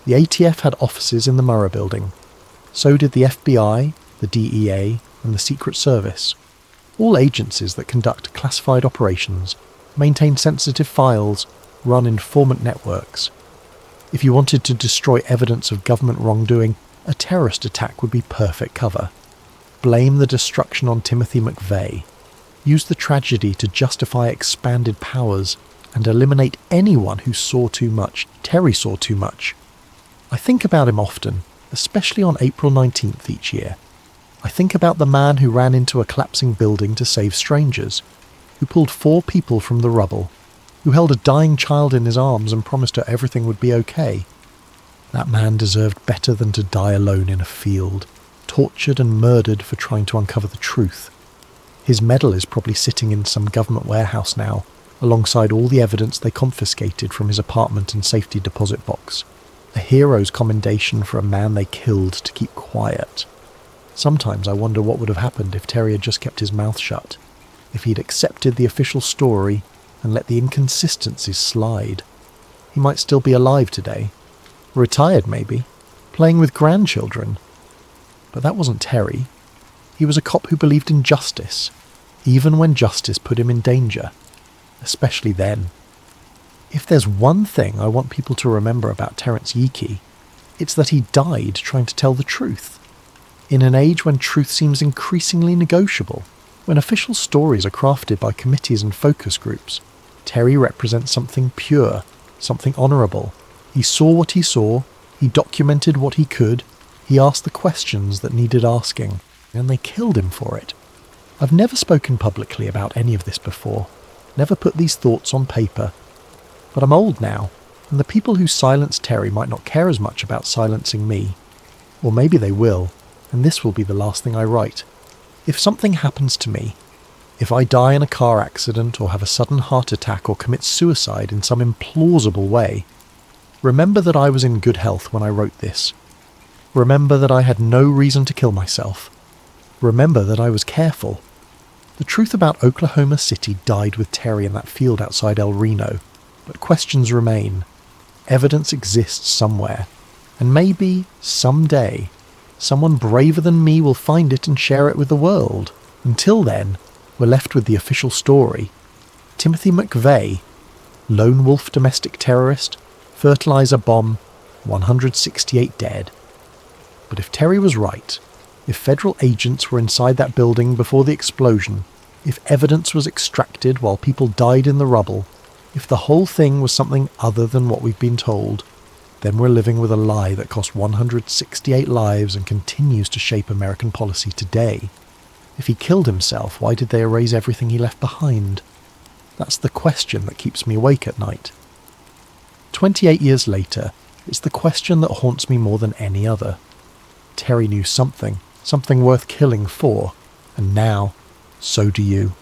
The ATF had offices in the Murrah building. So did the FBI, the DEA, and the Secret Service. All agencies that conduct classified operations, maintain sensitive files, run informant networks. If you wanted to destroy evidence of government wrongdoing, a terrorist attack would be perfect cover. Blame the destruction on Timothy McVeigh. Use the tragedy to justify expanded powers and eliminate anyone who saw too much. Terry saw too much. I think about him often, especially on April 19th each year. I think about the man who ran into a collapsing building to save strangers, who pulled 4 people from the rubble, who held a dying child in his arms and promised her everything would be okay. That man deserved better than to die alone in a field, tortured and murdered for trying to uncover the truth. His medal is probably sitting in some government warehouse now, alongside all the evidence they confiscated from his apartment and safety deposit box. A hero's commendation for a man they killed to keep quiet. Sometimes I wonder what would have happened if Terry had just kept his mouth shut, if he'd accepted the official story and let the inconsistencies slide. He might still be alive today, retired maybe, playing with grandchildren. But that wasn't Terry. He was a cop who believed in justice, even when justice put him in danger, especially then. If there's one thing I want people to remember about Terence Yeakey, it's that he died trying to tell the truth. In an age when truth seems increasingly negotiable, when official stories are crafted by committees and focus groups, Terry represents something pure, something honourable. He saw what he saw, he documented what he could, he asked the questions that needed asking, and they killed him for it. I've never spoken publicly about any of this before, never put these thoughts on paper. But I'm old now, and the people who silenced Terry might not care as much about silencing me. Or maybe they will, and this will be the last thing I write. If something happens to me, if I die in a car accident or have a sudden heart attack or commit suicide in some implausible way, remember that I was in good health when I wrote this. Remember that I had no reason to kill myself. Remember that I was careful. The truth about Oklahoma City died with Terry in that field outside El Reno, but questions remain. Evidence exists somewhere, and maybe, someday, someone braver than me will find it and share it with the world. Until then, we're left with the official story. Timothy McVeigh, lone wolf domestic terrorist, fertilizer bomb, 168 dead. But if Terry was right, if federal agents were inside that building before the explosion, if evidence was extracted while people died in the rubble, if the whole thing was something other than what we've been told, then we're living with a lie that cost 168 lives and continues to shape American policy today. If he killed himself, why did they erase everything he left behind? That's the question that keeps me awake at night. 28 years later, it's the question that haunts me more than any other. Terry knew something worth killing for, and now, so do you.